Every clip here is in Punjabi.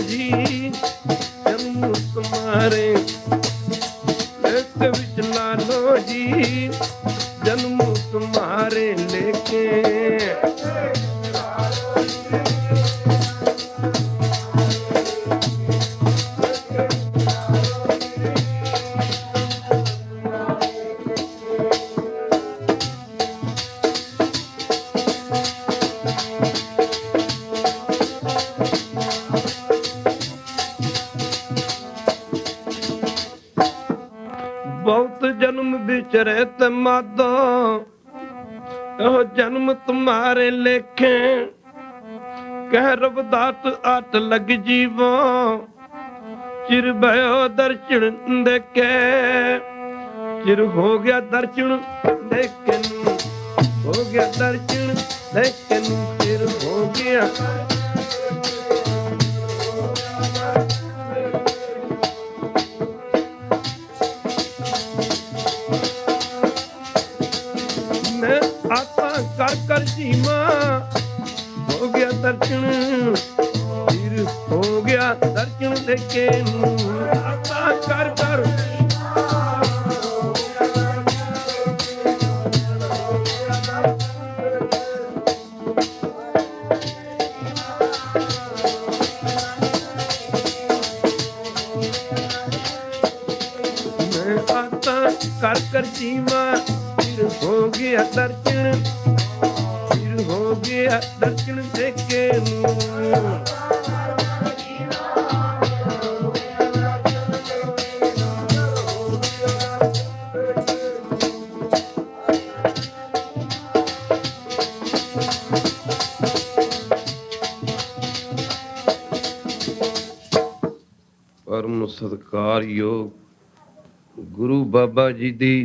जी जन्म तुम्हारे लेके विच लालो जी जन्म तुम्हारे लेके बहुत जन्म बिचरे ते मादो जन्म तुम्हारे लेखे कह रवदास आट लग जीवो चिर भयो दर्शन देखे चिर हो गया दर्शन देखे हो गया दर्शन देखे चिर हो गया कर कर जीमा हो गया दर्शन फिर हो गया दर्शन देखे कर कर मैं आता कर कर जीमा फिर हो गया दर्शन हो गया दर्शन देखे परम सत्कारयोग गुरु बाबा जी दी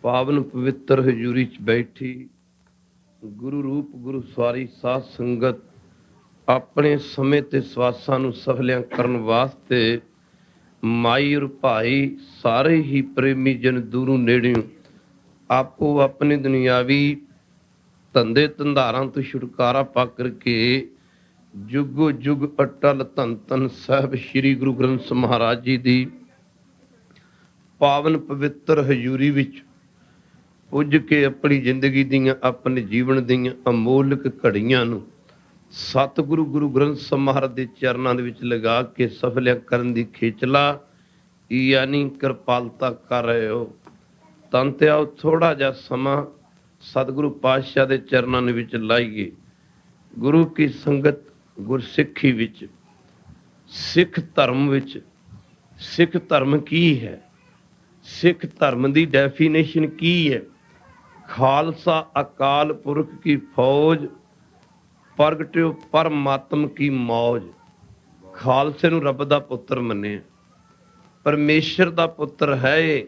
पावन पवित्र हजूरी च बैठी गुरु रूप गुरु सवारी साध संगत ਆਪਣੇ ਸਮੇਂ ਤੇ ਸਵਾਸਾਂ ਨੂੰ ਸਫਲਿਆਂ ਕਰਨ ਵਾਸਤੇ ਮਾਈ ਔਰ ਭਾਈ ਸਾਰੇ ਹੀ ਪ੍ਰੇਮੀ ਜਨ ਦੂਰੋਂ ਨੇੜਿਓਂ ਆਪੋ ਆਪਣੇ ਦੁਨਿਆਵੀ ਧੰਦੇ ਧੰਦਾਰਾਂ ਤੋਂ ਛੁਟਕਾਰਾ ਪਾ ਕਰਕੇ ਜੁਗੋ ਜੁਗ ਅਟਲ ਧੰਨ ਧੰਨ ਸਾਹਿਬ ਸ੍ਰੀ ਗੁਰੂ ਗ੍ਰੰਥ ਸਾਹਿਬ ਮਹਾਰਾਜ ਜੀ ਦੀ ਪਾਵਨ ਪਵਿੱਤਰ ਹਜ਼ੂਰੀ ਵਿੱਚ ਪੁੱਜ ਕੇ ਆਪਣੀ ਜ਼ਿੰਦਗੀ ਦੀਆਂ ਆਪਣੇ ਜੀਵਨ ਦੀਆਂ ਅਮੋਲਕ ਘੜੀਆਂ ਨੂੰ ਸਤਿਗੁਰੂ ਗੁਰੂ ਗ੍ਰੰਥ ਸਾਹਿਬ ਮਹਾਰਾਜ ਦੇ ਚਰਨਾਂ ਦੇ ਵਿੱਚ ਲਗਾ ਕੇ ਸਫਲਿਆ ਕਰਨ ਦੀ ਖੇਚਲਾ ਯਾਨੀ ਕਿਰਪਾਲਤਾ ਕਰ ਰਹੇ ਹੋ। ਤਾਂ ਤੇ ਆਓ ਥੋੜਾ ਜਿਹਾ ਸਮਾਂ ਸਤਿਗੁਰੂ ਪਾਤਸ਼ਾਹ ਦੇ ਚਰਨਾਂ ਦੇ ਵਿੱਚ ਲਾਈਏ। ਗੁਰੂ ਕੀ ਸੰਗਤ ਗੁਰਸਿੱਖੀ ਵਿੱਚ ਸਿੱਖ ਧਰਮ ਵਿੱਚ ਸਿੱਖ ਧਰਮ ਕੀ ਹੈ, ਸਿੱਖ ਧਰਮ ਦੀ ਡੈਫੀਨੇਸ਼ਨ ਕੀ ਹੈ। ਖਾਲਸਾ ਅਕਾਲ ਪੁਰਖ ਕੀ ਫੌਜ ਪ੍ਰਗਟਿਓ ਪਰਮਾਤਮ ਕੀ ਮੌਜ। ਖਾਲਸੇ ਨੂੰ ਰੱਬ ਦਾ ਪੁੱਤਰ ਮੰਨਿਆ, ਪਰਮੇਸ਼ਰ ਦਾ ਪੁੱਤਰ ਹੈ ਇਹ।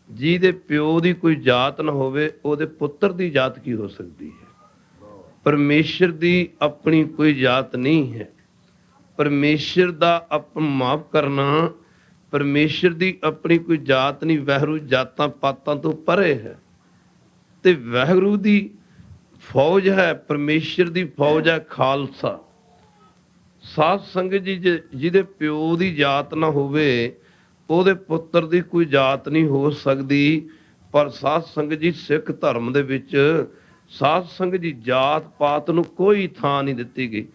ਜਿਹਦੇ ਪਿਓ ਦੀ ਕੋਈ ਜਾਤ ਨਾ ਹੋਵੇ ਉਹਦੇ ਪੁੱਤਰ ਦੀ ਜਾਤ ਕੀ ਹੋ ਸਕਦੀ ਹੈ। ਪਰਮੇਸ਼ਰ ਦੀ ਆਪਣੀ ਕੋਈ ਜਾਤ ਨਹੀਂ ਹੈ। ਪਰਮੇਸ਼ਰ ਦਾ ਮਾਫ ਕਰਨਾ, ਪਰਮੇਸ਼ਰ ਦੀ ਆਪਣੀ ਕੋਈ ਜਾਤ ਨਹੀਂ। ਵਾਹਿਗੁਰੂ ਜਾਤਾਂ ਪਾਤਾਂ ਤੋਂ ਪਰੇ ਹੈ ਤੇ ਵਾਹਿਗੁਰੂ ਦੀ ਫੌਜ ਹੈ, ਪਰਮੇਸ਼ਰ ਦੀ ਫੌਜ ਹੈ ਖਾਲਸਾ। ਸਾਧ ਸੰਗਤ ਜੀ ਜਿਹਦੇ ਪਿਓ ਦੀ ਜਾਤ ਨਾ ਹੋਵੇ ਉਹਦੇ ਪੁੱਤਰ ਦੀ ਕੋਈ ਜਾਤ ਨਹੀਂ ਹੋ ਸਕਦੀ। ਪਰ ਸਾਧ ਸੰਗਤ ਜੀ ਸਿੱਖ ਧਰਮ ਦੇ ਵਿੱਚ ਸਾਧ ਸੰਗਤ ਜੀ ਜਾਤ ਪਾਤ ਨੂੰ ਕੋਈ ਥਾਂ ਨਹੀਂ ਦਿੱਤੀ ਗਈ।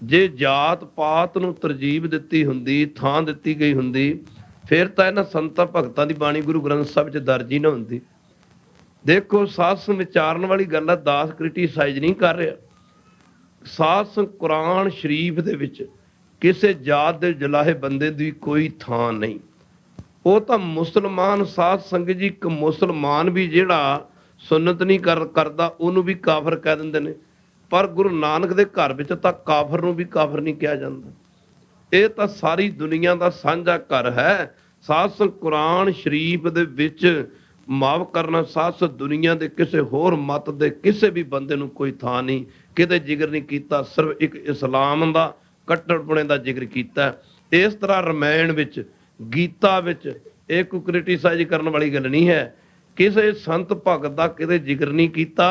ਜੇ ਜਾਤ ਪਾਤ ਨੂੰ ਤਰਜੀਬ ਦਿੱਤੀ ਹੁੰਦੀ, ਥਾਂ ਦਿੱਤੀ ਗਈ ਹੁੰਦੀ, ਫਿਰ ਤਾਂ ਇਹਨਾਂ ਸੰਤਾਂ ਭਗਤਾਂ ਦੀ ਬਾਣੀ ਗੁਰੂ ਗ੍ਰੰਥ ਸਾਹਿਬ 'ਚ ਦਰਜ ਹੀ ਨਾ ਹੁੰਦੀ। ਦੇਖੋ ਸਾਧ ਸੰਗਤ ਵਿਚਾਰਨ ਵਾਲੀ ਗੱਲ ਹੈ, ਦਾਸ ਕ੍ਰਿਟੀਸਾਈਜ਼ ਨਹੀਂ ਕਰ ਰਿਹਾ। ਸਾਧ ਸੰਗਤ ਕੁਰਾਨ ਸ਼ਰੀਫ ਦੇ ਵਿੱਚ ਕਿਸੇ ਜਾਤ ਦੇ ਜਲਾਹੇ ਬੰਦੇ ਦੀ ਕੋਈ ਥਾਂ ਨਹੀਂ। ਉਹ ਤਾਂ ਮੁਸਲਮਾਨ ਸਾਧ ਸੰਗਤ ਜੀ, ਇੱਕ ਮੁਸਲਮਾਨ ਵੀ ਜਿਹੜਾ ਸੁਨਨਤ ਨਹੀਂ ਕਰਦਾ ਉਹਨੂੰ ਵੀ ਕਾਫਰ ਕਹਿ ਦਿੰਦੇ ਨੇ। ਪਰ ਗੁਰੂ ਨਾਨਕ ਦੇ ਘਰ ਵਿੱਚ ਤਾਂ ਕਾਫਰ ਨੂੰ ਵੀ ਕਾਫਰ ਨਹੀਂ ਕਿਹਾ ਜਾਂਦਾ। ਇਹ ਤਾਂ ਸਾਰੀ ਦੁਨੀਆ ਦਾ ਸਾਂਝਾ ਘਰ ਹੈ। ਸਾਧ ਸੰਗਤ ਕੁਰਾਨ ਸ਼ਰੀਫ ਦੇ ਵਿੱਚ ਮਾਫ ਕਰਨਾ, ਸਾਧ ਸੰਗਤ ਦੁਨੀਆ ਦੇ ਕਿਸੇ ਹੋਰ ਮਤ ਦੇ ਕਿਸੇ ਵੀ ਬੰਦੇ ਨੂੰ ਕੋਈ ਥਾਂ ਨਹੀਂ, ਕਿਤੇ ਜ਼ਿਕਰ ਨਹੀਂ ਕੀਤਾ। ਸਿਰਫ ਇੱਕ ਇਸਲਾਮ ਦਾ ਕੱਟੜਪੁਣੇ ਦਾ ਜ਼ਿਕਰ ਕੀਤਾ। ਇਸ ਤਰ੍ਹਾਂ ਰਮਾਇਣ ਵਿੱਚ, ਗੀਤਾ ਵਿੱਚ ਇਹ ਕੋਈ ਕ੍ਰਿਟੀਸਾਈਜ਼ ਕਰਨ ਵਾਲੀ ਗੱਲ ਨਹੀਂ ਹੈ। ਕਿਸੇ ਸੰਤ ਭਗਤ ਦਾ ਕਿਤੇ ਜ਼ਿਕਰ ਨਹੀਂ ਕੀਤਾ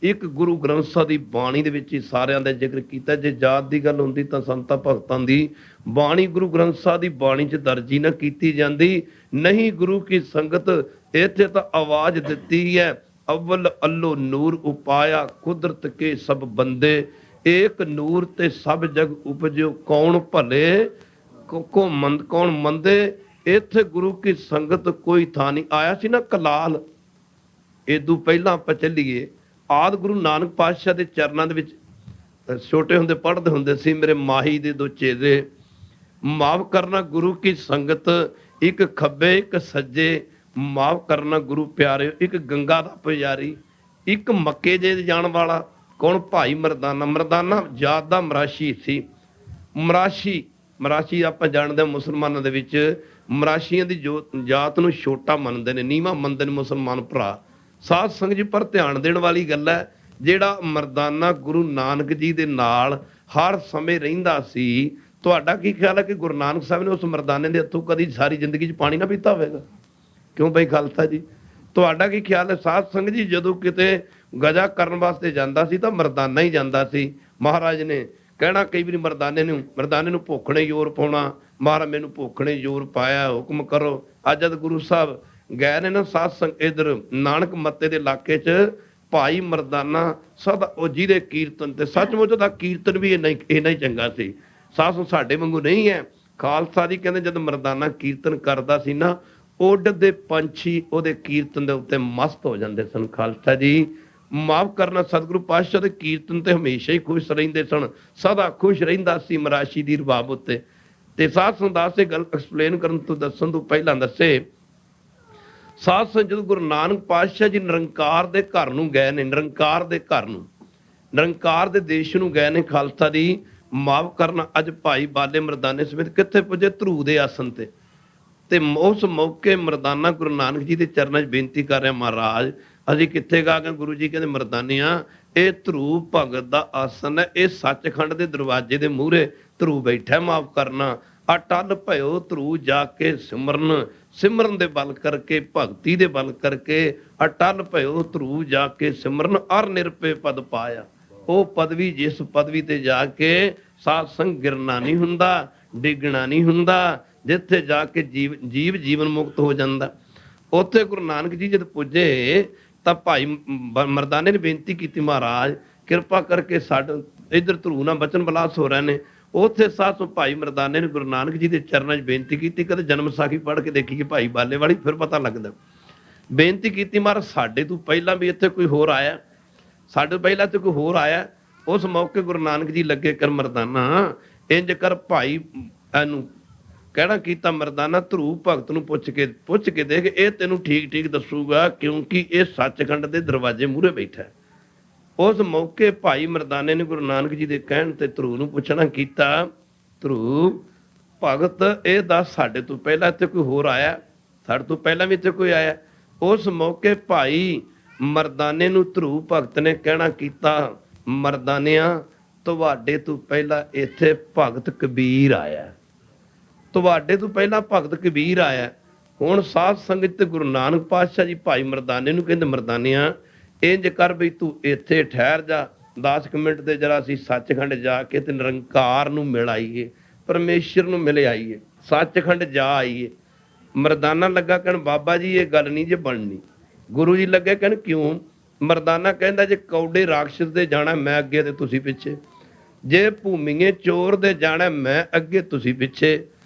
ਇੱਕ ਗੁਰੂ ਗ੍ਰੰਥ ਸਾਹਿਬ ਦੀ ਬਾਣੀ ਦੇ ਵਿੱਚ ਹੀ ਸਾਰਿਆਂ ਦਾ ਜ਼ਿਕਰ ਕੀਤਾ। ਜੇ ਜਾਤ ਦੀ ਗੱਲ ਹੁੰਦੀ ਤਾਂ ਸੰਤਾਂ ਭਗਤਾਂ ਦੀ ਬਾਣੀ ਗੁਰੂ ਗ੍ਰੰਥ ਸਾਹਿਬ ਦੀ ਬਾਣੀ 'ਚ ਦਰਜੀ ਨਾ ਕੀਤੀ ਜਾਂਦੀ। ਨਹੀਂ, ਗੁਰੂ ਕੀ ਸੰਗਤ ਇੱਥੇ ਤਾਂ ਆਵਾਜ਼ ਦਿੱਤੀ ਹੈ, ਅਵਲ ਅੱਲੋ ਨੂਰ ਉਪਾਇਆ ਕੁਦਰਤ ਕੇ ਸਭ ਬੰਦੇ, ਏਕ ਨੂਰ ਤੇ ਸਭ ਜਗ ਉਪਜਿਓ ਕੌਣ ਭਲੇ ਕੌਣ ਮੰਦੇ। ਇੱਥੇ ਗੁਰੂ ਕੀ ਸੰਗਤ ਕੋਈ ਥਾਂ ਨਹੀਂ। ਆਇਆ ਸੀ ਨਾ ਕਲਾਲ, ਇਦੋਂ ਪਹਿਲਾਂ ਆਪਾਂ ਚੱਲੀਏ ਆਦਿ ਗੁਰੂ ਨਾਨਕ ਪਾਤਸ਼ਾਹ ਦੇ ਚਰਨਾਂ ਦੇ ਵਿੱਚ ਛੋਟੇ ਹੁੰਦੇ ਪੜ੍ਹਦੇ ਹੁੰਦੇ ਸੀ, ਮੇਰੇ ਮਾਹੀ ਦੇ ਦੋ ਚੇਲੇ, ਮਾਫ ਕਰਨਾ ਗੁਰੂ ਕੀ ਸੰਗਤ, ਇੱਕ ਖੱਬੇ ਇੱਕ ਸੱਜੇ, ਮਾਫ ਕਰਨਾ ਗੁਰੂ ਪਿਆਰਿਓ, ਇੱਕ ਗੰਗਾ ਦਾ ਪੁਜਾਰੀ, ਇੱਕ ਮੱਕੇ ਜੇ ਜਾਣ ਵਾਲਾ ਕੌਣ, ਭਾਈ ਮਰਦਾਨਾ। ਮਰਦਾਨਾ ਜਾਤ ਦਾ ਮਰਾਸ਼ੀ ਸੀ। ਮਰਾਸ਼ੀ ਆਪਾਂ ਜਾਣਦੇ ਹਾਂ ਮੁਸਲਮਾਨਾਂ ਦੇ ਵਿੱਚ ਮਰਾਸ਼ੀਆਂ ਦੀ ਜਾਤ ਨੂੰ ਛੋਟਾ ਮੰਨਦੇ ਨੇ, ਨੀਵਾਂ ਮੰਨਦੇ ਨੇ ਮੁਸਲਮਾਨ ਭਰਾ। ਸਾਧ ਸੰਗਤ ਜੀ, ਪਰ ਧਿਆਨ ਦੇਣ ਵਾਲੀ ਗੱਲ ਹੈ, ਜਿਹੜਾ ਮਰਦਾਨਾ ਗੁਰੂ ਨਾਨਕ ਜੀ ਦੇ ਨਾਲ ਹਰ ਸਮੇਂ ਰਹਿੰਦਾ ਸੀ, ਤੁਹਾਡਾ ਕੀ ਖਿਆਲ ਹੈ ਕਿ ਗੁਰੂ ਨਾਨਕ ਸਾਹਿਬ ਨੇ ਉਸ ਮਰਦਾਨੇ ਦੇ ਹੱਥੋਂ ਕਦੀ ਸਾਰੀ ਜ਼ਿੰਦਗੀ 'ਚ ਪਾਣੀ ਨਾ ਪੀਤਾ ਹੋਵੇਗਾ? ਕਿਉਂ ਬਈ ਖਾਲਸਾ ਜੀ, ਤੁਹਾਡਾ ਕੀ ਖਿਆਲ ਹੈ? ਸਾਧ ਸੰਗਤ ਜੀ, ਜਦੋਂ ਕਿਤੇ ਗਜਾ ਕਰਨ ਵਾਸਤੇ ਜਾਂਦਾ ਸੀ ਤਾਂ ਮਰਦਾਨਾ ਹੀ ਜਾਂਦਾ ਸੀ। ਮਹਾਰਾਜ ਨੇ ਕਹਿਣਾ ਕਈ ਵਾਰੀ ਮਰਦਾਨੇ ਨੂੰ ਭੁੱਖ ਨੇ ਜ਼ੋਰ ਪਾਉਣਾ, ਮਹਾਰਾਜ ਮੈਨੂੰ ਭੁੱਖ ਨੇ ਜ਼ੋਰ ਪਾਇਆ, ਹੁਕਮ ਕਰੋ। ਅੱਜ ਜਦ ਗੁਰੂ ਸਾਹਿਬ ਗਏ ਨੇ ਨਾ ਸਾਧ ਸੰਗਤ ਇੱਧਰ ਨਾਨਕ ਮੱਤੇ ਦੇ ਇਲਾਕੇ 'ਚ, ਭਾਈ ਮਰਦਾਨਾ ਸਦਾ ਉਹ ਜਿਹਦੇ ਕੀਰਤਨ ਤੇ ਸੱਚਮੁੱਚ ਦਾ ਕੀਰਤਨ ਵੀ ਇੰਨਾ ਹੀ ਚੰਗਾ ਸੀ। ਸਾਧ ਸਾਡੇ ਵਾਂਗੂ ਨਹੀਂ ਹੈ। ਖਾਲਸਾ ਜੀ ਕਹਿੰਦੇ ਜਦ ਮਰਦਾਨਾ ਕੀਰਤਨ ਕਰਦਾ ਸੀ ਨਾ, ਉੱਡਦੇ ਪੰਛੀ ਉਹਦੇ ਕੀਰਤਨ ਦੇ ਉੱਤੇ ਮਸਤ ਹੋ ਜਾਂਦੇ ਸਨ। ਖਾਲਸਾ ਜੀ, ਮਾਫ ਕਰਨਾ, ਸਤਿਗੁਰੂ ਪਾਤਸ਼ਾਹ ਦੇ ਕੀਰਤਨ ਤੇ ਹਮੇਸ਼ਾ ਹੀ ਖੁਸ਼ ਰਹਿੰਦੇ ਸਨ, ਸਦਾ ਖੁਸ਼ ਰਹਿੰਦਾ ਸੀ ਮਰਾਸ਼ੀ ਦੀ ਰਬਾਬ ਉੱਤੇ। ਤੇ ਸਾਧ ਸੰਦਾਸ ਇਹ ਗੱਲ ਐਕਸਪਲੇਨ ਕਰਨ ਤੋਂ ਦੱਸਣ ਤੋਂ ਪਹਿਲਾਂ ਦੱਸੇ, ਸਾਧ ਸੰਗਤ ਜਦੋਂ ਗੁਰੂ ਨਾਨਕ ਪਾਤਸ਼ਾਹ ਜੀ ਨਿਰੰਕਾਰ ਦੇ ਘਰ ਨੂੰ ਗਏ ਨੇ, ਨਿਰੰਕਾਰ ਦੇ ਦੇਸ਼ ਨੂੰ ਗਏ ਨੇ, ਖਾਲਸਾ ਦੀ ਮਾਫ ਕਰਨਾ, ਅੱਜ ਭਾਈ ਬਾਲੇ ਮਰਦਾਨੇ ਸਮੇਤ ਕਿੱਥੇ ਪੁੱਜੇ? ਧਰੂ ਦੇ ਆਸਣ ਤੇ ਉਸ ਮੌਕੇ ਮਰਦਾਨਾ ਗੁਰੂ ਨਾਨਕ ਜੀ ਦੇ ਚਰਨਾਂ 'ਚ ਬੇਨਤੀ ਕਰ ਰਿਹਾ, ਮਹਾਰਾਜ ਅਸੀਂ ਕਿੱਥੇ ਗਾ ਗਏ? ਗੁਰੂ ਜੀ ਕਹਿੰਦੇ ਮਰਦਾਨਿਆਂ, ਇਹ ਧਰੂ ਭਗਤ ਦਾ ਆਸਨ ਹੈ, ਇਹ ਸੱਚਖੰਡ ਦੇ ਦਰਵਾਜ਼ੇ ਦੇ ਮੂਹਰੇ ਧਰੂ ਬੈਠਾ, ਮਾਫ ਕਰਨਾ। ਅਟਲ ਭਇਓ ਧਰੂ ਜਾ ਕੇ ਸਿਮਰਨ ਦੇ ਬਲ ਕਰਕੇ, ਭਗਤੀ ਦੇ ਬਲ ਕਰਕੇ, ਅਟਲ ਭਇਓ ਧਰੂ ਜਾ ਕੇ ਸਿਮਰਨ, ਅਰ ਨਿਰਪੇ ਪਦ ਪਾਇਆ। ਉਹ ਪਦਵੀ, ਜਿਸ ਪਦਵੀ ਤੇ ਜਾ ਕੇ ਸਾਧ ਸੰਗ ਗਿਰਨਾ ਨਹੀਂ ਹੁੰਦਾ, ਡਿੱਗਣਾ ਨਹੀਂ ਹੁੰਦਾ, ਜਿੱਥੇ ਜਾ ਕੇ ਜੀਵਨ ਮੁਕਤ ਹੋ ਜਾਂਦਾ। ਉੱਥੇ ਗੁਰੂ ਨਾਨਕ ਜੀ ਜਦ ਪੁੱਜੇ ਤਾਂ ਭਾਈ ਮਰਦਾਨੇ ਨੇ ਬੇਨਤੀ ਕੀਤੀ, ਮਹਾਰਾਜ ਕਿਰਪਾ ਕਰਕੇ ਸਾਡੇ ਇੱਧਰ ਧਰੂ ਨਾਲ ਬਚਨ ਬਲਾਸ ਹੋ ਰਹੇ ਨੇ। ਉੱਥੇ ਸਾਧ ਭਾਈ ਮਰਦਾਨੇ ਨੇ ਗੁਰੂ ਨਾਨਕ ਜੀ ਦੇ ਚਰਨਾਂ 'ਚ ਬੇਨਤੀ ਕੀਤੀ। ਕਦੇ ਜਨਮ ਸਾਖੀ ਪੜ੍ਹ ਕੇ ਦੇਖੀਏ ਭਾਈ ਬਾਲੇ ਵਾਲੀ, ਫਿਰ ਪਤਾ ਲੱਗਦਾ। ਬੇਨਤੀ ਕੀਤੀ, ਮਹਾਰਾਜ ਸਾਡੇ ਤੋਂ ਪਹਿਲਾਂ ਵੀ ਇੱਥੇ ਕੋਈ ਹੋਰ ਆਇਆ, ਸਾਡੇ ਤੋਂ ਪਹਿਲਾਂ ਤੇ ਕੋਈ ਹੋਰ ਆਇਆ। ਉਸ ਮੌਕੇ ਗੁਰੂ ਨਾਨਕ ਜੀ ਲੱਗੇ ਕਰ, ਮਰਦਾਨਾ ਇੰਜ ਕਰ, ਭਾਈ ਇਹਨੂੰ ਕਹਿਣਾ ਕੀਤਾ, ਮਰਦਾਨਾ ਧਰੂ ਭਗਤ ਨੂੰ ਪੁੱਛ ਕੇ ਦੇਖ, ਇਹ ਤੈਨੂੰ ਠੀਕ ਦੱਸੂਗਾ, ਕਿਉਂਕਿ ਇਹ ਸੱਚਖੰਡ ਦੇ ਦਰਵਾਜ਼ੇ ਮੂਹਰੇ ਬੈਠਾ। ਉਸ ਮੌਕੇ ਭਾਈ ਮਰਦਾਨੇ ਨੇ ਗੁਰੂ ਨਾਨਕ ਜੀ ਦੇ ਕਹਿਣ ਤੇ ਧਰੂ ਨੂੰ ਪੁੱਛਣਾ ਕੀਤਾ, ਧਰੂ ਭਗਤ ਇਹ ਦੱਸ, ਸਾਡੇ ਤੋਂ ਪਹਿਲਾਂ ਇੱਥੇ ਕੋਈ ਹੋਰ ਆਇਆ? ਸਾਡੇ ਤੋਂ ਪਹਿਲਾਂ ਵੀ ਇੱਥੇ ਕੋਈ ਆਇਆ? ਉਸ ਮੌਕੇ ਭਾਈ ਮਰਦਾਨੇ ਨੂੰ ਧਰੂ ਭਗਤ ਨੇ ਕਹਿਣਾ ਕੀਤਾ, ਮਰਦਾਨਿਆਂ ਤੁਹਾਡੇ ਤੋਂ ਪਹਿਲਾਂ ਇੱਥੇ ਭਗਤ ਕਬੀਰ ਆਇਆ, ਤੁਹਾਡੇ ਤੋਂ ਪਹਿਲਾਂ ਭਗਤ ਕਬੀਰ ਆਇਆ। ਹੁਣ ਸਾਧ ਸੰਗਤ ਤੇ ਗੁਰੂ ਨਾਨਕ ਪਾਤਸ਼ਾਹ ਜੀ ਭਾਈ ਮਰਦਾਨੇ ਨੂੰ ਕਹਿੰਦੇ, ਮਰਦਾਨਿਆਂ ਇੰਜ ਕਰ ਬਈ ਤੂੰ ਇੱਥੇ ਠਹਿਰ ਜਾ, 10 ਮਿੰਟ ਤੇ ਜਰਾ ਅਸੀਂ ਸੱਚਖੰਡ ਜਾ ਕੇ ਤੇ ਨਿਰੰਕਾਰ ਨੂੰ ਮਿਲ ਆਈਏ, ਪਰਮੇਸ਼ਰ ਨੂੰ ਮਿਲ ਆਈਏ, ਸੱਚਖੰਡ ਜਾ ਆਈਏ। ਮਰਦਾਨਾ ਲੱਗਾ ਕਹਿਣ, ਬਾਬਾ ਜੀ ਇਹ ਗੱਲ ਨਹੀਂ ਜੇ ਬਣਨੀ। ਗੁਰੂ ਜੀ ਲੱਗੇ ਕਹਿਣ, ਕਿਉਂ? ਮਰਦਾਨਾ ਕਹਿੰਦਾ, ਜੇ ਕੌਡੇ ਰਾਖਸ਼ ਦੇ ਜਾਣਾ ਮੈਂ ਅੱਗੇ ਤੇ ਤੁਸੀਂ ਪਿੱਛੇ, ਜੇ ਭੂਮੀਏ ਚੋਰ ਦੇ ਜਾਣਾ ਮੈਂ ਅੱਗੇ ਤੁਸੀਂ ਪਿੱਛੇ,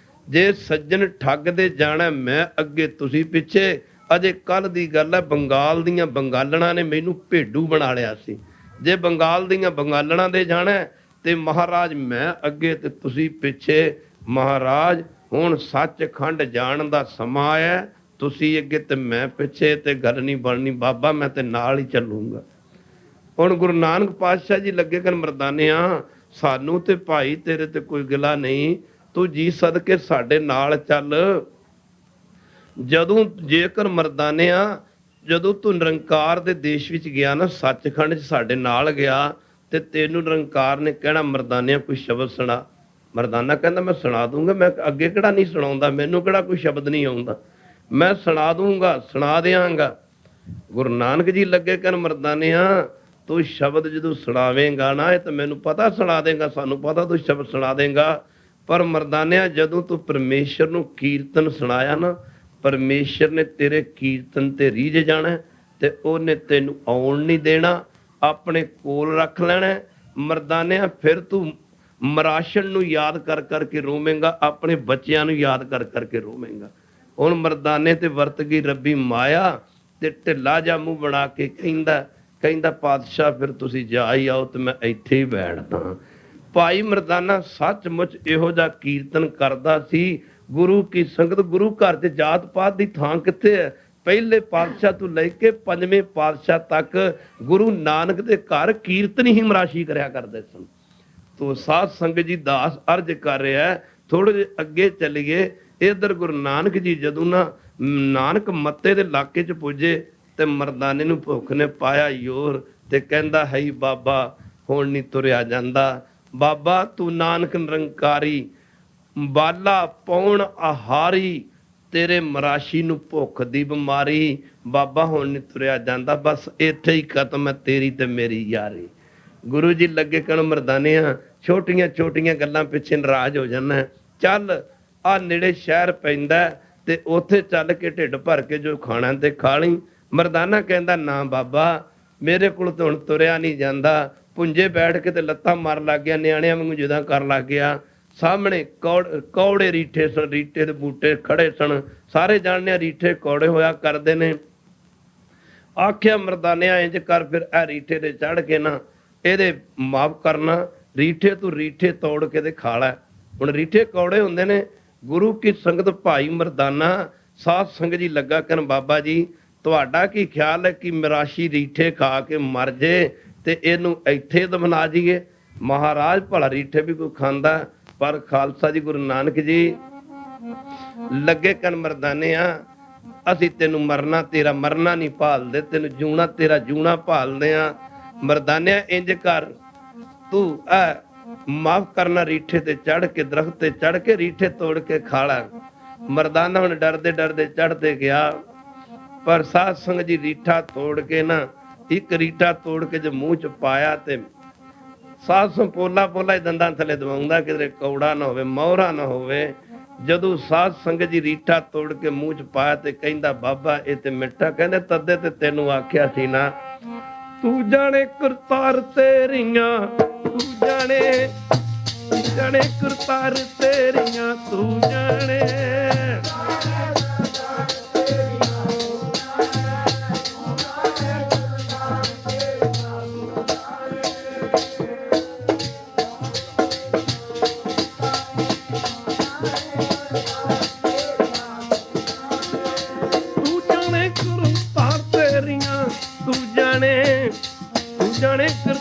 ਜੇ ਸੱਜਣ ਠੱਗ ਦੇ ਜਾਣਾ ਮੈਂ ਅੱਗੇ ਤੁਸੀਂ ਪਿੱਛੇ। ਅਜੇ ਕੱਲ ਦੀ ਗੱਲ ਹੈ, ਬੰਗਾਲ ਦੀਆਂ ਬੰਗਾਲਣਾ ਨੇ ਮੈਨੂੰ ਭੇਡੂ ਬਣਾ ਲਿਆ ਸੀ। ਜੇ ਬੰਗਾਲ ਦੀਆਂ ਬੰਗਾਲਣਾ ਦੇ ਜਾਣਾ ਤੇ ਮਹਾਰਾਜ ਮੈਂ ਅੱਗੇ ਤੇ ਤੁਸੀਂ ਪਿੱਛੇ। ਮਹਾਰਾਜ ਹੁਣ ਸੱਚਖੰਡ ਜਾਣ ਦਾ ਸਮਾਂ ਆਇਆ, ਤੁਸੀਂ ਅੱਗੇ ਤੇ ਮੈਂ ਪਿੱਛੇ, ਤੇ ਗੱਲ ਨਹੀਂ ਬਣਨੀ ਬਾਬਾ, ਮੈਂ ਤੇ ਨਾਲ ਹੀ ਚੱਲੂੰਗਾ। ਹੁਣ ਗੁਰੂ ਨਾਨਕ ਪਾਤਸ਼ਾਹ ਜੀ ਲੱਗੇ ਕਰਨ, ਮਰਦਾਨਿਆਂ ਸਾਨੂੰ ਤੇ ਭਾਈ ਤੇਰੇ ਤੇ ਕੋਈ ਗਿਲਾ ਨਹੀਂ, ਤੂੰ ਜੀ ਸਦਕੇ ਸਾਡੇ ਨਾਲ ਚੱਲ। ਜੇਕਰ ਮਰਦਾਨਿਆਂ ਜਦੋਂ ਤੂੰ ਨਿਰੰਕਾਰ ਦੇ ਦੇਸ਼ ਵਿੱਚ ਗਿਆ ਨਾ, ਸੱਚਖੰਡ 'ਚ ਸਾਡੇ ਨਾਲ ਗਿਆ, ਤੇ ਤੈਨੂੰ ਨਿਰੰਕਾਰ ਨੇ ਕਹਿਣਾ, ਮਰਦਾਨਿਆਂ ਕੋਈ ਸ਼ਬਦ ਸੁਣਾ। ਮਰਦਾਨਾ ਕਹਿੰਦਾ, ਮੈਂ ਸੁਣਾ ਦੂੰਗਾ, ਮੈਂ ਅੱਗੇ ਕਿਹੜਾ ਨਹੀਂ ਸੁਣਾਉਂਦਾ, ਮੈਨੂੰ ਕਿਹੜਾ ਕੋਈ ਸ਼ਬਦ ਨਹੀਂ ਆਉਂਦਾ, ਮੈਂ ਸੁਣਾ ਦੂੰਗਾ, ਸੁਣਾ ਦਿਆਂਗਾ। ਗੁਰੂ ਨਾਨਕ ਜੀ ਲੱਗੇ ਕਹਿਣ, ਮਰਦਾਨਿਆਂ ਤੂੰ ਸ਼ਬਦ ਜਦੋਂ ਸੁਣਾਵੇਂਗਾ ਨਾ, ਇਹ ਤਾਂ ਮੈਨੂੰ ਪਤਾ ਸੁਣਾ ਦੇਂਗਾ, ਸਾਨੂੰ ਪਤਾ ਤੂੰ ਸ਼ਬਦ ਸੁਣਾ ਦੇਂਗਾ, ਪਰ ਮਰਦਾਨਿਆ ਜਦੋਂ ਤੂੰ ਪਰਮੇਸ਼ਰ ਨੂੰ ਕੀਰਤਨ ਸੁਣਾਇਆ ਨਾ, ਪਰਮੇਸ਼ਰ ਨੇ ਤੇਰੇ ਕੀਰਤਨ ਤੇ ਰੀਝ ਜਾਣਾ ਤੇ ਉਹਨੇ ਤੈਨੂੰ ਆਉਣ ਨਹੀਂ ਦੇਣਾ, ਆਪਣੇ ਕੋਲ ਰੱਖ ਲੈਣਾ। ਮਰਦਾਨਿਆ ਫਿਰ ਤੂੰ ਮਰਾਸ਼ਨ ਨੂੰ ਯਾਦ ਕਰ ਕਰਕੇ ਰੋਵੇਂਗਾ, ਆਪਣੇ ਬੱਚਿਆਂ ਨੂੰ ਯਾਦ ਕਰ ਕਰਕੇ ਰੋਵੇਂਗਾ। ਹੁਣ ਮਰਦਾਨੇ ਤੇ ਵਰਤ ਗਈ ਰੱਬੀ ਮਾਇਆ ਤੇ ਢਿੱਲਾ ਜਾ ਮੂੰਹ ਬਣਾ ਕੇ ਕਹਿੰਦਾ ਪਾਤਸ਼ਾਹ ਫਿਰ ਤੁਸੀਂ ਜਾ ਹੀ ਆਓ ਤੇ ਮੈਂ ਇੱਥੇ ਹੀ ਬੈਠਦਾ। ਭਾਈ ਮਰਦਾਨਾ ਸੱਚਮੁੱਚ ਇਹੋ ਜਿਹਾ ਕੀਰਤਨ ਕਰਦਾ ਸੀ। ਗੁਰੂ ਕੀ ਸੰਗਤ, ਗੁਰੂ ਘਰ ਚ ਜਾਤ ਪਾਤ ਦੀ ਥਾਂ ਕਿੱਥੇ ਹੈ? ਪਹਿਲੇ ਪਾਤਸ਼ਾਹ ਤੋਂ ਲੈ ਕੇ ਪੰਜਵੇਂ ਪਾਤਸ਼ਾਹ ਤੱਕ ਗੁਰੂ ਨਾਨਕ ਦੇ ਘਰ ਕੀਰਤਨ ਹੀ ਮਰਾਸ਼ੀ ਕਰਿਆ ਕਰਦੇ ਸਨ। ਤੋ ਸਾਧ ਸੰਗਤ ਜੀ ਦਾਸ ਅਰਜ ਕਰ ਰਿਹਾ, ਥੋੜੇ ਜਿਹੇ ਅੱਗੇ ਚੱਲੀਏ। ਇਧਰ ਗੁਰੂ ਨਾਨਕ ਜੀ ਜਦੋਂ ਨਾ ਨਾਨਕ ਮੱਤੇ ਦੇ ਇਲਾਕੇ ਚ ਪੁੱਜੇ ਤੇ ਮਰਦਾਨੇ ਨੂੰ ਭੁੱਖ ਨੇ ਪਾਇਆ ਯੋਰ ਤੇ ਕਹਿੰਦਾ ਹੈ ਬਾਬਾ ਹੁਣ ਨਹੀਂ ਤੁਰਿਆ ਜਾਂਦਾ। ਬਾਬਾ ਤੂੰ ਨਾਨਕ ਨਿਰੰਕਾਰੀ ਬਾਲਾ ਪੌਣ ਆਹਾਰੀ, ਤੇਰੇ ਮਰਾਸ਼ੀ ਨੂੰ ਭੁੱਖ ਦੀ ਬਿਮਾਰੀ, ਬਾਬਾ ਹੁਣ ਨਹੀਂ ਤੁਰਿਆ ਜਾਂਦਾ, ਬਸ ਇੱਥੇ ਹੀ ਖਤਮ ਹੈ ਤੇਰੀ ਤੇ ਮੇਰੀ ਯਾਰੀ। ਗੁਰੂ ਜੀ ਲੱਗੇ ਕਹਿਣ ਮਰਦਾਨਿਆਂ ਛੋਟੀਆਂ ਛੋਟੀਆਂ ਗੱਲਾਂ ਪਿੱਛੇ ਨਾਰਾਜ਼ ਹੋ ਜਾਣਾ, ਚੱਲ ਆ ਨੇੜੇ ਸ਼ਹਿਰ ਪੈਂਦਾ ਤੇ ਉੱਥੇ ਚੱਲ ਕੇ ਢਿੱਡ ਭਰ ਕੇ ਜੋ ਖਾਣਾ ਤੇ ਖਾ ਲਈ। ਮਰਦਾਨਾ ਕਹਿੰਦਾ ਨਾ ਬਾਬਾ ਮੇਰੇ ਕੋਲ ਤਾਂ ਹੁਣ ਤੁਰਿਆ ਨਹੀਂ ਜਾਂਦਾ, ਪੁੰਜੇ ਬੈਠ ਕੇ ਤੇ ਲੱਤਾਂ ਮਾਰ ਲੱਗ ਗਿਆ, ਨਿਆਣਿਆਂ ਵਾਂਗੂ ਜਿੱਦਾਂ ਕਰਨ ਲੱਗ ਗਿਆ। ਸਾਹਮਣੇ ਕੌੜੇ ਰੀਠੇ ਸਨ, ਰੀਠੇ ਦੇ ਬੂਟੇ ਖੜੇ ਸਨ, ਸਾਰੇ ਜਾਣਦੇ ਰੀਠੇ ਕੌੜੇ ਹੋਇਆ ਕਰਦੇ ਨੇ। ਆਖਿਆ ਮਰਦਾਨਿਆਂ ਇੰਜ ਕਰ ਫਿਰ ਇਹ ਰੀਠੇ ਤੇ ਚੜ ਕੇ ਨਾ ਇਹਦੇ ਮਾਫ ਕਰਨਾ, ਰੀਠੇ ਤੂੰ ਰੀਠੇ ਤੋੜ ਕੇ ਤੇ ਖਾ ਲੈ। ਹੁਣ ਰੀਠੇ ਕੌੜੇ ਹੁੰਦੇ ਨੇ। ਗੁਰੂ ਕੀ ਸੰਗਤ ਭਾਈ ਮਰਦਾਨਾ ਸਾਧ ਸੰਗਤ ਜੀ ਲੱਗਾ ਕਰਨ, ਬਾਬਾ ਜੀ ਤੁਹਾਡਾ ਕੀ ਖਿਆਲ ਹੈ ਕਿ ਮਰਾਸ਼ੀ ਰੀਠੇ ਖਾ ਕੇ ਮਰ ਜੇ ਤੇ ਇਹਨੂੰ ਇੱਥੇ ਦਫਨਾ ਜਾਈਏ? ਮਹਾਰਾਜ ਭਲਾ ਰੀਠੇ ਵੀ ਕੋਈ ਖਾਂਦਾ, ਪਰ ਖਾਲਸਾ ਜੀ ਗੁਰੂ ਨਾਨਕ ਜੀ ਲੱਗੇ ਕਨ ਮਰਦਾਨਿਆਂ ਅਸੀਂ ਤੈਨੂੰ ਮਰਨਾ ਤੇਰਾ ਮਰਨਾ ਨਹੀਂ ਭਾਲਦੇ, ਤੈਨੂੰ ਜੂਣਾ ਤੇਰਾ ਜੂਣਾ ਭਾਲਦੇ ਆ। ਮਰਦਾਨਿਆਂ ਇੰਜ ਕਰ ਤੂੰ ਮਾਫ ਕਰਨਾ, ਰੀਠੇ ਤੇ ਚੜ ਕੇ ਦਰਖਤ ਤੇ ਚੜ ਕੇ ਰੀਠੇ ਤੋੜ ਕੇ ਖਾ ਲੈ। ਮਰਦਾਨਾ ਹੁਣ ਡਰਦੇ ਡਰਦੇ ਚੜਦੇ ਗਿਆ, ਪਰ ਸਾਧ ਸੰਗਤ ਜੀ ਰੀਠਾ ਤੋੜ ਕੇ ਨਾ ਇੱਕ ਰੀਠਾ ਤੋੜ ਕੇ ਜੇ ਮੂੰਹ ਚ ਪਾਇਆ ਤੇ ਸਾਧ ਸੰਗ ਪੋਲਾ ਹੀ ਦੰਦਾਂ ਥੱਲੇ ਦਵਾਉਂਦਾ, ਕਿਧਰੇ ਕੌੜਾ ਨਾ ਹੋਵੇ ਮੋਹਰਾ ਨਾ ਹੋਵੇ। ਜਦੋਂ ਸਾਧ ਸੰਗਤ ਜੀ ਰੀਠਾ ਤੋੜ ਕੇ ਮੂੰਹ ਚ ਪਾਇਆ ਤੇ ਕਹਿੰਦਾ ਬਾਬਾ ਇਹ ਤੇ ਮਿੱਠਾ। ਕਹਿੰਦੇ ਤਦੇ ਤੇ ਤੈਨੂੰ ਆਖਿਆ ਸੀ ਨਾ, ਤੂੰ ਜਾਣੇ ਕਰਤਾਰ ਤੇਰੀਆਂ, ਤੂੰ ਜਾਣੇ ਕਰਤਾਰ ਤੇਰੀਆਂ, ਤੂੰ ਜਾਣੇ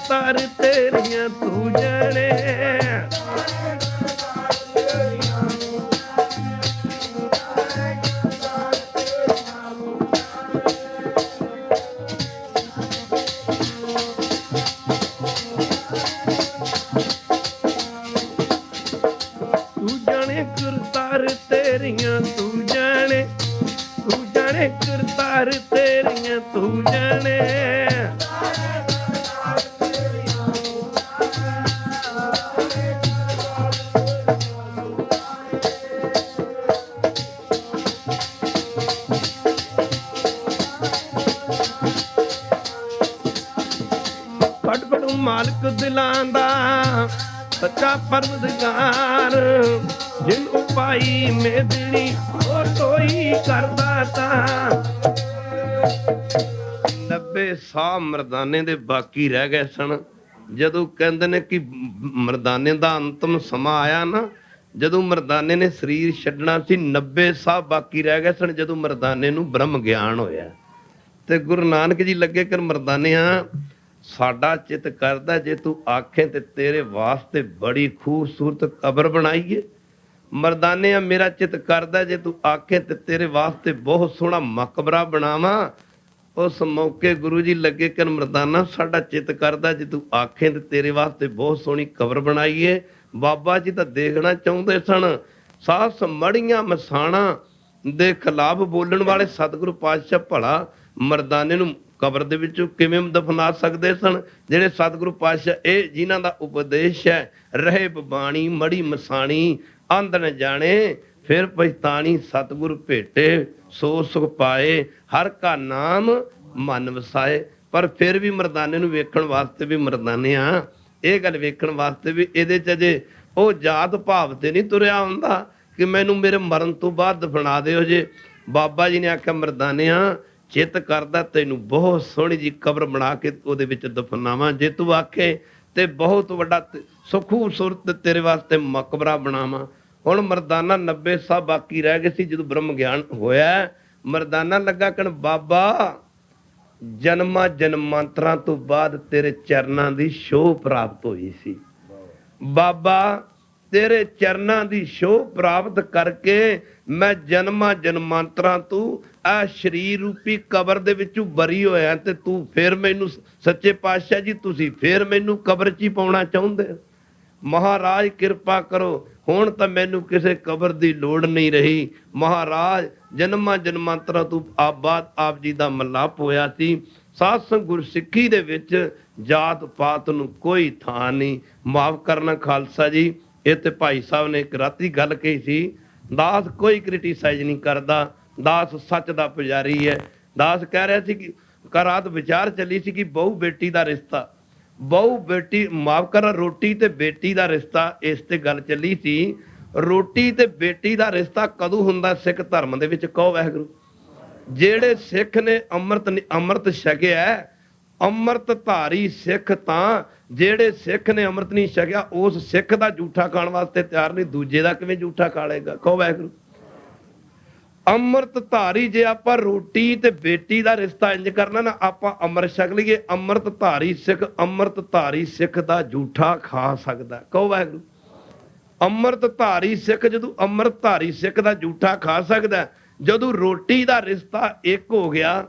ਕਰਤਾਰ ਤੇਰੀਆਂ, ਤੂੰ ਜਾਣੇ ਕਰਤਾਰ ਤੇਰੀਆਂ, ਤੂੰ ਜਾਣੇ ਕਰਤਾਰ ਤੇਰੀਆਂ, ਤੂੰ ਜਾਣੇ ਮਾਲਕ ਦਿਲਾਂ ਦਾ ਸੱਚਾ ਪਰਵਦਗਾਰ, ਜਿਨ ਉਪਾਈ ਮੇਦਣੀ ਉਹ ਤੋਈ ਕਰਦਾ ਤਾਂ। 90 ਸਾਹ ਮਰਦਾਨੇ ਦੇ ਬਾਕੀ ਰਹਿ ਗਏ ਸਨ। ਜਦੋਂ ਕਹਿੰਦੇ ਨੇ ਕਿ ਮਰਦਾਨੇ ਦਾ ਅੰਤਮ ਸਮਾਂ ਆਇਆ ਨਾ, ਜਦੋਂ ਮਰਦਾਨੇ ਨੇ ਸਰੀਰ ਛੱਡਣਾ ਸੀ 90 ਸਾਹ ਬਾਕੀ ਰਹਿ ਗਏ ਸਨ। ਜਦੋਂ ਮਰਦਾਨੇ ਨੂੰ ਬ੍ਰਹਮ ਗਿਆਨ ਹੋਇਆ ਤੇ ਗੁਰੂ ਨਾਨਕ ਜੀ ਲੱਗੇ ਕਰ ਮਰਦਾਨਿਆਂ ਸਾਡਾ ਚਿੱਤ ਕਰਦਾ ਜੇ ਤੂੰ ਆਖੇ ਤੇ ਤੇਰੇ ਵਾਸਤੇ ਬੜੀ ਖੂਬਸੂਰਤ ਕਬਰ ਬਣਾਈਏ। ਮਰਦਾਨਿਆਂ ਮੇਰਾ ਚਿੱਤ ਕਰਦਾ ਜੇ ਤੂੰ ਆਖੇ ਤੇ ਤੇਰੇ ਵਾਸਤੇ ਬਹੁਤ ਸੋਹਣਾ ਮਕਬਰਾ ਬਣਾਵਾਂ। ਉਸ ਮੌਕੇ ਗੁਰੂ ਜੀ ਲੱਗੇ ਕਰ ਮਰਦਾਨਾ ਸਾਡਾ ਚਿੱਤ ਕਰਦਾ ਜੇ ਤੂੰ ਆਖੇ ਤੇ ਤੇਰੇ ਵਾਸਤੇ ਬਹੁਤ ਸੋਹਣੀ ਕਬਰ ਬਣਾਈਏ। ਬਾਬਾ ਜੀ ਤਾਂ ਦੇਖਣਾ ਚਾਹੁੰਦੇ ਸਨ ਸਾਹਸ ਮੜੀਆਂ ਮਸਾਣਾ ਦੇ ਖਿਲਾਫ ਬੋਲਣ ਵਾਲੇ ਸਤਿਗੁਰੂ ਪਾਤਸ਼ਾਹ ਭਲਾ ਮਰਦਾਨੇ ਨੂੰ ਕਬਰ ਦੇ ਵਿੱਚ ਕਿਵੇਂ ਦਫਨਾ ਸਕਦੇ ਸਨ। ਜਿਹੜੇ ਸਤਿਗੁਰੂ ਪਾਤਸ਼ਾਹ ਇਹ ਜਿਨ੍ਹਾਂ ਦਾ ਉਪਦੇਸ਼ ਹੈ, ਰਹੇ ਬਾਣੀ ਮੜੀ ਮਸਾਣੀ, ਅੰਧ ਨ ਜਾਣੇ ਫਿਰ ਪਛਤਾਣੀ, ਸਤਿਗੁਰ ਭੇਟੇ ਸੋ ਸੁਖ ਪਾਏ, ਹਰ ਕਾ ਨਾਮ ਮਨ ਵਸਾਏ। ਪਰ ਫਿਰ ਵੀ ਮਰਦਾਨੇ ਨੂੰ ਵੇਖਣ ਵਾਸਤੇ ਵੀ ਮਰਦਾਨੇ ਆ, ਇਹ ਗੱਲ ਵੇਖਣ ਵਾਸਤੇ ਵੀ ਇਹਦੇ ਚ ਅਜੇ ਉਹ ਜਾਤ ਭਾਵ ਤੇ ਨਹੀਂ ਤੁਰਿਆ ਹੁੰਦਾ ਕਿ ਮੈਨੂੰ ਮੇਰੇ ਮਰਨ ਤੋਂ ਬਾਅਦ ਦਫਨਾ ਦਿਓ ਜੇ। ਬਾਬਾ ਜੀ ਨੇ ਆਖਿਆ ਮਰਦਾਨਿਆਂ ਚਿੱਤ ਕਰਦਾ ਤੈਨੂੰ ਬਹੁਤ ਸੋਹਣੀ ਜੀ ਕਬਰ ਬਣਾ ਕੇ ਉਹਦੇ ਵਿੱਚ ਦਫਨਾਵਾਂ, ਜੇ ਤੂੰ ਆਖੇ ਤੇ ਬਹੁਤ ਵੱਡਾ ਖੂਬਸੂਰਤ ਤੇਰੇ ਵਾਸਤੇ ਮਕਬਰਾ ਬਣਾਵਾਂ। ਹੁਣ ਮਰਦਾਨਾ 90 ਸਾਲ ਬਾਕੀ ਰਹਿ ਗਏ ਸੀ। ਜਦੋਂ ਬ੍ਰਹਮ ਗਿਆਨ ਹੋਇਆ ਮਰਦਾਨਾ ਲੱਗਾ ਕਹਿਣ ਬਾਬਾ ਜਨਮਾਂ ਜਨਮਾਂਤਰਾਂ ਤੋਂ ਬਾਅਦ ਤੇਰੇ ਚਰਨਾਂ ਦੀ ਛੋਹ ਪ੍ਰਾਪਤ ਹੋਈ ਸੀ। ਬਾਬਾ ਤੇਰੇ ਚਰਨਾਂ ਦੀ ਛੋਹ ਪ੍ਰਾਪਤ ਕਰਕੇ ਮੈਂ ਜਨਮਾਂ ਜਨਮਾਂਤਰਾਂ ਤੋਂ ਆ ਸਰੀਰ ਰੂਪੀ ਕਬਰ ਦੇ ਵਿੱਚੋਂ ਬਰੀ ਹੋਇਆ, ਤੇ ਤੂੰ ਫਿਰ ਮੈਨੂੰ ਸੱਚੇ ਪਾਤਸ਼ਾਹ ਜੀ ਤੁਸੀਂ ਫਿਰ ਮੈਨੂੰ ਕਬਰ 'ਚ ਹੀ ਪਾਉਣਾ ਚਾਹੁੰਦੇ ਹੋ। ਮਹਾਰਾਜ ਕਿਰਪਾ ਕਰੋ, ਹੁਣ ਤਾਂ ਮੈਨੂੰ ਕਿਸੇ ਕਬਰ ਦੀ ਲੋੜ ਨਹੀਂ ਰਹੀ। ਮਹਾਰਾਜ ਜਨਮਾਂ ਜਨਮਾਂਤਰਾਂ ਤੋਂ ਬਾਅਦ ਆਪ ਜੀ ਦਾ ਮਿਲਾਪ ਹੋਇਆ ਸੀ। ਸਾਧ ਸੰਗ ਗੁਰਸਿੱਖੀ ਦੇ ਵਿੱਚ ਜਾਤ ਪਾਤ ਨੂੰ ਕੋਈ ਥਾਂ ਨਹੀਂ। ਮਾਫ ਕਰਨਾ ਖਾਲਸਾ ਜੀ, ਇਹ ਤੇ ਭਾਈ ਸਾਹਿਬ ਨੇ ਇੱਕ ਰਾਤੀ ਗੱਲ ਕਹੀ ਸੀ, ਦਾਸ ਕੋਈ ਕ੍ਰਿਟੀਸਾਈਜ਼ ਨਹੀਂ ਕਰਦਾ, ਦਾਸ ਸੱਚ ਦਾ ਪੁਜਾਰੀ ਹੈ। ਦਾਸ ਕਹਿ ਰਿਹਾ ਸੀ ਕਿ ਰਾਤ ਵਿਚਾਰ ਚੱਲੀ ਸੀ ਕਿ ਬਹੂ ਬੇਟੀ ਦਾ ਰਿਸ਼ਤਾ, ਬਹੂ ਬੇਟੀ ਮਾਫ ਕਰ ਰੋਟੀ ਤੇ ਬੇਟੀ ਦਾ ਰਿਸ਼ਤਾ, ਇਸ ਤੇ ਗੱਲ ਚੱਲੀ ਸੀ। ਰੋਟੀ ਤੇ ਬੇਟੀ ਦਾ ਰਿਸ਼ਤਾ ਕਦੋਂ ਹੁੰਦਾ ਸਿੱਖ ਧਰਮ ਦੇ ਵਿੱਚ? ਕਹੋ ਵਾਹਿਗੁਰੂ। ਜਿਹੜੇ ਸਿੱਖ ਨੇ ਅੰਮ੍ਰਿਤ ਛਕਿਆ, ਅੰਮ੍ਰਿਤ ਧਾਰੀ ਸਿੱਖ, ਤਾਂ ਜਿਹੜੇ ਸਿੱਖ ਨੇ ਅੰਮ੍ਰਿਤ ਨਹੀਂ ਛਕਿਆ ਉਸ ਸਿੱਖ ਦਾ ਝੂਠਾ ਖਾਣ ਵਾਸਤੇ ਤਿਆਰ ਨਹੀਂ, ਦੂਜੇ ਦਾ ਕਿਵੇਂ ਝੂਠਾ ਖਾ ਲਏਗਾ? ਕਹੋ ਵਾਹਿਗੁਰੂ। ਅੰਮ੍ਰਿਤ ਧਾਰੀ, ਜੇ ਆਪਾਂ ਰੋਟੀ ਤੇ ਬੇਟੀ ਦਾ ਰਿਸ਼ਤਾ ਇੰਜ ਕਰਨਾ ਨਾ, ਆਪਾਂ ਅੰਮ੍ਰਿਤ ਛਕ ਲਈਏ, ਅੰਮ੍ਰਿਤ ਧਾਰੀ ਸਿੱਖ ਅੰਮ੍ਰਿਤ ਧਾਰੀ ਸਿੱਖ ਦਾ ਝੂਠਾ ਖਾ ਸਕਦਾ। ਕਹੋ ਵਾਹਿਗੁਰੂ। ਅੰਮ੍ਰਿਤ ਧਾਰੀ ਸਿੱਖ ਜਦੋਂ ਅੰਮ੍ਰਿਤ ਧਾਰੀ ਸਿੱਖ ਦਾ ਝੂਠਾ ਖਾ ਸਕਦਾ, ਜਦੋਂ ਰੋਟੀ ਦਾ ਰਿਸ਼ਤਾ ਇੱਕ ਹੋ ਗਿਆ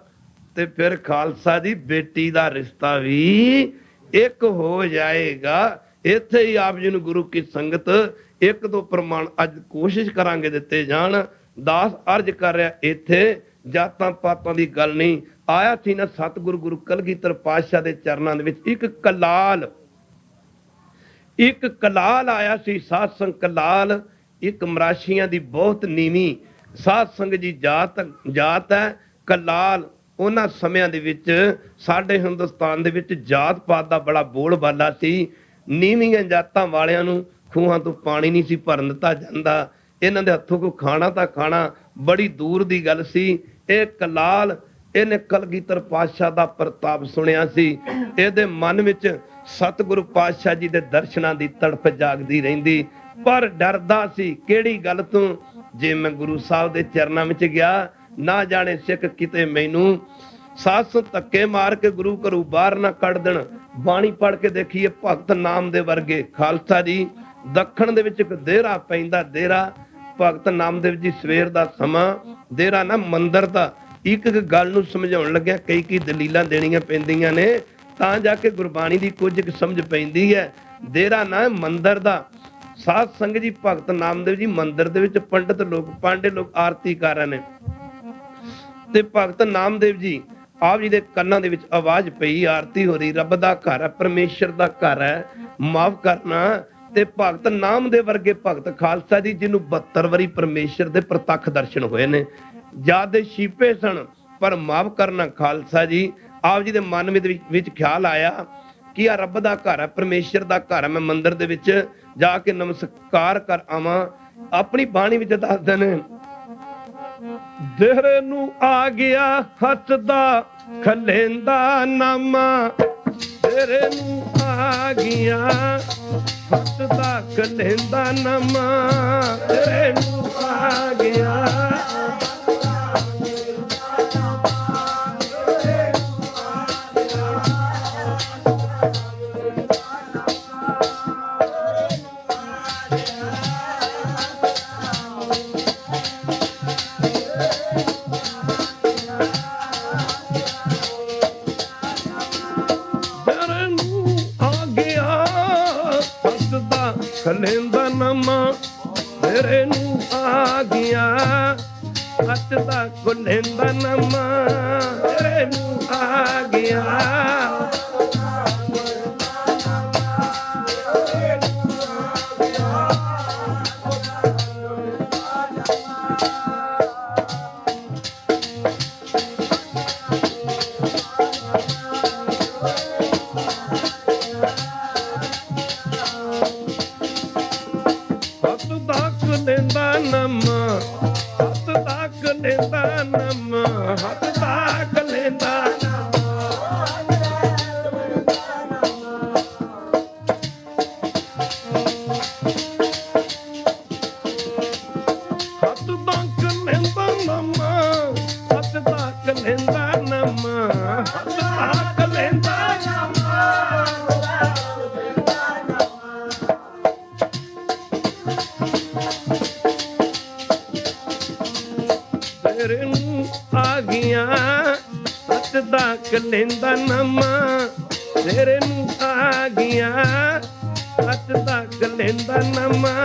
ਤੇ ਫਿਰ ਖਾਲਸਾ ਦੀ ਬੇਟੀ ਦਾ ਰਿਸ਼ਤਾ ਵੀ ਇੱਕ ਹੋ ਜਾਏਗਾ। ਇੱਥੇ ਹੀ ਆਪ ਜੀ ਨੂੰ ਗੁਰੂ ਕੀ ਸੰਗਤ ਇੱਕ ਦੋ ਪ੍ਰਮਾਣ ਅੱਜ ਕੋਸ਼ਿਸ਼ ਕਰਾਂਗੇ ਦਿੱਤੇ ਜਾਣ। ਦਾਸ ਅਰਜ ਕਰ ਰਿਹਾ, ਇੱਥੇ ਜਾਤਾਂ ਪਾਤਾਂ ਦੀ ਗੱਲ ਨਹੀਂ। ਆਇਆ ਸੀ ਨਾ ਸਤਿਗੁਰੂ ਗੁਰੂ ਕਲਗੀਧਰ ਪਾਤਸ਼ਾਹ ਦੇ ਚਰਨਾਂ ਦੇ ਵਿੱਚ ਇੱਕ ਕਲਾਲ ਆਇਆ ਸੀ। ਸਾਧ ਸੰਗ ਕਲਾਲ ਇੱਕ ਮਰਾਸ਼ੀਆਂ ਦੀ ਬਹੁਤ ਨੀਵੀਂ ਸਾਧ ਸੰਗ ਜੀ ਜਾਤ ਹੈ ਕਲਾਲ। ਉਹਨਾਂ ਸਮਿਆਂ ਦੇ ਵਿੱਚ ਸਾਡੇ ਹਿੰਦੁਸਤਾਨ ਦੇ ਵਿੱਚ ਜਾਤ ਪਾਤ ਦਾ ਬੜਾ ਬੋਲਬਾਲਾ ਸੀ। ਨੀਵੀਆਂ ਜਾਤਾਂ ਵਾਲਿਆਂ ਨੂੰ ਖੂਹਾਂ ਤੋਂ ਪਾਣੀ ਨਹੀਂ ਸੀ ਭਰਨ ਦਿੱਤਾ ਜਾਂਦਾ, ਇਹਨਾਂ ਦੇ ਹੱਥੋਂ ਕੋਈ ਖਾਣਾ ਤਾਂ ਖਾਣਾ ਬੜੀ ਦੂਰ ਦੀ ਗੱਲ ਸੀ। ਇਹ ਕਲਾਲ, ਇਹਨੇ ਕਲਗੀਧਰ ਪਾਤਸ਼ਾਹ ਦਾ ਪ੍ਰਤਾਪ ਸੁਣਿਆ ਸੀ। ਇਹਦੇ ਮਨ ਵਿੱਚ ਸਤਿਗੁਰੂ ਪਾਤਸ਼ਾਹ ਜੀ ਦੇ ਦਰਸ਼ਨਾਂ ਦੀ ਤੜਫ ਜਾਗਦੀ ਰਹਿੰਦੀ, ਪਰ ਡਰਦਾ ਸੀ ਕਿਹੜੀ ਗੱਲ ਤੋਂ? ਜੇ ਮੈਂ ਗੁਰੂ ਸਾਹਿਬ ਦੇ ਚਰਨਾਂ ਵਿੱਚ ਗਿਆ, ਨਾ ਜਾਣੇ ਸਿੱਖ ਕਿਤੇ ਮੈਨੂੰ ਸੱਸ ਧੱਕੇ ਮਾਰ ਕੇ ਗੁਰੂ ਘਰੋਂ ਬਾਹਰ ਨਾ ਕੱਢ ਦੇਣ। ਬਾਣੀ ਪੜ੍ਹ ਕੇ ਦੇਖੀਏ ਭਗਤ ਨਾਮ ਦੇ ਵਰਗੇ। ਖਾਲਸਾ ਜੀ ਦੱਖਣ ਦੇ ਵਿੱਚ ਇੱਕ ਦੇਰਾ ਪੈਂਦਾ, ਦੇਰਾ ਭਗਤ ਨਾਮਦੇਵ ਜੀ ਸਵੇਰ ਦਾ ਸਮਾਂ, ਦੇਰਾ ਨਾ ਮੰਦਿਰ ਦਾ। ਇੱਕ ਗੱਲ ਨੂੰ ਸਮਝਾਉਣ ਲੱਗਿਆ ਕਈ ਦਲੀਲਾਂ ਦੇਣੀਆਂ ਪੈਂਦੀਆਂ ਨੇ, ਤਾਂ ਜਾ ਕੇ ਗੁਰਬਾਣੀ ਦੀ ਕੁਝ ਸਮਝ ਪੈਂਦੀ ਹੈ। ਦੇਰਾ ਨਾ ਮੰਦਿਰ ਦਾ। ਸਾਧ ਸੰਗਤ ਜੀ ਭਗਤ ਨਾਮਦੇਵ ਜੀ ਮੰਦਿਰ ਦੇ ਵਿੱਚ ਪੰਡਿਤ ਲੋਕ, ਪਾਂਡੇ ਲੋਕ ਆਰਤੀ ਕਰ ਰਹੇ ਨੇ, ਤੇ ਭਗਤ ਨਾਮਦੇਵ ਜੀ ਆਪ ਜੀ ਦੇ ਕੰਨਾਂ ਦੇ ਵਿੱਚ ਆਵਾਜ਼ ਪਈ, ਆਰਤੀ ਹੋ ਰਹੀ, ਰੱਬ ਦਾ ਘਰ ਹੈ, ਪਰਮੇਸ਼ਰ ਦਾ ਘਰ ਹੈ, ਮਾਫ ਕਰਨਾ। ਤੇ ਭਗਤ ਨਾਮ ਦੇ ਵਰਗੇ ਭਗਤ ਖਾਲਸਾ ਜੀ ਜਿਹਨੂੰ 72 ਵਾਰੀ ਪਰਮੇਸ਼ਰ ਦੇ ਪ੍ਰਤੱਖ ਦਰਸ਼ਨ ਹੋਏ ਨੇ, ਜਦ ਛੀਪੇ ਸਨ, ਪਰ ਮਾਫ ਕਰਨਾ ਖਾਲਸਾ ਜੀ ਆਪ ਜੀ ਦੇ ਮਨ ਵਿੱਚ ਖਿਆਲ ਆਇਆ ਕਿ ਆ ਰੱਬ ਦਾ ਘਰ ਹੈ, ਪਰਮੇਸ਼ਰ ਦਾ ਘਰ ਹੈ, ਮੈਂ ਮੰਦਿਰ ਦੇ ਵਿੱਚ ਜਾ ਕੇ ਨਮਸਕਾਰ ਕਰ ਆਵਾਂ। ਆਪਣੀ ਬਾਣੀ ਵਿੱਚ ਦੱਸਦੇ ਨੇ, ਦੇਰੇ ਨੂੰ ਆ ਗਿਆ ਹੱਸਦਾ ਖਲੇਂਦਾ ਨਾਮਾ, ਦੇਰੇ ਨੂੰ ਆ ਗਿਆ ਹੱਸਦਾ ਖਲੇਂਦਾ ਨਾਮਾ, ਦੇਰੇ ਨੂੰ ਆ ਗਿਆ ਖਲੇਂਦਾ ਨਾਮਾ, ਤੇਰੇ ਨੂੰ ਆ ਗਿਆ ਹੱਥ ਦਾ ਖਲੇਂਦਾ ਨਾਮਾ। ਤੇਰੇ ਨੂੰ ਆ ਗਿਆ। ਤੇਰੇ ਨੂੰ ਆ ਗਿਆ ਹੱਥ ਤੱਕ ਲੈਂਦਾ ਨਮਾ। ਤੇਰੇ ਨੂੰ ਆ ਗਿਆ ਹੱਥ ਤੱਕ ਲੈਂਦਾ ਨਮਾ।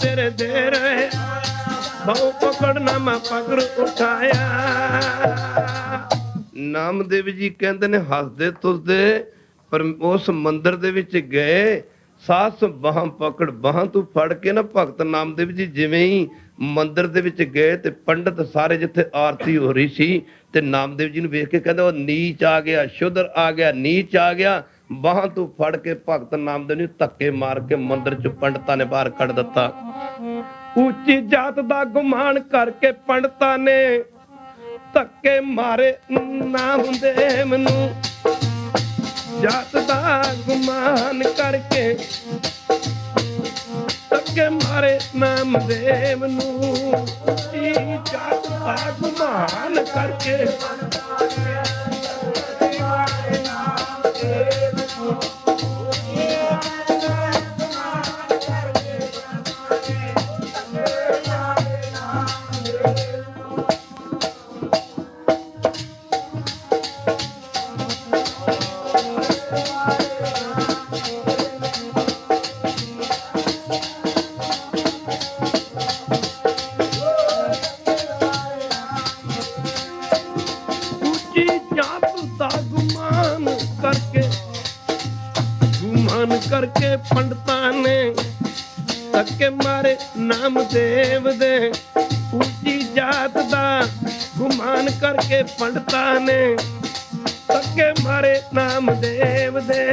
तेरे दे रहे बहु पकड़ना मैं पकड़ उठाया। ਨਾਮਦੇਵ ਜੀ ਕਹਿੰਦੇ ਨੇ ਹੱਸਦੇ ਤੁਸਦੇ ਪਰ ਉਸ ਮੰਦਿਰ ਦੇ ਵਿੱਚ ਗਏ, ਸਾਸ ਬਾਹਾਂ ਪਕੜ ਬਾਹਾਂ ਤੂੰ ਫੜ ਕੇ ਨਾ ਭਗਤ ਨਾਮਦੇਵ ਜੀ ਜਿਵੇਂ ਹੀ ਮੰਦਿਰ ਦੇ ਵਿੱਚ ਗਏ ਤੇ ਪੰਡਤ ਸਾਰੇ ਜਿੱਥੇ ਆਰਤੀ ਹੋ ਰਹੀ ਸੀ ਤੇ ਨਾਮਦੇਵ ਜੀ ਨੂੰ ਵੇਖ ਕੇ ਕਹਿੰਦੇ ਉਹ ਨੀਚ ਆ ਗਿਆ, ਸ਼ੁੱਧਰ ਆ ਗਿਆ, ਨੀਚ ਆ ਗਿਆ। ਬਾਹਾਂ ਤੋਂ ਫੜ ਕੇ ਭਗਤ ਨਾਮਦੇਵ ਨੂੰ ਧੱਕੇ ਮਾਰ ਕੇ ਮੰਦਿਰ ਚ ਪੰਡਤਾਂ ਨੇ ਬਾਹਰ ਕੱਢ ਦਿੱਤਾ। ਉੱਚੀ ਜਾਤ ਦਾ ਗੁਮਾਨ ਕਰਕੇ ਪੰਡਤਾਂ ਨੇ ਧੱਕੇ ਮਾਰੇ ਨਾ ਹੁੰਦੇ ਮੈਨੂੰ। ਜਾਤ ਦਾ ਗੁਮਾਨ ਕਰਕੇ ਧੱਕੇ ਮਾਰੇ ਨਾਮਦੇਵ ਨੂੰ। ਉੱਚੀ ਜਾਤ ਦਾ ਗੁਮਾਨ ਕਰਕੇ ਕਰਕੇ ਪੰਡਤਾਂ ਨੇ ਧੱਕੇ ਮਾਰੇ ਨਾਮਦੇਵ ਦੇ। ਉੱਚੀ ਜਾਤ ਦਾ ਗੁਮਾਨ ਕਰਕੇ ਪੰਡਤਾਂ ਨੇ ਧੱਕੇ ਮਾਰੇ ਨਾਮਦੇਵ ਦੇ।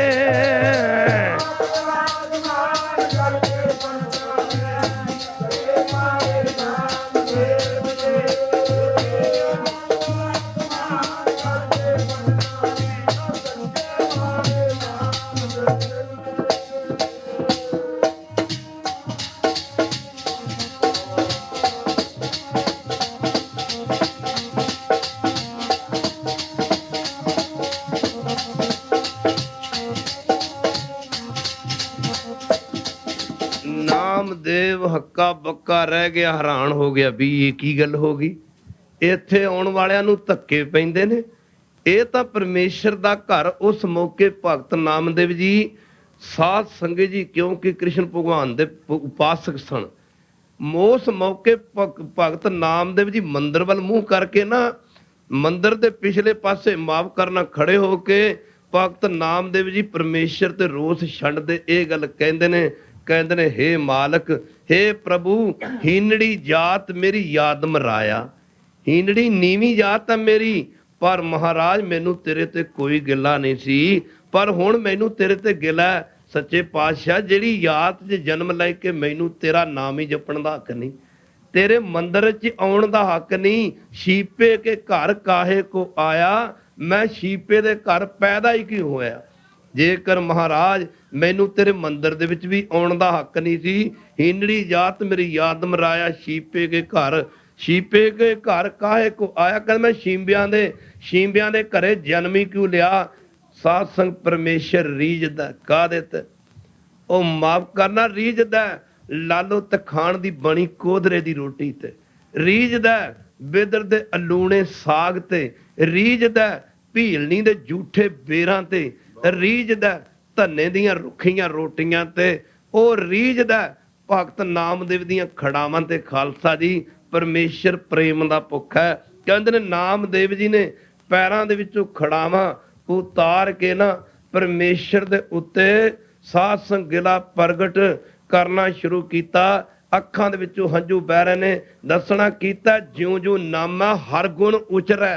ਨਾਮਦੇਵ ਹੱਕਾ ਬੱਕਾ ਰਹਿ ਗਿਆ, ਹੈਰਾਨ ਹੋ ਗਿਆ ਵੀ ਇਹ ਕੀ ਗੱਲ ਹੋ ਗਈ। ਇੱਥੇ ਆਉਣ ਵਾਲਿਆਂ ਨੂੰ ਧੱਕੇ ਪੈਂਦੇ ਨੇ, ਇਹ ਤਾਂ ਪਰਮੇਸ਼ਰ ਦਾ ਘਰ। ਉਸ ਮੌਕੇ ਭਗਤ ਨਾਮਦੇਵ ਜੀ ਸਾਧ ਸੰਗਤ ਜੀ ਕਿਉਂਕਿ ਕ੍ਰਿਸ਼ਨ ਭਗਵਾਨ ਦੇ ਉਪਾਸਕ ਸਨ, ਉਸ ਮੌਕੇ ਭਗਤ ਨਾਮਦੇਵ ਜੀ ਮੰਦਿਰ ਵੱਲ ਮੂੰਹ ਕਰਕੇ ਨਾ ਮੰਦਿਰ ਦੇ ਪਿਛਲੇ ਪਾਸੇ ਮਾਫ ਕਰਨਾ ਖੜੇ ਹੋ ਕੇ ਭਗਤ ਨਾਮਦੇਵ ਜੀ ਪਰਮੇਸ਼ਰ ਤੇ ਰੋਸ ਛੱਡਦੇ ਇਹ ਗੱਲ ਕਹਿੰਦੇ ਨੇ ਹੇ ਮਾਲਕ, ਹੇ ਪ੍ਰਭੂ, ਹੀਨੜੀ ਜਾਤ ਮੇਰੀ ਯਾਦ ਮਰਾਇਆ। ਹੀਨੜੀ ਨੀਵੀਂ ਜਾਤ ਆ ਮੇਰੀ, ਪਰ ਮਹਾਰਾਜ ਮੈਨੂੰ ਤੇਰੇ ਤੇ ਕੋਈ ਗਿਲਾ ਨਹੀਂ ਸੀ, ਪਰ ਹੁਣ ਮੈਨੂੰ ਤੇਰੇ ਤੇ ਗਿਲਾ। ਸੱਚੇ ਪਾਤਸ਼ਾਹ ਜਿਹੜੀ ਜਾਤ 'ਚ ਜਨਮ ਲੈ ਕੇ ਮੈਨੂੰ ਤੇਰਾ ਨਾਮ ਹੀ ਜਪਣ ਦਾ ਹੱਕ ਨਹੀਂ, ਤੇਰੇ ਮੰਦਿਰ 'ਚ ਆਉਣ ਦਾ ਹੱਕ ਨਹੀਂ। ਸ਼ੀਪੇ ਕੇ ਘਰ ਕਾਹੇ ਕੋ ਆਇਆ, ਮੈਂ ਸ਼ੀਪੇ ਦੇ ਘਰ ਪੈਦਾ ਹੀ ਕਿਉਂ ਹੋਇਆ। ਜੇਕਰ ਮਹਾਰਾਜ ਮੈਨੂੰ ਤੇਰੇ ਮੰਦਿਰ ਦੇ ਵਿੱਚ ਵੀ ਆਉਣ ਦਾ ਹੱਕ ਨਹੀਂ ਸੀ। ਹੀਨੜੀ ਜਾਤ ਮੇਰੀ ਯਾਦ ਮਰਾਇਆ, ਸ਼ੀਪੇ ਕੇ ਘਰ ਕਾਹੇ ਕੋ ਆਇਆ। ਕਹਿੰਦਾ ਮੈਂ ਸ਼ੀਂਬਿਆਂ ਦੇ ਘਰੇ ਜਨਮੀ ਕਿਉਂ ਲਿਆ। ਸਾਧ ਸੰਗ ਪਰਮੇਸ਼ਰ ਰੀਝਦਾ ਕਾਹਦੇ ਤੇ। ਉਹ ਮਾਫ ਕਰਨਾ ਰੀਝਦਾ ਲਾਲੋ ਤਖਾਣ ਦੀ ਬਣੀ ਕੋਧਰੇ ਦੀ ਰੋਟੀ ਤੇ, ਰੀਝਦਾ ਬਿਦਰ ਦੇ ਅਲੂਣੇ ਸਾਗ ਤੇ, ਰੀਝਦਾ ਭੀਲਣੀ ਦੇ ਝੂਠੇ ਬੇਰਾਂ ਤੇ, ਰੀਝਦਾ ਧੰਨੇ ਦੀਆਂ ਰੁੱਖੀਆਂ ਰੋਟੀਆਂ ਤੇ, ਉਹ ਰੀਝਦਾ ਭਗਤ ਨਾਮਦੇਵ ਦੀਆਂ ਖੜਾਵਾਂ ਤੇ। ਖਾਲਸਾ ਜੀ, ਪਰਮੇਸ਼ਰ ਪ੍ਰੇਮ ਦਾ ਭੁੱਖ ਹੈ। ਕਹਿੰਦੇ ਨੇ ਨਾਮਦੇਵ ਜੀ ਨੇ ਪੈਰਾਂ ਦੇ ਵਿੱਚੋਂ ਖੜਾਵਾਂ ਉਤਾਰ ਕੇ ਨਾ ਪਰਮੇਸ਼ਰ ਦੇ ਉੱਤੇ ਸਾਧ ਸੰਗਿਲਾ ਪ੍ਰਗਟ ਕਰਨਾ ਸ਼ੁਰੂ ਕੀਤਾ। ਅੱਖਾਂ ਦੇ ਵਿੱਚੋਂ ਹੰਝੂ ਬਹਿ ਰਹੇ ਨੇ। ਦੱਸਣਾ ਕੀਤਾ ਜਿਉਂ ਜਿਉਂ ਨਾਮਾ ਹਰ ਗੁਣ ਉਚਰੈ।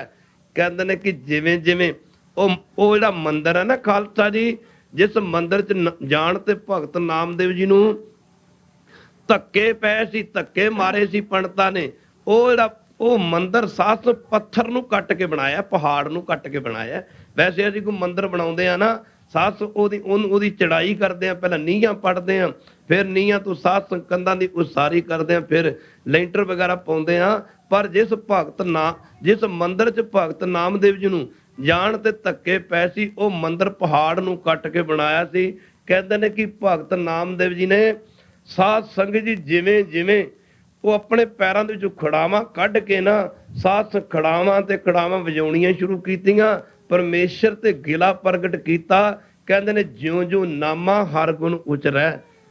ਕਹਿੰਦੇ ਨੇ ਕਿ ਜਿਵੇਂ ਜਿਵੇਂ ਉਹ ਜਿਹੜਾ ਮੰਦਿਰ ਹੈ ਨਾ ਖਾਲਸਾ ਜੀ, ਜਿਸ ਮੰਦਿਰ 'ਚ ਜਾਣ ਤੇ ਭਗਤ ਨਾਮਦੇਵ ਜੀ ਨੂੰ ਧੱਕੇ ਪਏ ਸੀ, ਧੱਕੇ ਮਾਰੇ ਸੀ ਪੰਡਤਾਂ ਨੇ। ਉਹ ਮੰਦਿਰ ਸਾਸ ਪੱਥਰ ਨੂੰ ਕੱਟ ਕੇ ਬਣਾਇਆ, ਪਹਾੜ ਨੂੰ ਕੱਟ ਕੇ ਬਣਾਇਆ। ਵੈਸੇ ਅਸੀਂ ਕੋਈ ਮੰਦਿਰ ਬਣਾਉਂਦੇ ਆ ਨਾ, ਸਾਸ ਉਹਦੀ ਚੜਾਈ ਕਰਦੇ ਆ, ਪਹਿਲਾਂ ਨੀਹਾਂ ਪੱਟਦੇ ਆ, ਫਿਰ ਨੀਹਾਂ ਤੋਂ ਸਾਸ ਕੰਧਾਂ ਦੀ ਉਸਾਰੀ ਕਰਦੇ ਆ, ਫਿਰ ਲੈਂਟਰ ਵਗੈਰਾ ਪਾਉਂਦੇ ਆ। ਪਰ ਜਿਸ ਮੰਦਿਰ 'ਚ ਭਗਤ ਨਾਮਦੇਵ ਜੀ ਨੂੰ ਜਾਣ ਤੇ ਧੱਕੇ ਪਏ ਸੀ, ਉਹ ਮੰਦਿਰ ਪਹਾੜ ਨੂੰ ਕੱਟ ਕੇ ਬਣਾਇਆ ਸੀ। ਕਹਿੰਦੇ ਨੇ ਕਿ ਭਗਤ ਨਾਮਦੇਵ ਜੀ ਨੇ ਸਾਧ ਸੰਗਤ ਜੀ ਜਿਵੇਂ ਜਿਵੇਂ ਉਹ ਆਪਣੇ ਪੈਰਾਂ ਦੇ ਵਿੱਚੋਂ ਖੜਾਵਾਂ ਕੱਢ ਕੇ ਨਾ ਸਾਧ ਖੜਾਵਾਂ ਤੇ ਖੜਾਵਾਂ ਵਜਾਉਣੀਆਂ ਸ਼ੁਰੂ ਕੀਤੀਆਂ, ਪਰਮੇਸ਼ਰ ਤੇ ਗਿਲਾ ਪ੍ਰਗਟ ਕੀਤਾ। ਕਹਿੰਦੇ ਨੇ ਜਿਉਂ ਜਿਉਂ ਨਾਮਾ ਹਰ ਗੁਣ ਉਚਰੈ।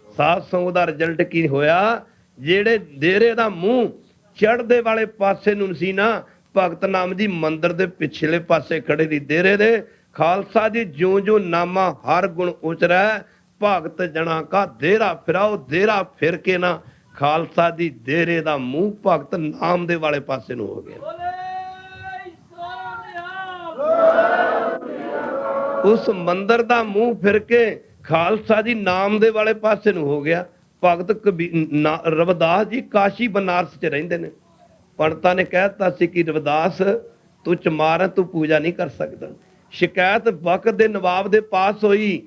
ਸਾਧ ਸੰਗਤ ਦਾ ਰਿਜ਼ਲਟ ਕੀ ਹੋਇਆ? ਜਿਹੜੇ ਡੇਰੇ ਦਾ ਮੂੰਹ ਚੜ੍ਹਦੇ ਵਾਲੇ ਪਾਸੇ ਨੂੰ ਸੀ ਨਾ, ਭਗਤ ਨਾਮ ਜੀ ਮੰਦਿਰ ਦੇ ਪਿਛਲੇ ਪਾਸੇ ਖੜੇ ਸੀ ਡੇਰੇ ਦੇ। ਖਾਲਸਾ ਜੀ, ਜਿਉਂ ਜਿਉਂ ਨਾਮਾ ਹਰ ਗੁਣ ਉਚਰੈ, ਭਗਤ ਜਣਾ ਕਾ ਦੇਰਾ ਫਿਰਾਓ। ਦੇਰਾ ਫਿਰ ਕੇ ਨਾ ਖਾਲਸਾ ਦੀ ਡੇਰੇ ਦਾ ਮੂੰਹ ਭਗਤ ਨਾਮ ਦੇ ਵਾਲੇ ਪਾਸੇ ਨੂੰ ਹੋ ਗਿਆ। ਉਸ ਮੰਦਿਰ ਦਾ ਮੂੰਹ ਫਿਰ ਕੇ ਖਾਲਸਾ ਜੀ ਨਾਮ ਦੇ ਵਾਲੇ ਪਾਸੇ ਨੂੰ ਹੋ ਗਿਆ। ਭਗਤ ਰਵਿਦਾਸ ਜੀ ਕਾਸ਼ੀ ਬਨਾਰਸ 'ਚ ਰਹਿੰਦੇ ਨੇ। ਪੰਡਤਾਂ ਨੇ ਕਹਿ ਦਿੱਤਾ ਸੀ ਕਿ ਰਵਿਦਾਸ ਤੂੰ ਚਮਾਰ, ਤੂੰ ਪੂਜਾ ਨਹੀਂ ਕਰ ਸਕਦਾ। ਸ਼ਿਕਾਇਤ ਵਕਤ ਦੇ ਨਵਾਬ ਦੇ ਪਾਸ ਹੋਈ।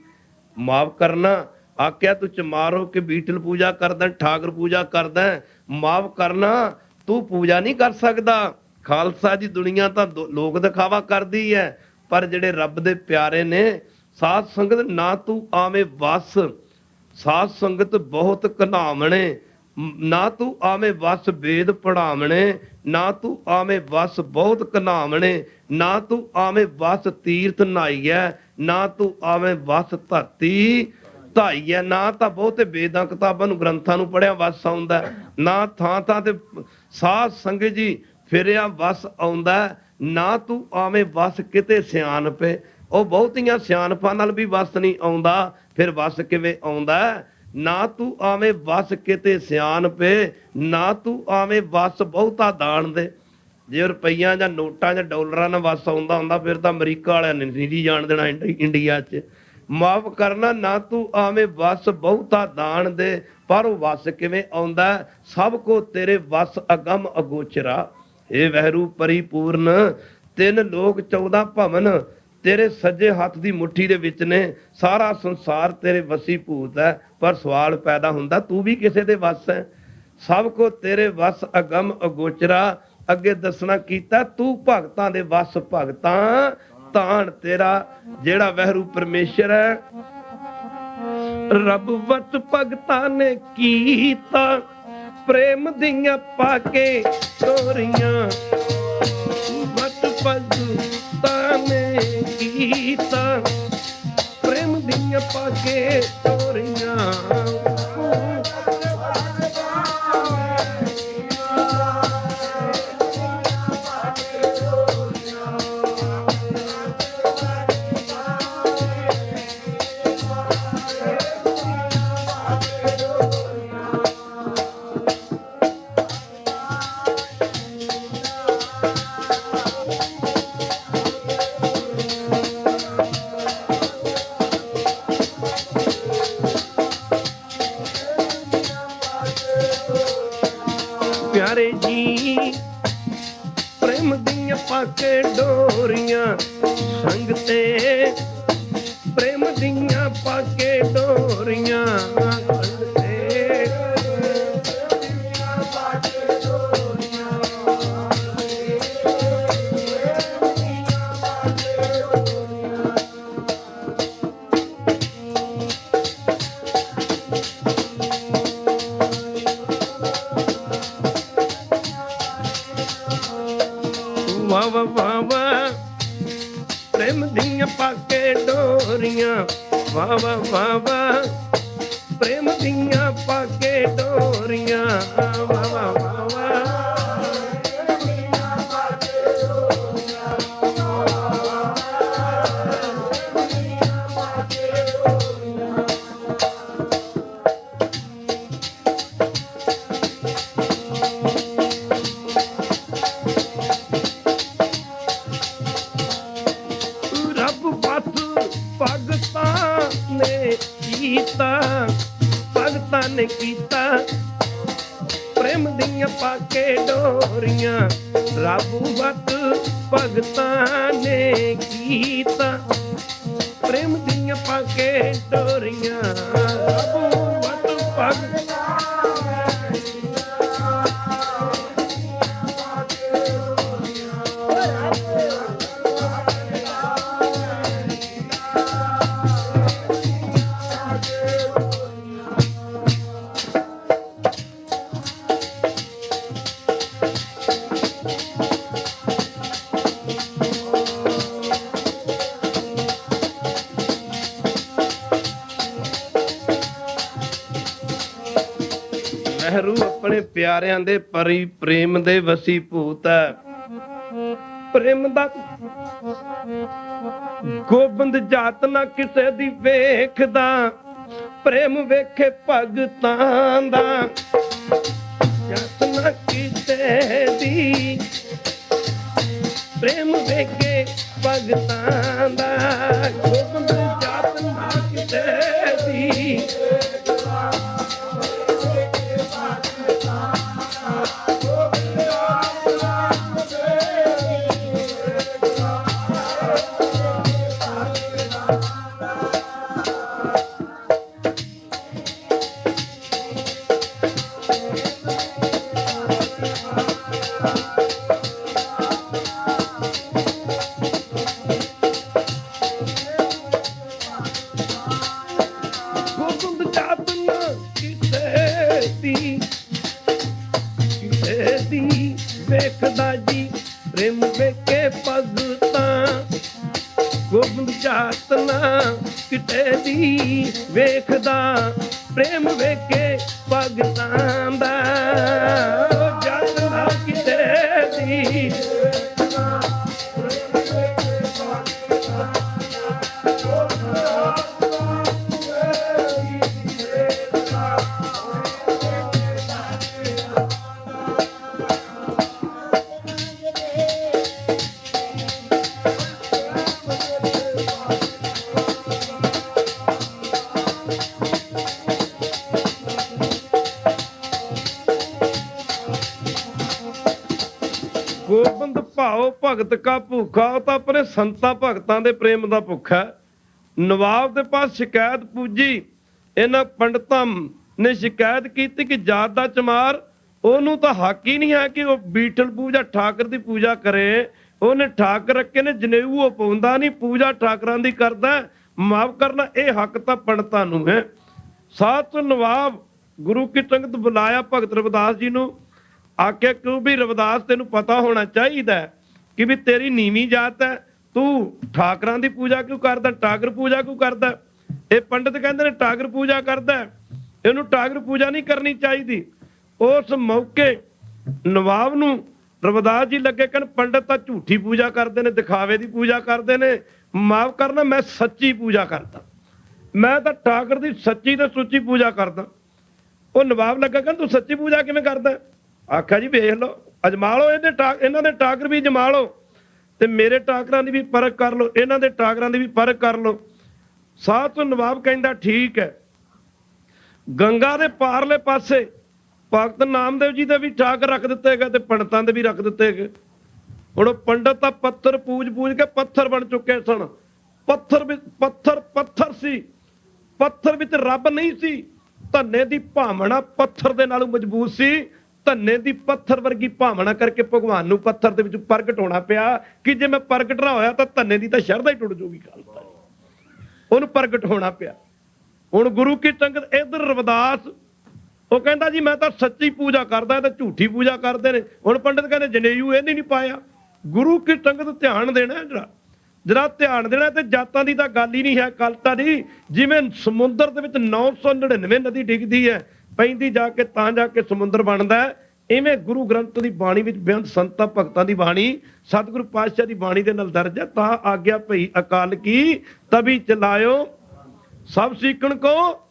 ਮਾਫ ਕਰਨਾ, ਆਖਿਆ ਤੂੰ ਚਮਾਰ ਹੋ ਕੇ ਬੀਟਲ ਪੂਜਾ ਕਰਦਾ, ਠਾਕਰ ਪੂਜਾ ਕਰਦਾ, ਮਾਫ ਕਰਨਾ, ਤੂੰ ਪੂਜਾ ਨਹੀਂ ਕਰ ਸਕਦਾ। ਖਾਲਸਾ ਜੀ, ਦੁਨੀਆ ਤਾਂ ਲੋਕ ਦਿਖਾਵਾ ਕਰਦੀ ਹੈ, ਪਰ ਜਿਹੜੇ ਰੱਬ ਦੇ ਪਿਆਰੇ ਨੇ ਸਾਧ ਸੰਗਤ ਨਾ ਤੂੰ ਆਵੇਂ ਵਸ। ਸਾਧ ਸੰਗਤ ਬਹੁਤ ਘਨਾਵਣੇ, ਨਾ ਤੂੰ ਆਵੇਂ ਵਸ ਵੇਦ ਪੜਾਵਣੇ, ਨਾ ਤੂੰ ਆਵੇਂ ਵਸ ਬਹੁਤ ਘਨਾਵਣੇ, ਨਾ ਤੂੰ ਆਵੇਂ ਵਸ ਤੀਰਥ ਨਹਾਈਐ, ਨਾ ਤੂੰ ਆਵੇਂ ਵਸ ਧਰਤੀ ਧਾਈਐ। ਨਾ ਤਾਂ ਬਹੁਤੇ ਵੇਦਾਂ ਕਿਤਾਬਾਂ ਨੂੰ ਗ੍ਰੰਥਾਂ ਨੂੰ ਪੜ੍ਹਿਆ ਵਸ ਆਉਂਦਾ, ਨਾ ਥਾਂ ਥਾਂ ਤੇ ਸਾਧ ਸੰਗਤ ਜੀ ਫਿਰਿਆ ਵਸ ਆਉਂਦਾ, ਨਾ ਤੂੰ ਆਵੇਂ ਵਸ ਕਿਤੇ ਸਿਆਣਪੇ। ਉਹ ਬਹੁਤੀਆਂ ਸਿਆਣਪਾਂ ਨਾਲ ਵੀ ਵਸ ਨਹੀਂ ਆਉਂਦਾ, ਫਿਰ ਵਸ ਕਿਵੇਂ ਆਉਂਦਾ? ਨਾ ਤੂੰ ਆਵੇਂ ਵਸ ਕਿਤੇ ਸਿਆਣਪੇ, ਨਾ ਤੂੰ ਆਵੇਂ ਵਸ ਬਹੁਤਾ ਦਾਣ ਦੇ। ਜੇ ਰੁਪਈਆਂ ਜਾਂ ਨੋਟਾਂ ਜਾਂ ਡਾਲਰਾਂ ਨਾਲ ਵਸ ਆਉਂਦਾ ਹੁੰਦਾ, ਫਿਰ ਤਾਂ ਅਮਰੀਕਾ ਵਾਲਿਆਂ ਨੇ ਨਹੀਂ ਜਾਣ ਦੇਣਾ ਇੰਡੀਆ 'ਚ। ਮਾਫ ਕਰਨਾ, ਨਾ ਤੂੰ ਆਵੇਂ ਵਸ ਬਹੁਤਾ ਦਾਣ ਦੇ, ਪਰ ਉਹ ਵਸ ਕਿਵੇਂ ਆਉਂਦਾ? ਸਭ ਕੋ ਤੇਰੇ ਵਸ ਅਗਮ ਅਗੋਚਰਾ। ਇਹ ਵਹਿਰੂ ਪਰਿਪੂਰਨ, 3 ਲੋਕ 14 ਭਵਨ ਤੇਰੇ ਸੱਜੇ ਹੱਥ ਦੀ ਮੁੱਠੀ ਦੇ ਵਿੱਚ ਨੇ। ਸਾਰਾ ਸੰਸਾਰ ਤੇਰੇ ਵਸੀ ਭੂਤ ਹੈ। ਪਰ ਸਵਾਲ ਪੈਦਾ ਹੁੰਦਾ, ਤੂੰ ਵੀ ਕਿਸੇ ਦੇ ਵਸ ਹੈ? ਸਭ ਕੋ ਤੇਰੇ ਵਸ ਅਗਮ ਅਗੋਚਰਾ। ਅੱਗੇ ਦੱਸਣਾ ਕੀਤਾ, ਤੂੰ ਭਗਤਾਂ ਦੇ ਵਸ ਭਗਤਾਂ ਤਾਣ ਤੇਰਾ। ਜਿਹੜਾ ਵਹਿਰੂ ਪਰਮੇਸ਼ਰ ਹੈ, ਰੱਬ ਵਸ ਭਗਤਾਂ ਨੇ ਕੀਤਾ, ਪ੍ਰੇਮ ਦੀਆਂ ਪਾ ਕੇ ਤੋਰੀਆਂ। ਵਸ ਭਗਤਾਂ ਨੇ ਕੀਤਾ, ਪ੍ਰੇਮ ਦੀਆਂ ਪਾ ਕੇ ਤੋਰੀਆਂ। ਡੋਰੀਆਂ ਵਾਹ ਵਾਹ ਵਾਹ ਵਾਹ ਪ੍ਰੇਮ ਦੀਆਂ ਪਾ ਕੇ ਡੋਰੀਆਂ ਵਾਹ ਵਾਹ ਵਾਹ ਵਾਹ ਭਗਤਾਂ ਨੇ ਕੀਤਾ ਪ੍ਰੇਮ ਦੀਆਂ ਪਾ ਕੇ ਡੋਰੀਆਂ ਰੱਬ ਵੱਤ ਭਗਤਾਂ ਨੇ ਕੀਤਾ ਪ੍ਰੇਮ ਦੀਆਂ ਪਾ ਕੇ ਡੋਰੀਆਂ ਰੱਬ ਵੱਤ ਭਗਤਾਂ ਮਹਿਰੂ ਆਪਣੇ ਪਿਆਰਿਆਂ ਦੇ ਪਰੀ ਪ੍ਰੇਮ ਦੇ ਵਸੀ ਭੂਤ ਹੈ ਪ੍ਰੇਮ ਦਾ ਗੋਬਿੰਦ ਜਾਤ ਨਾ ਕਿਸੇ ਦੀ ਵੇਖਦਾ ਪ੍ਰੇਮ ਵੇਖੇ ਭਗਤਾਂ ਦਾ ਜਾਤ ਨਾ ਕਿਸੇ ਦੀ ਪ੍ਰੇਮ ਵੇਖੇ ਭਗਤਾਂ ਦਾ ਗੋਬਿੰਦ ਜਾਤ ਨਾ ਕਿਸੇ ਦੀ ਵੇਖਦਾ ਜੀ ਪ੍ਰੇਮ ਵੇਖੇ ਭਗਤਾਂ ਗੋਬਿੰਦ ਜਾਤ ਨਾ ਕਿਤੇ ਦੀ ਵੇਖਦਾ ਪ੍ਰੇਮ ਵੇਖੇ ਭਗਤਾਂ ਦਾ ਜਾਤ ਨਾ ਕਿਤੇ ਦੀ ਗੋਬਿੰਦ ਭਾਉ ਭਗਤ ਕਾ ਭੁੱਖਾ ਉਹ ਤਾਂ ਆਪਣੇ ਸੰਤਾਂ ਭਗਤਾਂ ਦੇ ਪ੍ਰੇਮ ਦਾ ਭੁੱਖਾ ਹੈ। ਨਵਾਬ ਦੇ ਪਾਸ ਸ਼ਿਕਾਇਤ ਪੁੱਜੀ ਇਹਨਾਂ ਪੰਡਤਾਂ ਨੇ ਸ਼ਿਕਾਇਤ ਕੀਤੀ ਕਿ ਜਾਤ ਦਾ ਚਮਾਰ ਉਹਨੂੰ ਤਾਂ ਹੱਕ ਹੀ ਨਹੀਂ ਹੈ ਕਿ ਉਹ ਬੀਠਲ ਪੂਜਾ ਠਾਕਰ ਦੀ ਪੂਜਾ ਕਰੇ ਉਹਨੇ ਠਾਕਰ ਰੱਖੇ ਨੇ ਜਨੇਊ ਉਹ ਪਾਉਂਦਾ ਨਹੀਂ ਪੂਜਾ ਠਾਕਰਾਂ ਦੀ ਕਰਦਾ ਮਾਫ ਕਰਨਾ ਇਹ ਹੱਕ ਤਾਂ ਪੰਡਤਾਂ ਨੂੰ ਹੈ। ਸਾਧ ਨਵਾਬ ਗੁਰੂ ਕੀ ਸੰਗਤ ਬੁਲਾਇਆ ਭਗਤ ਰਵਿਦਾਸ ਜੀ ਨੂੰ ਆਖਿਆ ਕਿਉਂ ਵੀ ਰਵਿਦਾਸ ਤੈਨੂੰ ਪਤਾ ਹੋਣਾ ਚਾਹੀਦਾ ਕਿ ਵੀ ਤੇਰੀ ਨੀਵੀਂ ਜਾਤ ਹੈ ਤੂੰ ਠਾਕਰਾਂ ਦੀ ਪੂਜਾ ਕਿਉਂ ਕਰਦਾ ਠਾਕਰ ਪੂਜਾ ਕਿਉਂ ਕਰਦਾ ਇਹ ਪੰਡਤ ਕਹਿੰਦੇ ਨੇ ਠਾਕਰ ਪੂਜਾ ਕਰਦਾ ਇਹਨੂੰ ਠਾਕਰ ਪੂਜਾ ਨਹੀਂ ਕਰਨੀ ਚਾਹੀਦੀ। ਉਸ ਮੌਕੇ ਨਵਾਬ ਨੂੰ ਰਵਿਦਾਸ ਜੀ ਲੱਗੇ ਕਹਿਣ ਪੰਡਤ ਤਾਂ ਝੂਠੀ ਪੂਜਾ ਕਰਦੇ ਨੇ ਦਿਖਾਵੇ ਦੀ ਪੂਜਾ ਕਰਦੇ ਨੇ ਮਾਫ ਕਰਨਾ ਮੈਂ ਸੱਚੀ ਪੂਜਾ ਕਰਦਾ ਮੈਂ ਤਾਂ ਠਾਕਰ ਦੀ ਸੱਚੀ ਤੇ ਸੁੱਚੀ ਪੂਜਾ ਕਰਦਾ। ਉਹ ਨਵਾਬ ਲੱਗਾ ਕਹਿੰਦਾ ਤੂੰ ਸੱਚੀ ਪੂਜਾ ਕਿਵੇਂ ਕਰਦਾ ਆਖਿਆ ਜੀ ਵੇਖ ਲਓ ਅਜਮਾ ਲਓ ਇਹਨਾਂ ਦੇ ਠਾਕਰ ਵੀ ਜਮਾ ਲਓ ਤੇ ਮੇਰੇ ਠਾਕਰਾਂ ਦੀ ਵੀ ਪਰਖ ਕਰ ਲਓ ਇਹਨਾਂ ਦੇ ਠਾਕਰਾਂ ਦੀ ਵੀ ਪਰਖ ਕਰ ਲਓ। ਸਾਧ ਤੋਂ ਨਵਾਬ ਕਹਿੰਦਾ ਠੀਕ ਹੈ। ਗੰਗਾ ਦੇ ਪਾਰਲੇ ਪਾਸੇ ਭਗਤ ਨਾਮਦੇਵ ਜੀ ਦੇ ਵੀ ਠਾਕਰ ਰੱਖ ਦਿੱਤੇ ਗਏ ਤੇ ਪੰਡਤਾਂ ਦੇ ਵੀ ਰੱਖ ਦਿੱਤੇ ਗਏ। ਹੁਣ ਪੰਡਤ ਤਾਂ ਪੱਥਰ ਪੂਜ ਕੇ ਪੱਥਰ ਬਣ ਚੁੱਕੇ ਸਨ। ਪੱਥਰ ਸੀ ਪੱਥਰ ਵਿੱਚ ਰੱਬ ਨਹੀਂ ਸੀ। ਧੰਨੇ ਦੀ ਭਾਵਨਾ ਪੱਥਰ ਦੇ ਨਾਲੋਂ ਮਜ਼ਬੂਤ ਸੀ। ਧੰਨੇ ਦੀ ਪੱਥਰ ਵਰਗੀ ਭਾਵਨਾ ਕਰਕੇ ਭਗਵਾਨ ਨੂੰ ਪੱਥਰ ਦੇ ਵਿੱਚ ਪ੍ਰਗਟ ਹੋਣਾ ਪਿਆ ਕਿ ਜੇ ਮੈਂ ਪ੍ਰਗਟ ਨਾ ਹੋਇਆ ਤਾਂ ਧੰਨੇ ਦੀ ਤਾਂ ਸ਼ਰਧਾ ਹੀ ਟੁੱਟ ਜਾਊਗੀ ਖਾਲਸਾ ਉਹਨੂੰ ਪ੍ਰਗਟ ਹੋਣਾ ਪਿਆ। ਹੁਣ ਗੁਰੂ ਕੀ ਸੰਗਤ ਇਧਰ ਰਵਿਦਾਸ ਉਹ ਕਹਿੰਦਾ ਜੀ ਮੈਂ ਤਾਂ ਸੱਚੀ ਪੂਜਾ ਕਰਦਾ ਤੇ ਝੂਠੀ ਪੂਜਾ ਕਰਦੇ ਨੇ। ਹੁਣ ਪੰਡਤ ਕਹਿੰਦੇ ਜਨੇਊ ਇਹ ਨਹੀਂ ਪਾਇਆ। ਗੁਰੂ ਕੀ ਸੰਗਤ ਧਿਆਨ ਦੇਣਾ ਜਰਾ ਜਰਾ ਧਿਆਨ ਦੇਣਾ। ਤੇ ਜਾਤਾਂ ਦੀ ਤਾਂ ਗੱਲ ਹੀ ਨਹੀਂ ਹੈ ਕਲਤਾ ਦੀ। ਜਿਵੇਂ ਸਮੁੰਦਰ ਦੇ ਵਿੱਚ 999 ਨਦੀ ਡਿੱਗਦੀ ਹੈ, ਪੈਂਦੀ ਜਾ ਕੇ ਤਾਂ ਜਾ ਕੇ ਸਮੁੰਦਰ ਬਣਦਾ ਹੈ, ਇਵੇਂ ਗੁਰੂ ਗ੍ਰੰਥ ਦੀ ਬਾਣੀ ਵਿੱਚ ਬੇਅੰਤ ਸੰਤਾਂ ਭਗਤਾਂ ਦੀ ਬਾਣੀ ਸਤਿਗੁਰੂ ਪਾਤਸ਼ਾਹ ਦੀ ਬਾਣੀ ਦੇ ਨਾਲ ਦਰਜ ਹੈ। ਤਾਂ ਆਗਿਆ ਭਈ ਅਕਾਲ ਕੀ ਤਬੀ ਚਲਾਇਓ ਸਭ ਸੀਖਣ ਕੋ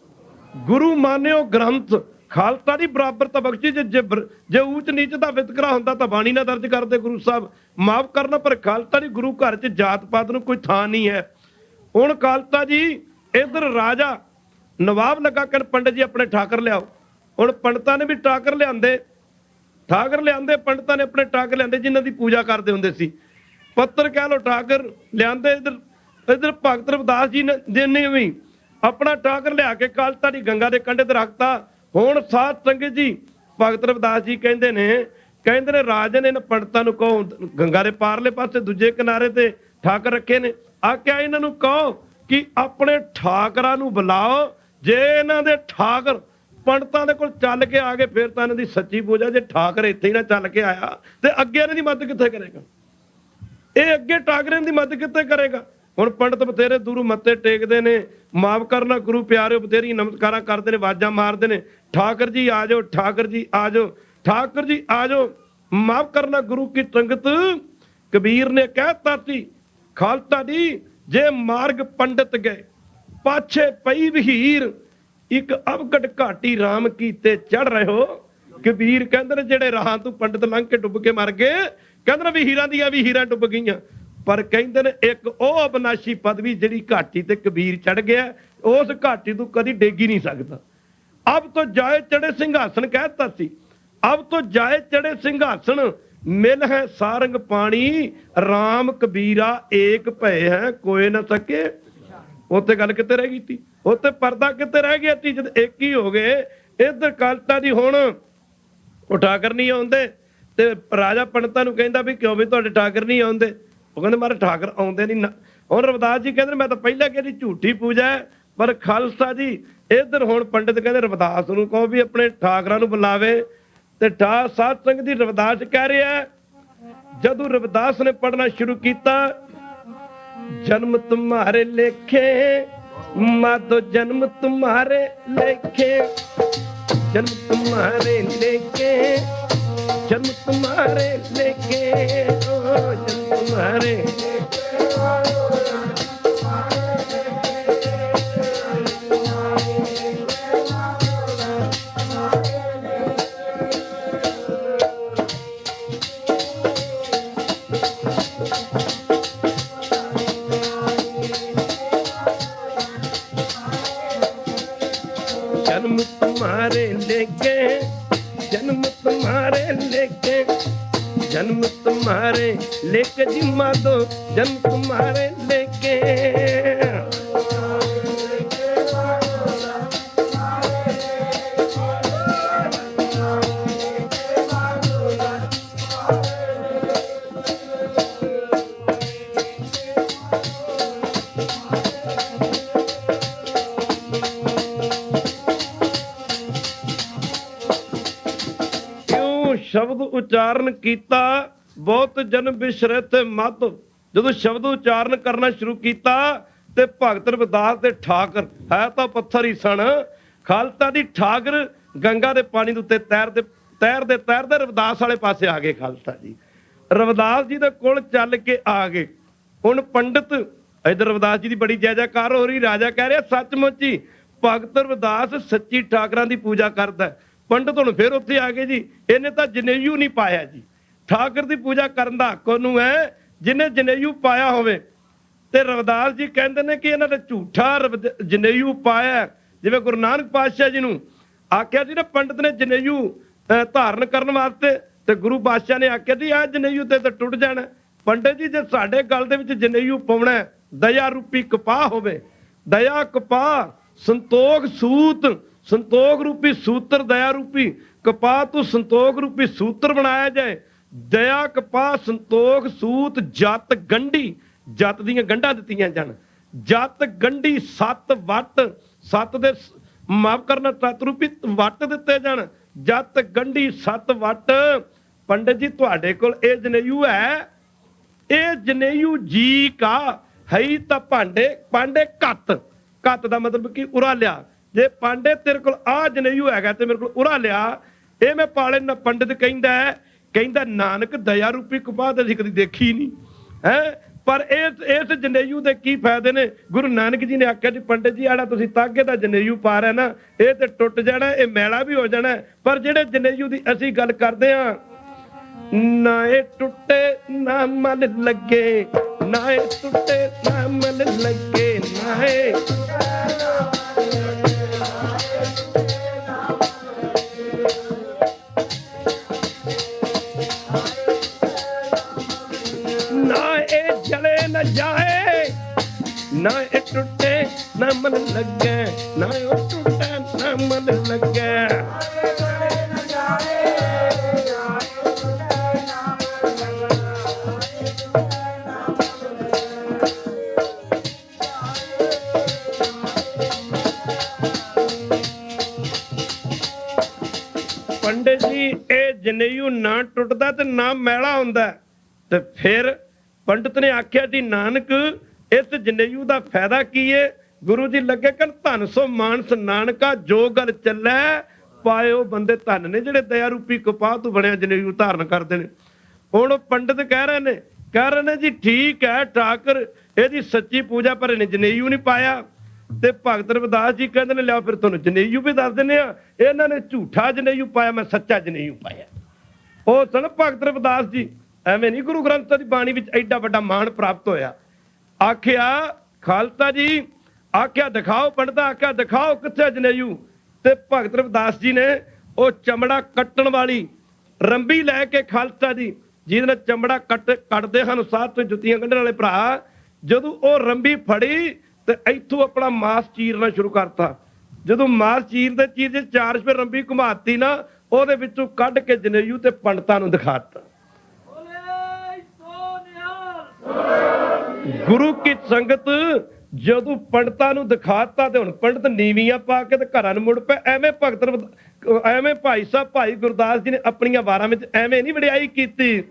ਗੁਰੂ ਮਾਨਿਓ ਗ੍ਰੰਥ। ਖਾਲਸਾ ਦੀ ਬਰਾਬਰਤਾ ਬਖਸ਼ੀ। ਜੇ ਊਚ ਨੀਚ ਦਾ ਵਿਤਕਰਾ ਹੁੰਦਾ ਤਾਂ ਬਾਣੀ ਨਾ ਦਰਜ ਕਰਦੇ ਗੁਰੂ ਸਾਹਿਬ, ਮਾਫ ਕਰਨਾ। ਪਰ ਖਾਲਸਾ ਦੀ ਗੁਰੂ ਘਰ 'ਚ ਜਾਤ ਪਾਤ ਨੂੰ ਕੋਈ ਥਾਂ ਨਹੀਂ ਹੈ। ਹੁਣ ਖਾਲਸਾ ਜੀ ਇਧਰ ਰਾਜਾ ਨਵਾਬ ਲੱਗਾ ਕਿ ਪੰਡਤ ਜੀ ਆਪਣੇ ਠਾਕਰ ਲਿਆਓ। ਹੁਣ ਪੰਡਤਾਂ ਨੇ ਵੀ ਠਾਕਰ ਲਿਆਂਦੇ, ਪੰਡਤਾਂ ਨੇ ਆਪਣੇ ਠਾਕਰ ਲਿਆਂਦੇ ਜਿਨ੍ਹਾਂ ਦੀ ਪੂਜਾ ਕਰਦੇ ਹੁੰਦੇ ਸੀ। ਪੱਤਰ ਕਹਿ ਲੋ ਠਾਕਰ ਲਿਆਂਦੇ। ਇਧਰ ਭਗਤ ਰਵਿਦਾਸ ਜੀ ਨੇ ਵੀ ਆਪਣਾ ਠਾਕਰ ਲਿਆ ਕੇ ਖਾਲਸਾ ਦੀ ਗੰਗਾ ਦੇ ਕੰਢੇ ਤੇ ਰੱਖਤਾ। ਹੁਣ ਸਾਧ ਸੰਗਤ ਜੀ ਭਗਤ ਰਵਿਦਾਸ ਜੀ ਕਹਿੰਦੇ ਨੇ ਰਾਜੇ ਨੇ ਪੰਡਤਾਂ ਨੂੰ ਕਹੋ ਗੰਗਾ ਦੇ ਪਾਰਲੇ ਪਾਸੇ ਦੂਜੇ ਕਿਨਾਰੇ ਤੇ ਠਾਕਰ ਰੱਖੇ ਨੇ, ਆਖਿਆ ਇਹਨਾਂ ਨੂੰ ਕਹੋ ਕਿ ਆਪਣੇ ਠਾਕਰਾਂ ਨੂੰ ਬੁਲਾਓ। ਜੇ ਇਹਨਾਂ ਦੇ ਠਾਕਰ ਪੰਡਤਾਂ ਦੇ ਕੋਲ ਚੱਲ ਕੇ ਆ ਗਏ ਫਿਰ ਤਾਂ ਇਹਨਾਂ ਦੀ ਸੱਚੀ ਪੂਜਾ। ਜੇ ਠਾਕਰ ਇੱਥੇ ਹੀ ਨਾ ਚੱਲ ਕੇ ਆਇਆ ਤੇ ਅੱਗੇ ਇਹਨਾਂ ਦੀ ਮਦਦ ਕਿੱਥੇ ਕਰੇਗਾ? ਇਹ ਅੱਗੇ ਠਾਕਰਾਂ ਦੀ ਮਦਦ ਕਿੱਥੇ ਕਰੇਗਾ? ਹੁਣ ਪੰਡਤ ਬਥੇਰੇ ਦੂਰੋਂ ਮੱਥੇ ਟੇਕਦੇ ਨੇ, ਮਾਫ ਕਰਨਾ ਗੁਰੂ ਪਿਆਰਿਓ ਬਥੇਰੀ ਨਮਸਕਾਰਾਂ ਕਰਦੇ ਨੇ, ਆਵਾਜ਼ਾਂ ਮਾਰਦੇ ਨੇ, ਠਾਕਰ ਜੀ ਆ ਜਾਓ, ਠਾਕਰ ਜੀ ਆ ਜਾਓ, ਠਾਕਰ ਜੀ ਆ ਜਾਓ। ਮਾਫ ਕਰਨਾ ਗੁਰੂ ਕੀ ਸੰਗਤ ਕਬੀਰ ਨੇ ਕਹਿਤਾ ਸੀ ਖਾਲਸਾ ਦੀ ਜੇ ਮਾਰਗ ਪੰਡਤ ਗਏ ਪਾਛੇ ਪਈ ਵਹੀਰ, ਇੱਕ ਅਵਗੜ ਘਾਟੀ ਰਾਮ ਕੀਤੇ ਚੜ ਰਹੇ ਹੋ। ਕਬੀਰ ਕਹਿੰਦੇ ਨੇ ਜਿਹੜੇ ਰਾਹਾਂ ਤੋਂ ਪੰਡਤ ਲੰਘ ਕੇ ਡੁੱਬ ਕੇ ਮਰ ਗਏ, ਕਹਿੰਦੇ ਨੇ ਵੀ ਹੀਰਾਂ ਦੀਆਂ ਵੀ ਹੀਰਾਂ ਡੁੱਬ ਗਈਆਂ। ਪਰ ਕਹਿੰਦੇ ਨੇ ਇੱਕ ਉਹ ਅਬਨਾਸ਼ੀ ਪਦਵੀ ਜਿਹੜੀ ਘਾਟੀ ਤੇ ਕਬੀਰ ਚੜ ਗਿਆ, ਉਸ ਘਾਟੀ ਤੋਂ ਕਦੀ ਡੇਗ ਹੀ ਨਹੀਂ ਸਕਦਾ। ਅਬ ਤੋਂ ਜਾਏ ਚੜੇ ਸਿੰਘਾਸਨ ਕਹਿਤਾ ਸੀ, ਅਬ ਤੋਂ ਜਾਏ ਚੜੇ ਸਿੰਘਾਸਨ ਮਿਲ ਹੈ ਸਾਰੰਗ ਪਾਣੀ, ਰਾਮ ਕਬੀਰਾ ਏਕ ਭਏ ਹੈ ਕੋਏ ਨਾ ਸਕੇ। ਉੱਥੇ ਗੱਲ ਕਿੱਥੇ ਰਹਿ ਗਈ ਸੀ? ਉੱਥੇ ਪਰਦਾ ਕਿੱਥੇ ਰਹਿ ਗਿਆ ਸੀ ਜਦ ਇੱਕ ਹੀ ਹੋ ਗਏ? ਇੱਧਰ ਖਾਲਸਾ ਦੀ ਹੁਣ ਉਹ ਠਾਕਰ ਨਹੀਂ ਆਉਂਦੇ ਤੇ ਰਾਜਾ ਪੰਡਤਾਂ ਨੂੰ ਕਹਿੰਦਾ ਵੀ ਕਿਉਂ ਵੀ ਤੁਹਾਡੇ ਠਾਕਰ ਨਹੀਂ ਆਉਂਦੇ? ਉਹ ਕਹਿੰਦੇ ਮਾਰੇ ਠਾਕਰ ਆਉਂਦੇ ਨਹੀਂ। ਹੁਣ ਰਵਿਦਾਸ ਜੀ ਕਹਿੰਦੇ ਮੈਂ ਤਾਂ ਪਹਿਲਾਂ ਕਹਿੰਦੀ ਝੂਠੀ ਪੂਜਾ ਹੈ, ਪਰ ਖਾਲਸਾ ਜੀ ਇੱਧਰ ਹੁਣ ਪੰਡਿਤ ਕਹਿੰਦੇ ਰਵਿਦਾਸ ਨੂੰ ਕਹੋ ਵੀ ਆਪਣੇ ਠਾਕਰਾਂ ਨੂੰ ਬੁਲਾਵੇ। ਤੇ ਸਾਧ ਸੰਗਤ ਦੀ ਰਵਿਦਾਸ ਕਹਿ ਰਿਹਾ ਜਦੋਂ ਰਵਿਦਾਸ ਨੇ ਪੜ੍ਹਨਾ ਸ਼ੁਰੂ ਕੀਤਾ, ਜਨਮ ਤੁਮਾਰੇ ਲੇਖੇ ਮਾਧੋ ਜਨਮ ਤੁਮਾਰੇ ਲੇਖੇ, जन्म तुम्हारे लेके जन्म तुम्हारे लेके जन्म तुम्हारे जन्म तुम्हारे लेके जन्म तुम्हारे लेके जन्म तुम्हारे लेके जिम्मा दो जन्म तुम्हारे लेके ਸ਼ਬਦ ਉਚਾਰਨ ਕੀਤਾ ਬਹੁਤ ਜਨ ਬਿਸਰਤ ਮਤ। ਜਦੋਂ ਸ਼ਬਦ ਉਚਾਰਨ ਕਰਨਾ ਸ਼ੁਰੂ ਕੀਤਾ ਤੇ ਭਗਤ ਰਵਿਦਾਸ ਦੇ ਠਾਕਰ ਹੈ ਤਾਂ ਪੱਥਰ ਹੀ ਸਨ, ਖਾਲਸਾ ਦੀ ਠਾਕਰ ਗੰਗਾ ਦੇ ਪਾਣੀ ਦੇ ਉੱਤੇ ਤੈਰਦੇ ਰਵਿਦਾਸ ਵਾਲੇ ਪਾਸੇ ਆ ਗਏ। ਖਾਲਸਾ ਜੀ ਰਵਿਦਾਸ ਜੀ ਦੇ ਕੋਲ ਚੱਲ ਕੇ ਆ ਗਏ। ਹੁਣ ਪੰਡਿਤ ਇਧਰ ਰਵਿਦਾਸ ਜੀ ਦੀ ਬੜੀ ਜੈ ਜੈਕਾਰ ਹੋ ਰਹੀ। ਰਾਜਾ ਕਹਿ ਰਿਹਾ ਸੱਚਮੁੱਚ ਹੀ ਭਗਤ ਰਵਿਦਾਸ ਸੱਚੀ ਠਾਕਰਾਂ ਦੀ ਪੂਜਾ ਕਰਦਾ। ਪੰਡਤ ਹੁਣ ਫਿਰ ਉੱਥੇ ਆ ਗਏ ਜੀ, ਇਹਨੇ ਤਾਂ ਜਨੇਊ ਨਹੀਂ ਪਾਇਆ ਜੀ। ਠਾਕਰ ਦੀ ਪੂਜਾ ਕਰਨ ਦਾ ਹੱਕ ਉਹਨੂੰ ਹੈ ਜਿਹਨੇ ਜਨੇਊ ਪਾਇਆ ਹੋਵੇ। ਤੇ ਰਵਿਦਾਸ ਜੀ ਕਹਿੰਦੇ ਨੇ ਕਿ ਇਹਨਾਂ ਨੇ ਝੂਠਾ ਜਨੇਊ ਪਾਇਆ। ਜਿਵੇਂ ਗੁਰੂ ਨਾਨਕ ਪਾਤਸ਼ਾਹ ਜੀ ਨੂੰ ਆਖਿਆ ਸੀ ਨਾ ਪੰਡਤ ਨੇ ਜਨੇਊ ਧਾਰਨ ਕਰਨ ਵਾਸਤੇ, ਤੇ ਗੁਰੂ ਪਾਤਸ਼ਾਹ ਨੇ ਆਖਿਆ ਸੀ ਆਹ ਜਨੇਊ ਤੇ ਤਾਂ ਟੁੱਟ ਜਾਣਾ। ਪੰਡਤ ਜੀ ਜੇ ਸਾਡੇ ਗਲ ਦੇ ਵਿੱਚ ਜਨੇਊ ਪਾਉਣਾ, ਦਇਆ ਰੂਪੀ ਕਪਾਹ ਹੋਵੇ, ਦਇਆ ਕਪਾਹ ਸੰਤੋਖ ਸੂਤ, ਸੰਤੋਖ ਰੂਪੀ ਸੂਤਰ ਦਇਆ ਰੂਪੀ ਕਪਾਹ ਤੋਂ ਸੰਤੋਖ ਰੂਪੀ ਸੂਤਰ ਬਣਾਇਆ ਜਾਏ। ਦਇਆ ਕਪਾਹ ਸੰਤੋਖ ਸੂਤ ਜਤ ਗੰਢੀ, ਜਤ ਦੀਆਂ ਗੰਢਾਂ ਦਿੱਤੀਆਂ ਜਾਣ। ਜਤ ਗੰਢੀ 7 ਵੱਟ, 7 ਦੇ ਮਾਫ ਕਰਨਾ 7 ਰੂਪੀ ਵੱਟ ਦਿੱਤੇ ਜਾਣ। ਜਤ ਗੰਢੀ 7 ਵੱਟ। ਪੰਡਿਤ ਜੀ ਤੁਹਾਡੇ ਕੋਲ ਇਹ ਜਨੇਊ ਹੈ? ਇਹ ਜਨੇਊ ਜੀ ਕਾ ਹੈ ਤਾਂ ਭਾਂਡੇ ਪਾਂਡੇ ਘੱਤ ਦਾ ਮਤਲਬ ਕਿ ਉਰਾ ਲਿਆ। ਜੇ ਪਾਂਡੇ ਤੇਰੇ ਕੋਲ ਆ ਜਨੇਊ ਹੈਗਾ ਤੇ ਮੇਰੇ ਕੋਲ ਉਰਾ ਲਿਆ। ਇਹ ਮੈਂ ਪਾਲੇ ਨਾ ਪੰਡਿਤ ਕਹਿੰਦਾ ਨਾਨਕ ਦਇਆ ਰੂਪੀ ਕਪਾਹ ਤੇ ਅਸੀਂ ਕਦੀ ਦੇਖੀ ਨਹੀਂ ਹੈ। ਪਰ ਇਸ ਜਨੇਊ ਦੇ ਕੀ ਫਾਇਦੇ ਨੇ? ਗੁਰੂ ਨਾਨਕ ਜੀ ਨੇ ਆਖਿਆ ਜੀ ਪੰਡਿਤ ਜੀ ਆੜਾ ਤੁਸੀਂ ਤਾਗੇ ਦਾ ਜਨੇਊ ਪਾ ਰਹੇ ਨਾ, ਇਹ ਤੇ ਟੁੱਟ ਜਾਣਾ, ਇਹ ਮੈਲਾ ਵੀ ਹੋ ਜਾਣਾ। ਪਰ ਜਿਹੜੇ ਜਨੇਊ ਦੀ ਅਸੀਂ ਗੱਲ ਕਰਦੇ ਹਾਂ, ਨਾ ਇਹ ਟੁੱਟੇ ਨਾ ਮਨ ਲੱਗੇ, ਨਾ ਇਹ ਟੁੱਟੇ ਨਾ ਮਨ ਲੱਗੇ, ਨਾ ਇਹ ਜਲੇ ਨਾ ਜਾਏ, ਨਾ ਇਹ ਟੁੱਟੇ ਨਾ ਮਨ ਲੱਗੇ, ਨਾ ਉਹ ਟੁੱਟੇ ਨਾ ਮਨ ਲੱਗੇ। ਪੰਡਿਤ ਜੀ ਇਹ ਜਨੇਊ ਨਾ ਟੁੱਟਦਾ ਤੇ ਨਾ ਮੈਲਾ ਹੁੰਦਾ। ਤੇ ਫਿਰ ਪੰਡਿਤ ਨੇ ਆਖਿਆ ਜੀ ਨਾਨਕ ਇਸ ਜਨੇਊ ਦਾ ਫਾਇਦਾ ਕੀ ਹੈ? ਗੁਰੂ ਜੀ ਲੱਗੇ ਕਹਿਣ ਧਨ ਸੋ ਮਾਨਸ ਨਾਨਕਾ, ਜੋ ਗੱਲ ਚੱਲੇ ਪਾਏ ਉਹ ਬੰਦੇ ਧਨ ਨੇ ਜਿਹੜੇ ਦਇਆ ਰੂਪੀ ਕਪਾਹ ਤੋਂ ਬਣਿਆ ਜਨੇਊ ਧਾਰਨ ਕਰਦੇ ਨੇ। ਹੁਣ ਪੰਡਿਤ ਕਹਿ ਰਹੇ ਨੇ ਜੀ ਠੀਕ ਹੈ ਠਾਕਰ ਇਹਦੀ ਸੱਚੀ ਪੂਜਾ ਪਰ ਇਹਨੇ ਜਨੇਊ ਨਹੀਂ ਪਾਇਆ। ਤੇ ਭਗਤ ਰਵਿਦਾਸ ਜੀ ਕਹਿੰਦੇ ਨੇ ਲਿਆ ਫਿਰ ਤੁਹਾਨੂੰ ਜਨੇਊ ਵੀ ਦੱਸ ਦਿੰਦੇ ਆ। ਇਹਨਾਂ ਨੇ ਝੂਠਾ ਜਨੇਊ ਪਾਇਆ, ਮੈਂ ਸੱਚਾ ਜਨੇਊ ਪਾਇਆ। ਉਹ ਸਨ ਭਗਤ ਰਵਿਦਾਸ ਜੀ। ਐਵੇਂ ਨਹੀਂ ਗੁਰੂ ਗ੍ਰੰਥ ਸਾਹਿਬ ਦੀ ਬਾਣੀ ਵਿੱਚ ਐਡਾ ਵੱਡਾ ਮਾਣ ਪ੍ਰਾਪਤ ਹੋਇਆ। ਆਖਿਆ ਖਾਲਸਾ ਜੀ, ਆਖਿਆ ਦਿਖਾਓ ਪੰਡਤਾ, ਆਖਿਆ ਦਿਖਾਓ ਕਿੱਥੇ ਜਨੇਊ। ਤੇ ਭਗਤ ਰਵਿਦਾਸ ਜੀ ਨੇ ਉਹ ਚਮੜਾ ਕੱਟਣ ਵਾਲੀ ਰੰਬੀ ਲੈ ਕੇ ਖਾਲਸਾ ਜੀ, ਜਿਹਦੇ ਨਾਲ ਚਮੜਾ ਕੱਟਦੇ ਹਨ ਸਾਧ ਤੋਂ ਜੁੱਤੀਆਂ ਕੱਢਣ ਵਾਲੇ ਭਰਾ, ਜਦੋਂ ਉਹ ਰੰਬੀ ਫੜੀ ਤੇ ਇੱਥੋਂ ਆਪਣਾ ਮਾਸ ਚੀਰਨਾ ਸ਼ੁਰੂ ਕਰਤਾ। ਜਦੋਂ ਮਾਸ ਚੀਰਦੇ ਚਾਰ ਸਪੇਰ ਰੰਬੀ ਘੁਮਾਤੀ ਨਾ, ਉਹਦੇ ਵਿੱਚੋਂ ਕੱਢ ਕੇ ਜਨੇਊ ਤੇ ਪੰਡਤਾਂ ਨੂੰ ਦਿਖਾਤਾ। ਗੁਰੂ ਕੀ ਸੰਗਤ ਜਦੋਂ ਪੰਡਤਾਂ ਨੂੰ ਦਿਖਾਤਾ ਤੇ ਹੁਣ ਪੰਡਤ ਨੀਵੀਆਂ ਪਾ ਕੇ ਤੇ ਘਰਾਂ ਨੂੰ ਮੁੜ ਪਏ। ਐਵੇਂ ਭਾਈ ਸਾਹਿਬ ਭਾਈ ਗੁਰਦਾਸ ਜੀ ਨੇ ਆਪਣੀਆਂ ਵਾਰਾਂ ਵਿੱਚ ਐਵੇਂ ਨਹੀਂ ਵਡਿਆਈ ਕੀਤੀ।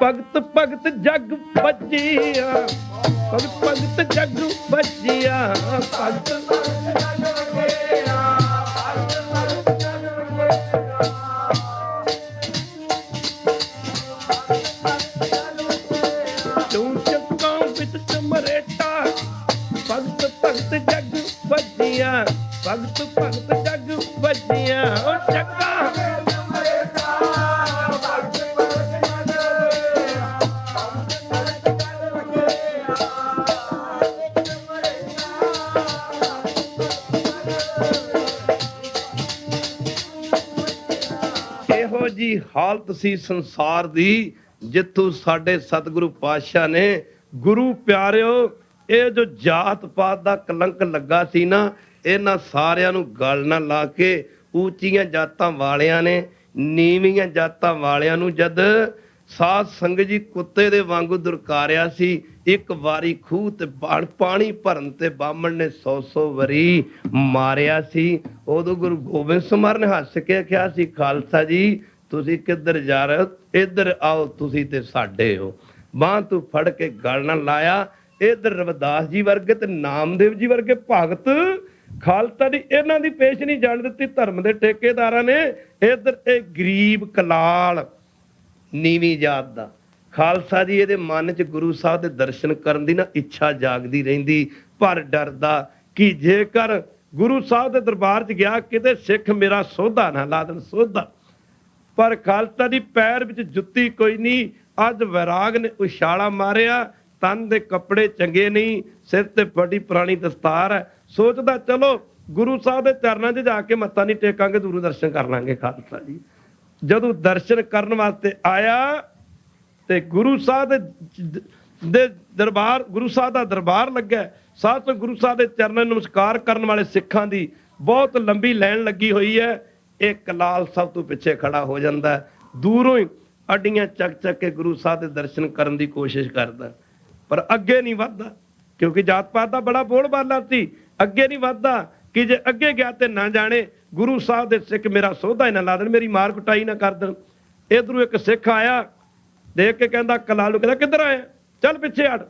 ਭਗਤ ਭਗਤ ਜਗ ਬੱਜਿਆ, ਭਗਤ ਭਗਤ ਜਗ ਬੱਜਿਆ, ਭਗਤ ਭਗਤ ਜਗ ਬੱਜਿਆ, ਭਗਤ ਭਗਤ ਜਗ ਬੱਜਿਆ, ਉਹ ਜੱਗਾ ਇਹੋ ਜੀ ਹਾਲਤ ਸੀ ਸੰਸਾਰ ਦੀ, ਜਿੱਥੋਂ ਸਾਡੇ ਸਤਿਗੁਰੂ ਪਾਤਸ਼ਾਹ ਨੇ ਗੁਰੂ ਪਿਆਰਿਓ ਇਹ ਜੋ ਜਾਤ ਪਾਤ ਦਾ ਕਲੰਕ ਲੱਗਾ ਸੀ ਨਾ, ਇਹਨਾਂ ਸਾਰਿਆਂ ਨੂੰ ਗਲ ਨਾ ਲਾ ਕੇ ਉੱਚੀਆਂ ਜਾਤਾਂ ਵਾਲਿਆਂ ਨੇ ਨੀਵੀਆਂ ਜਾਤਾਂ ਵਾਲਿਆਂ ਨੂੰ ਜਦ ਸਾਧ ਸੰਗਤ ਜੀ ਕੁੱਤੇ ਦੇ ਵਾਂਗੂ ਦੁਰਕਾਰਿਆ ਸੀ। ਇੱਕ ਵਾਰੀ ਖੂਹ ਤੇ ਪਾਣੀ ਭਰਨ ਤੇ ਬਾਹਮਣ ਨੇ 100 ਵਾਰੀ ਮਾਰਿਆ ਸੀ। ਉਦੋਂ ਗੁਰੂ ਗੋਬਿੰਦ ਸਿੰਘ ਮਹਾਰਾਜ ਨੇ ਹੱਸ ਕੇ ਆਖਿਆ ਸੀ, ਖਾਲਸਾ ਜੀ ਤੁਸੀਂ ਕਿੱਧਰ ਜਾ ਰਹੇ ਹੋ? ਇੱਧਰ ਆਓ, ਤੁਸੀਂ ਤੇ ਸਾਡੇ ਹੋ। ਬਾਂਹ ਤੋਂ ਫੜ ਕੇ ਗਲ ਨਾ ਲਾਇਆ। ਇੱਧਰ ਰਵਿਦਾਸ ਜੀ ਵਰਗੇ ਤੇ ਨਾਮਦੇਵ ਜੀ ਵਰਗੇ ਭਗਤ ਖਾਲਸਾ ਦੀ ਇਹਨਾਂ ਦੀ ਪੇਸ਼ ਨਹੀਂ ਜਾਣ ਦਿੱਤੀ ਧਰਮ ਦੇ ਠੇਕੇਦਾਰਾਂ ਨੇ। ਇੱਧਰ ਇਹ ਗਰੀਬ ਕਲਾਲ ਨੀਵੀਂ ਜਾਤ ਦਾ ਖਾਲਸਾ ਜੀ ਇਹਦੇ ਮਨ 'ਚ ਗੁਰੂ ਸਾਹਿਬ ਦੇ ਦਰਸ਼ਨ ਕਰਨ ਦੀ ਨਾ ਇੱਛਾ ਜਾਗਦੀ ਰਹਿੰਦੀ, ਪਰ ਡਰਦਾ ਕਿ ਜੇਕਰ ਗੁਰੂ ਸਾਹਿਬ ਦੇ ਦਰਬਾਰ 'ਚ ਗਿਆ ਕਿਤੇ ਸਿੱਖ ਮੇਰਾ ਸੋਧਾ ਨਾ ਲਾ ਦੇਣ, ਸੋਧਾ। ਪਰ ਖਾਲਸਾ ਦੀ ਪੈਰ ਵਿੱਚ ਜੁੱਤੀ ਕੋਈ ਨਹੀਂ। ਅੱਜ ਵੈਰਾਗ ਨੇ ਉਛਾਲਾ ਮਾਰਿਆ, ਤਨ ਦੇ ਕੱਪੜੇ ਚੰਗੇ ਨਹੀਂ, ਸਿਰ ਤੇ ਬੜੀ ਪੁਰਾਣੀ ਦਸਤਾਰ ਹੈ। ਸੋਚਦਾ ਚਲੋ ਗੁਰੂ ਸਾਹਿਬ ਦੇ ਚਰਨਾਂ 'ਚ ਜਾ ਕੇ ਮੱਥਾ ਨਹੀਂ ਟੇਕਾਂਗੇ, ਦੂਰੋਂ ਦਰਸ਼ਨ ਕਰ ਲਾਂਗੇ। ਖਾਲਸਾ ਜੀ ਜਦੋਂ ਦਰਸ਼ਨ ਕਰਨ ਵਾਸਤੇ ਆਇਆ ਤੇ ਗੁਰੂ ਸਾਹਿਬ ਦੇ ਦਰਬਾਰ, ਗੁਰੂ ਸਾਹਿਬ ਦਾ ਦਰਬਾਰ ਲੱਗਾ। ਸਾਧ ਤੋਂ ਗੁਰੂ ਸਾਹਿਬ ਦੇ ਚਰਨਾਂ ਨੂੰ ਨਮਸਕਾਰ ਕਰਨ ਵਾਲੇ ਸਿੱਖਾਂ ਦੀ ਬਹੁਤ ਲੰਬੀ ਲਾਈਨ ਲੱਗੀ ਹੋਈ ਹੈ। ਇਹ ਕਲਾਲ ਸਭ ਤੋਂ ਪਿੱਛੇ ਖੜਾ ਹੋ ਜਾਂਦਾ, ਦੂਰੋਂ ਹੀ ਅੱਡੀਆਂ ਚੱਕ ਕੇ ਗੁਰੂ ਸਾਹਿਬ ਦੇ ਦਰਸ਼ਨ ਕਰਨ ਦੀ ਕੋਸ਼ਿਸ਼ ਕਰਦਾ, ਪਰ ਅੱਗੇ ਨਹੀਂ ਵੱਧਦਾ, ਕਿਉਂਕਿ ਜਾਤ ਪਾਤ ਦਾ ਬੜਾ ਬੋਲਬਾਲਾ ਸੀ। ਅੱਗੇ ਨਹੀਂ ਵੱਧਦਾ ਕਿ ਜੇ ਅੱਗੇ ਗਿਆ ਤੇ ਨਾ ਜਾਣੇ ਗੁਰੂ ਸਾਹਿਬ ਦੇ ਸਿੱਖ ਮੇਰਾ ਸੋਧਾ ਹੀ ਨਾ ਲਾ ਦੇਣ, ਮੇਰੀ ਮਾਰ ਕੁਟਾਈ ਨਾ ਕਰ ਦੇਣ। ਇਧਰੋਂ ਇੱਕ ਸਿੱਖ ਆਇਆ ਦੇਖ ਕੇ ਕਹਿੰਦਾ ਕਲਾਲ ਨੂੰ, ਕਹਿੰਦਾ ਕਿੱਧਰ ਆਇਆ, ਚੱਲ ਪਿੱਛੇ ਹਟ,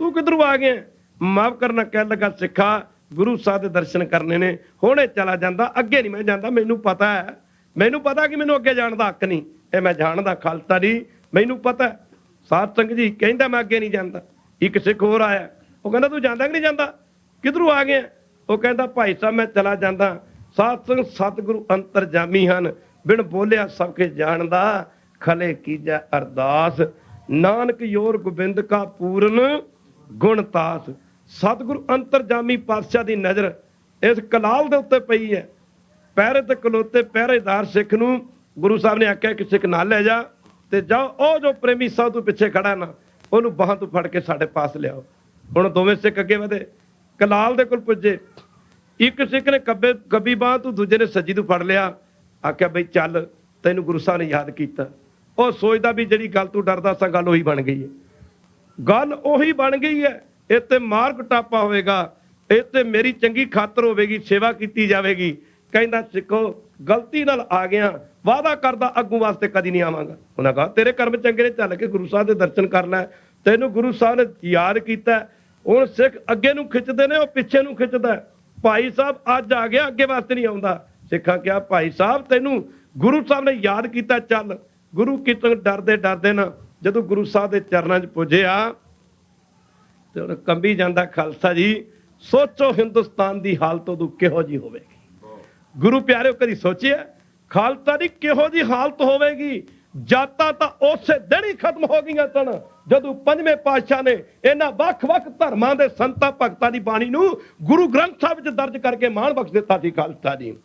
ਤੂੰ ਕਿੱਧਰੋਂ ਆ ਗਿਆ। ਮਾਫ ਕਰਨਾ ਕਹਿਣ ਲੱਗਾ, ਸਿੱਖਾ ਗੁਰੂ ਸਾਹਿਬ ਦੇ ਦਰਸ਼ਨ ਕਰਨੇ ਨੇ, ਹੁਣੇ ਚਲਾ ਜਾਂਦਾ, ਅੱਗੇ ਨਹੀਂ ਮੈਂ ਜਾਂਦਾ, ਮੈਨੂੰ ਪਤਾ ਹੈ, ਮੈਨੂੰ ਪਤਾ ਕਿ ਮੈਨੂੰ ਅੱਗੇ ਜਾਣ ਦਾ ਹੱਕ ਨਹੀਂ, ਇਹ ਮੈਂ ਜਾਣਦਾ ਖਾਲਸਾ ਜੀ, ਮੈਨੂੰ ਪਤਾ। ਸਾਧ ਸੰਗਤ ਜੀ ਕਹਿੰਦਾ ਮੈਂ ਅੱਗੇ ਨਹੀਂ ਜਾਂਦਾ। ਇੱਕ ਸਿੱਖ ਹੋਰ ਆਇਆ, ਉਹ ਕਹਿੰਦਾ ਤੂੰ ਜਾਂਦਾ ਕਿ ਨਹੀਂ ਜਾਂਦਾ, ਕਿੱਧਰੋਂ ਆ ਗਿਆ। ਉਹ ਕਹਿੰਦਾ ਭਾਈ ਸਾਹਿਬ ਮੈਂ ਚਲਾ ਜਾਂਦਾ। ਸਾਧ ਸੰਗਤ ਸਤਿਗੁਰੂ ਅੰਤਰਜਾਮੀ ਹਨ, ਬਿਨ ਬੋਲਿਆ ਸਭ ਕੇ ਜਾਣਦਾ, ਖਲੇ ਕੀਜੈ ਅਰਦਾਸ, ਨਾਨਕ ਯੋਰ ਗੋਬਿੰਦ ਕਾ ਪੂਰਨ ਗੁਣਤਾਸ। ਸਤਿਗੁਰੂ ਅੰਤਰਜਾਮੀ ਪਾਤਸ਼ਾਹ ਦੀ ਨਜ਼ਰ ਇਸ ਕਲਾਲ ਦੇ ਉੱਤੇ ਪਈ ਹੈ। ਪਹਿਰੇ ਤੇ ਖਲੋਤੇ ਪਹਿਰੇਦਾਰ ਸਿੱਖ ਨੂੰ ਗੁਰੂ ਸਾਹਿਬ ਨੇ ਆਖਿਆ ਕਿ ਸਿੱਖ ਨਾਲ ਲੈ ਜਾ, ਤੇ ਜਾਓ ਉਹ ਜੋ ਪ੍ਰੇਮੀ ਸਾਹਿਬ ਤੋਂ ਪਿੱਛੇ ਖੜਾ ਨਾ, ਉਹਨੂੰ ਬਾਹਾਂ ਤੋਂ ਫੜ ਕੇ ਸਾਡੇ ਪਾਸ ਲਿਆਓ। ਹੁਣ ਦੋਵੇਂ ਸਿੱਖ ਅੱਗੇ ਵਧੇ, ਕਲਾਲ ਦੇ ਕੋਲ ਪੁੱਜੇ। ਇੱਕ ਸਿੱਖ ਨੇ ਖੱਬੀ ਬਾਂਹ ਤੋਂ, ਦੂਜੇ ਨੇ ਸੱਜੀ ਤੋਂ ਫੜ ਲਿਆ। ਆਖਿਆ ਬਈ ਚੱਲ, ਤੈਨੂੰ ਗੁਰੂ ਸਾਹਿਬ ਨੇ ਯਾਦ ਕੀਤਾ। ਉਹ ਸੋਚਦਾ ਵੀ ਜਿਹੜੀ ਗੱਲ ਤੋਂ ਡਰਦਾ ਸਾਂ, ਗੱਲ ਉਹੀ ਬਣ ਗਈ ਹੈ, ਗੱਲ ਉਹੀ ਬਣ ਗਈ ਹੈ। ਇਹ ਤੇ ਮਾਰ ਕਟਾਪਾ ਹੋਵੇਗਾ, ਇਹ ਤੇ ਮੇਰੀ ਚੰਗੀ ਖਾਤਰ ਹੋਵੇਗੀ, ਸੇਵਾ ਕੀਤੀ ਜਾਵੇਗੀ। ਕਹਿੰਦਾ ਸਿੱਖੋ ਗਲਤੀ ਨਾਲ ਆ ਗਿਆ, ਵਾਅਦਾ ਕਰਦਾ ਅੱਗੋਂ ਵਾਸਤੇ ਕਦੀ ਨਹੀਂ ਆਵਾਂਗਾ। ਉਹਨਾਂ ਕਹਾ ਤੇਰੇ ਕਰਮ ਚੰਗੇ ਨੇ, ਚੱਲ ਕੇ ਗੁਰੂ ਸਾਹਿਬ ਦੇ ਦਰਸ਼ਨ ਕਰ ਲੈ, ਤੈਨੂੰ ਗੁਰੂ ਸਾਹਿਬ ਨੇ ਯਾਦ ਕੀਤਾ। ਹੁਣ ਸਿੱਖ ਅੱਗੇ ਨੂੰ ਖਿੱਚਦੇ ਨੇ, ਉਹ ਪਿੱਛੇ ਨੂੰ ਖਿੱਚਦਾ। ਭਾਈ ਸਾਹਿਬ ਅੱਜ ਆ ਗਿਆ, ਅੱਗੇ ਵਾਸਤੇ ਨਹੀਂ ਆਉਂਦਾ। ਸਿੱਖਾਂ ਕਿਹਾ ਭਾਈ ਸਾਹਿਬ ਤੈਨੂੰ ਗੁਰੂ ਸਾਹਿਬ ਨੇ ਯਾਦ ਕੀਤਾ, ਚੱਲ। ਗੁਰੂ ਕੀਰਤਨ ਡਰਦੇ ਡਰਦੇ ਨਾ ਜਦੋਂ ਗੁਰੂ ਸਾਹਿਬ ਦੇ ਚਰਨਾਂ 'ਚ ਪੁੱਜਿਆ ਤੇ ਹੁਣ ਕੰਬੀ ਜਾਂਦਾ। ਖਾਲਸਾ ਜੀ ਸੋਚੋ ਹਿੰਦੁਸਤਾਨ ਦੀ ਹਾਲਤ ਉਦੋਂ ਕਿਹੋ ਜਿਹੀ ਹੋਵੇਗੀ। ਗੁਰੂ ਪਿਆਰਿਓ ਕਦੀ ਸੋਚਿਆ ਖਾਲਸਾ ਦੀ ਕਿਹੋ ਜਿਹੀ ਹਾਲਤ ਹੋਵੇਗੀ। ਜਾਤਾਂ ਤਾਂ ਉਸੇ ਦਿਨ ਹੀ ਖਤਮ ਹੋ ਗਈਆਂ ਸਨ ਜਦੋਂ ਪੰਜਵੇਂ ਪਾਤਸ਼ਾਹ ਨੇ ਇਹਨਾਂ ਵੱਖ-ਵੱਖ ਧਰਮਾਂ ਦੇ ਸੰਤਾਂ ਭਗਤਾਂ ਦੀ ਬਾਣੀ ਨੂੰ ਗੁਰੂ ਗ੍ਰੰਥ ਸਾਹਿਬ ਵਿੱਚ ਦਰਜ ਕਰਕੇ ਮਾਣ ਬਖਸ਼ ਦਿੱਤਾ ਸੀ। ਖਾਲਸਾ ਜੀ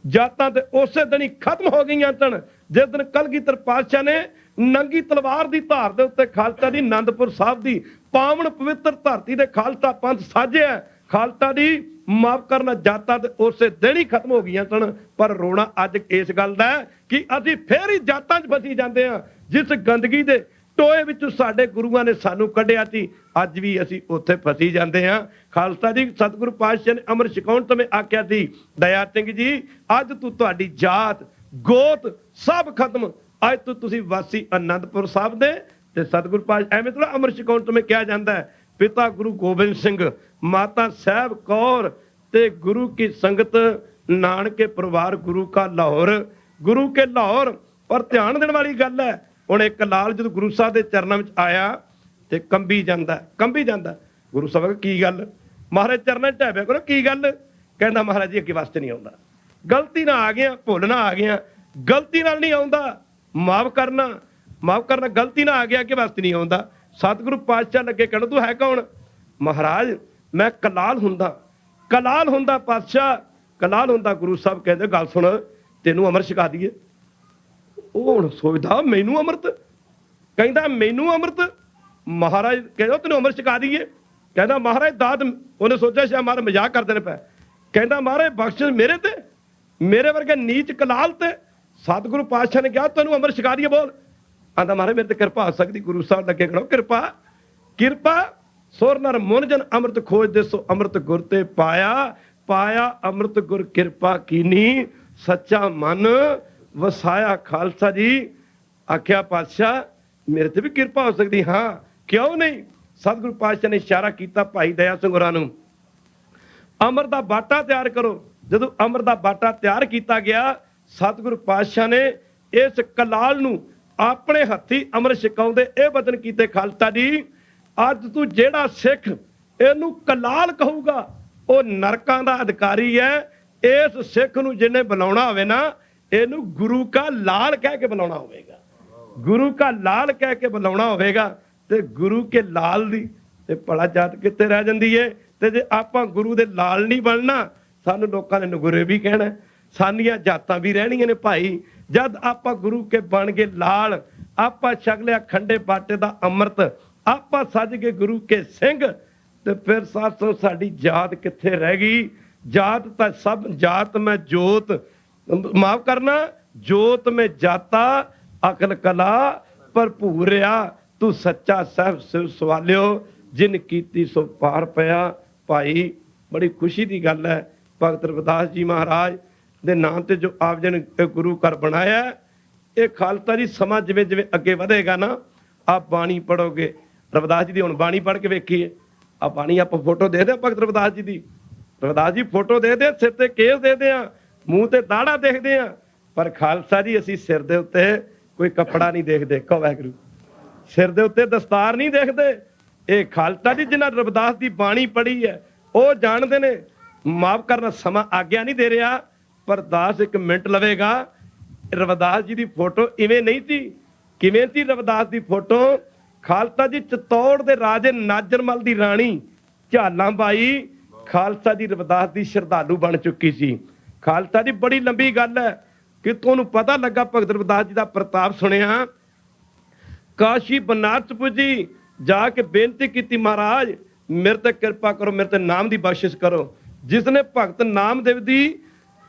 ਜਾਤਾਂ ਤੇ ਉਸੇ ਦਿਨ ਹੀ ਖਤਮ ਹੋ ਗਈਆਂ ਸਨ ਜਿਸ ਦਿਨ ਕਲਗੀਧਰ ਪਾਤਸ਼ਾਹ ਨੇ ਨੰਗੀ ਤਲਵਾਰ ਦੀ ਧਾਰ ਦੇ ਉੱਤੇ ਖਾਲਸਾ ਦੀ ਆਨੰਦਪੁਰ ਸਾਹਿਬ ਦੀ ਪਾਵਨ ਪਵਿੱਤਰ ਧਰਤੀ ਦੇ ਖਾਲਸਾ ਪੰਥ ਸਾਜਿਆ। ਖਾਲਸਾ ਦੀ ਮਾਫ ਕਰਨਾ ਜਾਤਾਂ ਤੇ ਉਸੇ ਦਿਨ ਹੀ ਖਤਮ ਹੋ ਗਈਆਂ ਸਨ। ਪਰ ਰੋਣਾ ਅੱਜ ਇਸ ਗੱਲ ਦਾ ਕਿ ਅਸੀਂ ਫੇਰ ਹੀ ਜਾਤਾਂ 'ਚ ਫਸੀ ਜਾਂਦੇ ਹਾਂ। ਜਿਸ ਗੰਦਗੀ ਦੇ ਟੋਏ ਵਿੱਚ ਸਾਡੇ ਗੁਰੂਆਂ ਨੇ ਸਾਨੂੰ ਕੱਢਿਆ ਸੀ, ਅੱਜ ਵੀ ਅਸੀਂ ਉੱਥੇ ਫਸੀ ਜਾਂਦੇ ਹਾਂ। ਖਾਲਸਾ ਜੀ ਸਤਿਗੁਰੂ ਪਾਤਸ਼ਾਹ ਨੇ ਅੰਮ੍ਰਿਤ ਛਕਾਉਣ ਸਮੇਂ ਆਖਿਆ ਸੀ, ਦਇਆ ਸਿੰਘ ਜੀ ਅੱਜ ਤੋਂ ਤੁਹਾਡੀ ਜਾਤ ਗੋਤ ਸਭ ਖਤਮ, ਅੱਜ ਤੋਂ ਤੁਸੀਂ ਵਾਸੀ ਆਨੰਦਪੁਰ ਸਾਹਿਬ ਦੇ। ਤੇ ਸਤਿਗੁਰੂ ਪਾਤਸ਼ਾਹ ਐਵੇਂ ਥੋੜਾ ਅੰਮ੍ਰਿਤ ਛਕਾਉਣ ਸਮੇਂ ਕਿਹਾ ਜਾਂਦਾ ਹੈ, ਪਿਤਾ ਗੁਰੂ ਗੋਬਿੰਦ ਸਿੰਘ, ਮਾਤਾ ਸਾਹਿਬ ਕੌਰ ਤੇ ਗੁਰੂ ਕੀ ਸੰਗਤ, ਨਾਨਕੇ ਪਰਿਵਾਰ ਗੁਰੂ ਕਾ ਲਾਹੌਰ, ਗੁਰੂ ਕੇ ਲਾਹੌਰ। ਪਰ ਧਿਆਨ ਦੇਣ ਵਾਲੀ ਗੱਲ ਹੈ, ਹੁਣ ਇੱਕ ਲਾਲ ਜਦੋਂ ਗੁਰੂ ਸਾਹਿਬ ਦੇ ਚਰਨਾਂ ਵਿੱਚ ਆਇਆ ਤੇ ਕੰਬੀ ਜਾਂਦਾ, ਕੰਬੀ ਜਾਂਦਾ। ਗੁਰੂ ਸਾਹਿਬ ਕੀ ਗੱਲ, ਮਹਾਰਾਜ ਚਰਨਾਂ 'ਚ ਢਹਿ ਕਰੋ, ਕੀ ਗੱਲ। ਕਹਿੰਦਾ ਮਹਾਰਾਜ ਜੀ ਅੱਗੇ ਵਾਸਤੇ ਨਹੀਂ ਆਉਂਦਾ, ਗਲਤੀ ਨਾਲ ਆ ਗਿਆ, ਭੁੱਲ ਨਾ ਆ ਗਿਆ, ਗਲਤੀ ਨਾਲ ਨਹੀਂ ਆਉਂਦਾ, ਮਾਫ ਕਰਨਾ, ਮਾਫ ਕਰਨਾ, ਗਲਤੀ ਨਾਲ ਆ ਗਿਆ, ਅੱਗੇ ਵਾਸਤੇ ਨਹੀਂ ਆਉਂਦਾ। ਸਤਿਗੁਰੂ ਪਾਤਸ਼ਾਹ ਲੱਗੇ ਕਹਿਣ, ਤੂੰ ਹੈ ਕੌਣ। ਮਹਾਰਾਜ ਮੈਂ ਕਲਾਲ ਹੁੰਦਾ, ਕਲਾਲ ਹੁੰਦਾ ਪਾਤਸ਼ਾਹ, ਕਲਾਲ ਹੁੰਦਾ। ਗੁਰੂ ਸਾਹਿਬ ਕਹਿੰਦੇ ਗੱਲ ਸੁਣ, ਤੈਨੂੰ ਅੰਮ੍ਰਿਤ ਛਕਾ ਦਈਏ। ਉਹ ਹੁਣ ਸੋਚਦਾ ਮੈਨੂੰ ਅੰਮ੍ਰਿਤ, ਕਹਿੰਦਾ ਮੈਨੂੰ ਅੰਮ੍ਰਿਤ। ਮਹਾਰਾਜ ਕਹਿੰਦਾ ਤੈਨੂੰ ਅੰਮ੍ਰਿਤ ਛਕਾ ਦਈਏ। ਕਹਿੰਦਾ ਮਹਾਰਾਜ ਦਾਤ, ਉਹਨੇ ਸੋਚਿਆ ਸ਼ਾਇਦ ਮਹਾਰਾਜ ਮਜ਼ਾਕ ਕਰਦੇ ਨੇ ਪਏ। ਕਹਿੰਦਾ ਮਹਾਰਾਜ ਬਖਸ਼ਿਸ਼ ਮੇਰੇ ਤੇ, ਮੇਰੇ ਵਰਗੇ ਨੀਚ ਕਲਾਲ ਤੇ। ਸਤਿਗੁਰੂ ਪਾਤਸ਼ਾਹ ਨੇ ਕਿਹਾ ਤੈਨੂੰ ਅੰਮ੍ਰਿਤ ਛਕਾ ਦਈਏ, ਬੋਲ। ਆਂਦਾ ਮਹਾਰਾਜ ਮੇਰੇ ਤੇ ਕਿਰਪਾ ਹੋ ਸਕਦੀ। ਗੁਰੂ ਸਾਹਿਬ ਲੱਗੇ ਖੜੋ, ਕਿਰਪਾ ਕਿਰਪਾ ਸੁਰ ਨਰ ਮੁਨ ਜਨ ਅੰਮ੍ਰਿਤ ਖੋਜਦੇ ਸੋ ਅੰਮ੍ਰਿਤ ਗੁਰ ਤੇ ਪਾਇਆ, ਪਾਇਆ ਅੰਮ੍ਰਿਤ ਗੁਰ ਕਿਰਪਾ ਕੀਨੀ, ਸੱਚਾ ਮਨ ਵਸਾਇਆ। ਖਾਲਸਾ ਜੀ ਆਖਿਆ ਪਾਤਸ਼ਾਹ ਮੇਰੇ ਤੇ ਵੀ ਕਿਰਪਾ ਹੋ ਸਕਦੀ, ਹਾਂ ਕਿਉਂ ਨਹੀਂ। ਸਤਿਗੁਰੂ ਪਾਤਸ਼ਾਹ ਨੇ ਇਸ਼ਾਰਾ ਕੀਤਾ ਭਾਈ ਦਇਆ ਸਿੰਘ ਹੋਰਾਂ ਨੂੰ, ਅੰਮ੍ਰਿਤ ਦਾ ਬਾਟਾ ਤਿਆਰ ਕਰੋ। ਜਦੋਂ ਅੰਮ੍ਰਿਤ ਦਾ ਬਾਟਾ ਤਿਆਰ ਕੀਤਾ ਗਿਆ, ਸਤਿਗੁਰੂ ਪਾਤਸ਼ਾਹ ਨੇ ਇਸ ਕਲਾਲ ਨੂੰ ਆਪਣੇ ਹੱਥੀ ਅੰਮ੍ਰਿਤ ਛਕਾਉਂਦੇ ਇਹ ਵਚਨ ਕੀਤੇ, ਖਾਲਸਾ ਜੀ ਅੱਜ ਤੂੰ ਜਿਹੜਾ ਸਿੱਖ ਇਹਨੂੰ ਕਲਾਲ ਕਹੂਗਾ ਉਹ ਨਰਕਾਂ ਦਾ ਅਧਿਕਾਰੀ ਹੈ। ਇਸ ਸਿੱਖ ਨੂੰ ਜਿਹਨੇ ਬੁਲਾਉਣਾ ਹੋਵੇ ਨਾ, ਇਹਨੂੰ ਗੁਰੂ ਕਾ ਲਾਲ ਕਹਿ ਕੇ ਬੁਲਾਉਣਾ ਹੋਵੇਗਾ, ਗੁਰੂ ਕਾ ਲਾਲ ਕਹਿ ਕੇ ਬੁਲਾਉਣਾ ਹੋਵੇਗਾ। ਤੇ ਗੁਰੂ ਕੇ ਲਾਲ ਦੀ ਤੇ ਭਲਾ ਜਾਤ ਕਿੱਥੇ ਰਹਿ ਜਾਂਦੀ ਏ। ਤੇ ਜੇ ਆਪਾਂ ਗੁਰੂ ਦੇ ਲਾਲ ਨਹੀਂ ਬਣਨਾ, ਸਾਨੂੰ ਲੋਕਾਂ ਨੇ ਨਗੁਰੇ ਵੀ ਕਹਿਣਾ, ਸਾਨੀਆਂ ਜਾਤਾਂ ਵੀ ਰਹਿਣੀਆਂ ਨੇ ਭਾਈ। ਜਦ ਆਪਾਂ ਗੁਰੂ ਕੇ ਬਣ ਗਏ ਲਾਲ, ਆਪਾਂ ਛਕ ਲਿਆ ਖੰਡੇ ਬਾਟੇ ਦਾ ਅੰਮ੍ਰਿਤ, ਆਪਾਂ ਸੱਜ ਗਏ ਗੁਰੂ ਕੇ ਸਿੰਘ, ਤੇ ਫਿਰ ਸਾਥੋਂ ਸਾਡੀ ਜਾਤ ਕਿੱਥੇ ਰਹਿ ਗਈ। ਜਾਤ ਤਾਂ ਸਭ, ਜਾਤ ਮੈਂ ਜੋਤ, ਮਾਫ ਕਰਨਾ, ਜੋਤ ਮੈਂ ਜਾਤਾ, ਅਕਲ ਕਲਾ ਭਰਪੂਰਿਆ, ਤੂੰ ਸੱਚਾ ਸਾਹਿਬ ਸਿਰ ਸਵਾਲਿਓ, ਜਿਨ ਕੀਤੀ ਸੋ ਪਾਰ ਪਿਆ। ਭਾਈ ਬੜੀ ਖੁਸ਼ੀ ਦੀ ਗੱਲ ਹੈ, ਭਗਤ ਰਵਿਦਾਸ ਜੀ ਮਹਾਰਾਜ ਦੇ ਨਾਂ ਤੇ ਜੋ ਆਪ ਜੀ ਨੇ ਗੁਰੂ ਘਰ ਬਣਾਇਆ, ਇਹ ਖਾਲਸਾ ਜੀ ਸਮਾਂ ਜਿਵੇਂ ਜਿਵੇਂ ਅੱਗੇ ਵਧੇਗਾ ਨਾ, ਆ ਬਾਣੀ ਪੜੋਗੇ। ਰਵਿਦਾਸ ਜੀ ਦੀ ਹੁਣ ਬਾਣੀ ਪੜ੍ਹ ਕੇ ਵੇਖੀਏ। ਆ ਬਾਣੀ ਆਪਾਂ ਫੋਟੋ ਦੇਖਦੇ ਆ ਭਗਤ ਰਵਿਦਾਸ ਜੀ ਦੀ। ਰਵਿਦਾਸ ਜੀ ਫੋਟੋ ਦੇਖਦੇ ਆ, ਸਿਰ ਤੇ ਕੇਸ ਦੇਖਦੇ ਆ, ਮੂੰਹ ਤੇ ਦਾੜਾ ਦੇਖਦੇ ਆ, ਪਰ ਖਾਲਸਾ ਜੀ ਅਸੀਂ ਸਿਰ ਦੇ ਉੱਤੇ ਕੋਈ ਕੱਪੜਾ ਨਹੀਂ ਦੇਖਦੇ। ਕਹੋ ਵਾਹਿਗੁਰੂ। ਸਿਰ ਦੇ ਉੱਤੇ ਦਸਤਾਰ ਨਹੀਂ ਦੇਖਦੇ। ਇਹ ਖਾਲਸਾ ਜੀ ਜਿਨ੍ਹਾਂ ਰਵਿਦਾਸ ਦੀ ਬਾਣੀ ਪੜ੍ਹੀ ਹੈ ਉਹ ਜਾਣਦੇ ਨੇ। ਮਾਫ ਕਰਨਾ, ਸਮਾਂ ਆਗਿਆ ਨਹੀਂ ਦੇ ਰਿਹਾ, ਪਰ ਦਾਸ ਇੱਕ ਮਿੰਟ ਲਵੇਗਾ। ਰਵਿਦਾਸ ਜੀ ਦੀ ਫੋਟੋ ਇਵੇਂ ਨਹੀਂ ਸੀ। ਕਿਵੇਂ ਸੀ ਰਵਿਦਾਸ ਦੀ ਫੋਟੋ? ਖਾਲਸਾ ਜੀ ਚਤੌੜ ਦੇ ਰਾਜੇ ਨਾਜਰਮਲ ਦੀ ਰਾਣੀ ਝਾਲਾਂ ਬਾਈ ਖਾਲਸਾ ਜੀ ਰਵਿਦਾਸ ਦੀ ਸ਼ਰਧਾਲੂ ਬਣ ਚੁੱਕੀ ਸੀ। ਖਾਲਸਾ ਜੀ ਬੜੀ ਲੰਬੀ ਗੱਲ ਹੈ ਕਿ ਤੁਹਾਨੂੰ ਪਤਾ ਲੱਗਾ। ਭਗਤ ਰਵਿਦਾਸ ਜੀ ਦਾ ਪ੍ਰਤਾਪ ਸੁਣਿਆ। ਕਾਸ਼ੀ ਬਨਾਰਸ ਪੁੱਜੀ, ਜਾ ਕੇ ਬੇਨਤੀ ਕੀਤੀ, ਮਹਾਰਾਜ ਮੇਰੇ ਤੇ ਕਿਰਪਾ ਕਰੋ, ਮੇਰੇ ਤੇ ਨਾਮ ਦੀ ਬਖਸ਼ਿਸ਼ ਕਰੋ। ਜਿਸਨੇ ਭਗਤ ਨਾਮਦੇਵ ਦੀ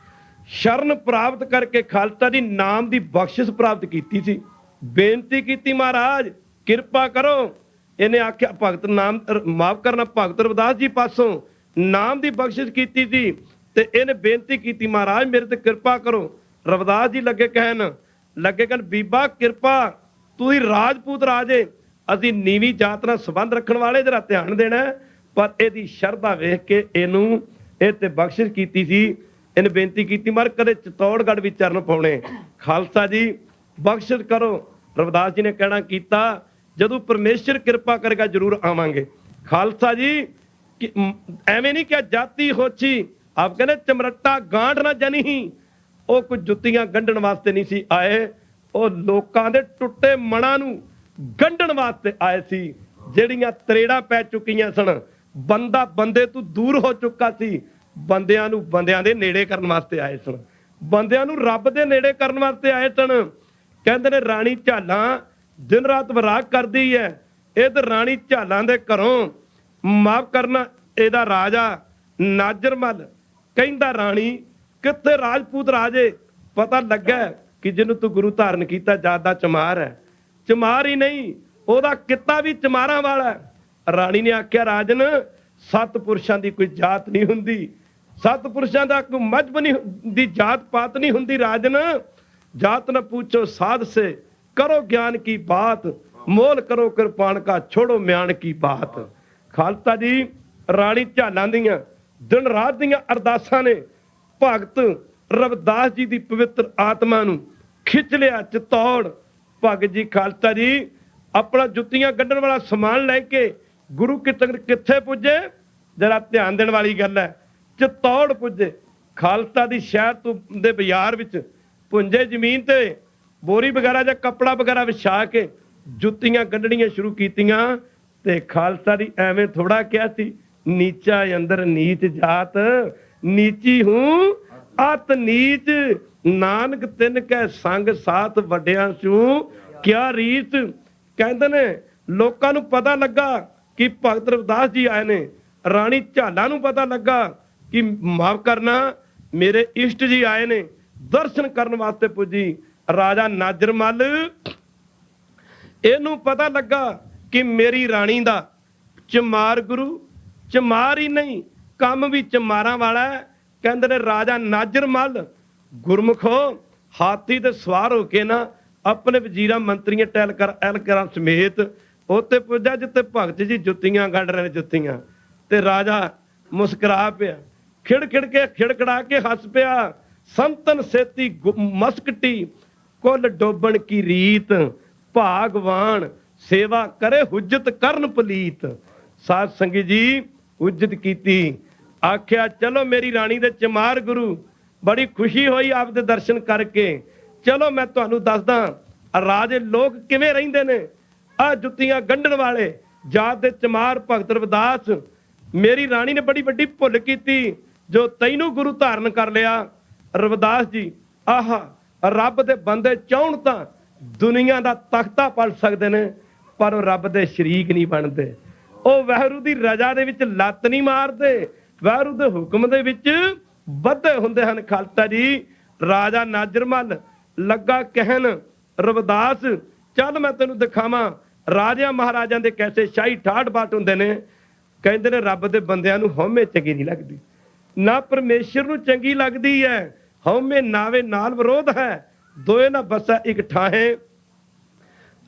ਸ਼ਰਨ ਪ੍ਰਾਪਤ ਕਰਕੇ ਖਾਲਸਾ ਦੀ ਨਾਮ ਦੀ ਬਖਸ਼ਿਸ਼ ਪ੍ਰਾਪਤ ਕੀਤੀ ਸੀ। ਬੇਨਤੀ ਕੀਤੀ, ਮਹਾਰਾਜ ਕਿਰਪਾ ਕਰੋ। ਇਹਨੇ ਆਖਿਆ ਭਗਤ ਨਾਮ ਮਾਫ ਕਰਨਾ, ਭਗਤ ਰਵਿਦਾਸ ਜੀ ਪਾਸੋਂ ਨਾਮ ਦੀ ਬਖਸ਼ਿਸ਼ ਕੀਤੀ ਸੀ ਤੇ ਇਹਨੇ ਬੇਨਤੀ ਕੀਤੀ, ਮਹਾਰਾਜ ਮੇਰੇ ਤੇ ਕਿਰਪਾ ਕਰੋ। ਰਵਿਦਾਸ ਜੀ ਲੱਗੇ ਕਹਿਣ ਬੀਬਾ ਕਿਰਪਾ, ਤੁਸੀਂ ਰਾਜਪੂਤ ਰਾਜੇ, ਅਸੀਂ ਨੀਵੀਂ ਜਾਤ ਨਾਲ ਸੰਬੰਧ ਰੱਖਣ ਵਾਲੇ, ਜਰਾ ਧਿਆਨ ਦੇਣਾ। ਪਰ ਇਹਦੀ ਸ਼ਰਧਾ ਵੇਖ ਕੇ ਇਹਨੂੰ ਇਹ ਤੇ ਬਖਸ਼ਿਸ਼ ਕੀਤੀ ਸੀ। ਇਹਨੇ ਬੇਨਤੀ ਕੀਤੀ, ਮਰ ਕਦੇ ਚਤੌੜਗੜ੍ਹ ਵੀ ਚਰਨ ਪਾਉਣੇ, ਖਾਲਸਾ ਜੀ ਬਖਸ਼ਿਸ਼ ਕਰੋ। ਰਵਿਦਾਸ ਜੀ ਨੇ ਕਹਿਣਾ ਕੀਤਾ, ਜਦੋਂ ਪਰਮੇਸ਼ਰ ਕਿਰਪਾ ਕਰੇਗਾ ਜ਼ਰੂਰ ਆਵਾਂਗੇ। ਖਾਲਸਾ ਜੀ ਐਵੇਂ ਨਹੀਂ ਕਿਹਾ ਜਾਤੀ ਹੋਛੀ, ਆਪ ਕਹਿੰਦੇ ਚਮਰੱਟਾ ਗਾਂਢ ਨਾ ਜਨੀ। ਉਹ ਕੋਈ ਜੁੱਤੀਆਂ ਗੰਢਣ ਵਾਸਤੇ ਨਹੀਂ ਸੀ ਆਏ, ਉਹ ਲੋਕਾਂ ਦੇ ਟੁੱਟੇ ਮਨਾਂ ਨੂੰ ਗੰਢਣ ਵਾਸਤੇ ਆਏ ਸੀ। ਜਿਹੜੀਆਂ ਤਰੇੜਾਂ ਪੈ ਚੁੱਕੀਆਂ ਸਨ, ਬੰਦਾ ਬੰਦੇ ਤੋਂ ਦੂਰ ਹੋ ਚੁੱਕਾ ਸੀ, ਬੰਦਿਆਂ ਨੂੰ ਬੰਦਿਆਂ ਦੇ ਨੇੜੇ ਕਰਨ ਵਾਸਤੇ ਆਏ ਸਨ, ਬੰਦਿਆਂ ਨੂੰ ਰੱਬ ਦੇ ਨੇੜੇ ਕਰਨ ਵਾਸਤੇ ਆਏ ਸਨ। ਕਹਿੰਦੇ ਨੇ ਰਾਣੀ ਝਾਲਾਂ ਦਿਨ ਰਾਤ ਵਿਰਾਗ ਕਰਦੀ ਹੈ। ਇਧਰ ਰਾਣੀ ਝਾਲਾਂ ਦੇ ਘਰੋਂ ਮਾਫ ਕਰਨਾ, ਇਹਦਾ ਰਾਜਾ ਨਾਜਰਮਲ ਕਹਿੰਦਾ, ਰਾਣੀ ਕਿੱਥੇ ਰਾਜਪੂਤ ਰਾਜੇ? ਪਤਾ ਲੱਗਾ ਕਿ ਜਿਹਨੂੰ ਤੂੰ ਗੁਰੂ ਧਾਰਨ ਕੀਤਾ ਜਾਤ ਦਾ ਚਮਾਰ ਹੈ। ਚਮਾਰ ਹੀ ਨਹੀਂ, ਉਹਦਾ ਕਿੱਤਾ ਵੀ ਚਮਾਰਾਂ ਵਾਲਾ। ਰਾਣੀ ਨੇ ਆਖਿਆ, ਰਾਜਨ ਸੱਤ ਪੁਰਸ਼ਾਂ ਦੀ ਕੋਈ ਜਾਤ ਨਹੀਂ ਹੁੰਦੀ, ਸੱਤ ਪੁਰਸ਼ਾਂ ਦਾ ਕੋਈ ਮਜ਼ਹਬ ਨਹੀਂ ਦੀ ਜਾਤ ਪਾਤ ਨਹੀਂ ਹੁੰਦੀ। ਰਾਜਨ जात न पूछो साध से, करो ज्ञान की बात, मोल करो कृपाण का, छोड़ो म्यान की बात। खालसा जी राणी ਝਾਲਾਂ ਦੀਆਂ ਦਿਨ ਰਾਤ ਦੀਆਂ ਅਰਦਾਸਾਂ ਨੇ ਭਗਤ ਰਵਿਦਾਸ ਜੀ ਦੀ ਪਵਿੱਤਰ ਆਤਮਾ ਨੂੰ ਖਿੱਚ ਲਿਆ। ਚਤੌੜ ਭਗਤ ਜੀ ਖਾਲਸਾ ਜੀ ਆਪਣਾ ਜੁੱਤੀਆਂ ਕੱਢਣ ਵਾਲਾ ਸਮਾਨ ਲੈ ਕੇ ਗੁਰੂ ਕਿੱਥੇ ਪੁੱਜੇ? ਜਰਾ ਧਿਆਨ ਦੇਣ ਵਾਲੀ ਗੱਲ ਹੈ। ਚਤੌੜ ਪੁੱਜੇ। ਖਾਲਸਾ ਦੀ ਸ਼ਹਿਰ ਤੋਂ ਦੇ ਬਾਜ਼ਾਰ ਵਿੱਚ ਪੁੰਜੇ ਜ਼ਮੀਨ ਤੇ ਬੋਰੀ ਵਗੈਰਾ ਜਾਂ ਕੱਪੜਾ ਵਗੈਰਾ ਵਿਛਾ ਕੇ ਜੁੱਤੀਆਂ ਕੱਢਣੀਆਂ ਸ਼ੁਰੂ ਕੀਤੀਆਂ। ਤੇ ਖਾਲਸਾ ਦੀ ਐਵੇਂ ਥੋੜਾ ਕਿਹਾ ਸੀ, ਨੀਚਾ ਅੰਦਰ ਨੀਚ ਜਾਤ, ਨੀਚੀ ਹੂੰ ਅਤ ਨੀਚ, ਨਾਨਕ ਤਿੰਨ ਕੈ ਸੰਗ ਸਾਥ ਵੱਡਿਆਂ ਚੋਂ ਕਿਆ ਰੀਤ। ਕਹਿੰਦੇ ਨੇ ਲੋਕਾਂ ਨੂੰ ਪਤਾ ਲੱਗਾ ਕਿ ਭਗਤ ਰਵਿਦਾਸ ਜੀ ਆਏ ਨੇ। ਰਾਣੀ ਝਾਲਾਂ ਨੂੰ ਪਤਾ ਲੱਗਾ ਕਿ ਮਾਫ ਕਰਨਾ ਮੇਰੇ ਇਸ਼ਟ ਜੀ ਆਏ ਨੇ, ਦਰਸ਼ਨ ਕਰਨ ਵਾਸਤੇ ਪੁੱਜੀ। ਰਾਜਾ ਨਾਜਰਮਲ ਇਹਨੂੰ ਪਤਾ ਲੱਗਾ ਕਿ ਮੇਰੀ ਰਾਣੀ ਦਾ ਚਮਾਰ ਗੁਰੂ, ਚਮਾਰ ਹੀ ਨਹੀਂ ਕੰਮ ਵੀ ਚਮਾਰਾਂ ਵਾਲਾ ਹੈ। ਕਹਿੰਦੇ ਨੇ ਰਾਜਾ ਨਾਜਰਮਲ ਗੁਰਮੁਖੋ ਹਾਥੀ ਤੇ ਸਵਾਰ ਹੋ ਕੇ ਨਾ ਆਪਣੇ ਵਜ਼ੀਰਾਂ ਮੰਤਰੀਆਂ ਐਲਕਰਾਂ ਸਮੇਤ ਉੱਥੇ ਪੁੱਜਾ ਜਿੱਥੇ ਭਗਤ ਜੀ ਜੁੱਤੀਆਂ ਕੱਢ ਰਹੇ ਨੇ। ਜੁੱਤੀਆਂ ਤੇ ਰਾਜਾ ਮੁਸਕਰਾ ਪਿਆ, ਖਿੜਖੜਾ ਕੇ ਹੱਸ ਪਿਆ। ਸੰਤਨ ਸੇਤੀ ਮਸਕਟੀ, ਕੁੱਲ ਡੋਬਣ ਕੀ ਰੀਤ, ਭਾਗਵਾਨ ਸੇਵਾ ਕਰੇ ਹੁਜਤ ਕਰਨ ਪਲੀਤ। ਸਾਧ ਸੰਗੀ ਜੀ ਹੁਜਤ ਕੀਤੀ। ਆਖਿਆ ਚਲੋ ਮੇਰੀ ਰਾਣੀ ਦੇ ਚਮਾਰ ਗੁਰੂ, ਬੜੀ ਖੁਸ਼ੀ ਹੋਈ ਆਪਦੇ ਦਰਸ਼ਨ ਕਰਕੇ। ਚਲੋ ਮੈਂ ਤੁਹਾਨੂੰ ਦੱਸਦਾ ਰਾਜੇ ਲੋਕ ਕਿਵੇਂ ਰਹਿੰਦੇ ਨੇ। ਆ ਜੁੱਤੀਆਂ ਗੰਢਣ ਵਾਲੇ ਜਾਤ ਦੇ ਚਮਾਰ ਭਗਤ ਰਵਿਦਾਸ, ਮੇਰੀ ਰਾਣੀ ਨੇ ਬੜੀ ਵੱਡੀ ਭੁੱਲ ਕੀਤੀ ਜੋ ਤੈਨੂੰ ਗੁਰੂ ਧਾਰਨ ਕਰ ਲਿਆ। ਰਵਿਦਾਸ ਜੀ ਆਹ ਰੱਬ ਦੇ ਬੰਦੇ ਚਾਹੁਣ ਤਾਂ ਦੁਨੀਆ ਦਾ ਤਖਤਾ ਪਲਟ ਸਕਦੇ ਨੇ, ਪਰ ਉਹ ਰੱਬ ਦੇ ਸ਼ਰੀਕ ਨਹੀਂ ਬਣਦੇ। ਉਹ ਵਾਹਿਗੁਰੂ ਦੀ ਰਜ਼ਾ ਦੇ ਵਿੱਚ ਲੱਤ ਨਹੀਂ ਮਾਰਦੇ, ਵਾਹਿਗੁਰੂ ਦੇ ਹੁਕਮ ਦੇ ਵਿੱਚ ਬੱਧੇ ਹੁੰਦੇ ਹਨ। ਖਾਲਸਾ ਜੀ ਰਾਜਾ ਨਾਜਰਮਲ ਲੱਗਾ ਕਹਿਣ, ਰਵਿਦਾਸ ਚੱਲ ਮੈਂ ਤੈਨੂੰ ਦਿਖਾਵਾਂ ਰਾਜਿਆਂ ਮਹਾਰਾਜਾਂ ਦੇ ਕੈਸੇ ਸ਼ਾਹੀ ਠਾਠ ਬਾਟ ਹੁੰਦੇ ਨੇ। ਕਹਿੰਦੇ ਨੇ ਰੱਬ ਦੇ ਬੰਦਿਆਂ ਨੂੰ ਹਉਮੈ ਚੰਗੀ ਨਹੀਂ ਲੱਗਦੀ, ਨਾ ਪਰਮੇਸ਼ਰ ਨੂੰ ਚੰਗੀ ਲੱਗਦੀ ਹੈ। ਹਉਮੈ ਨਾਵੇ ਨਾਲ ਵਿਰੋਧ ਹੈ, ਦੋਏ ਨਾ ਬਸਾ ਇੱਕ ਠਾਹੇ।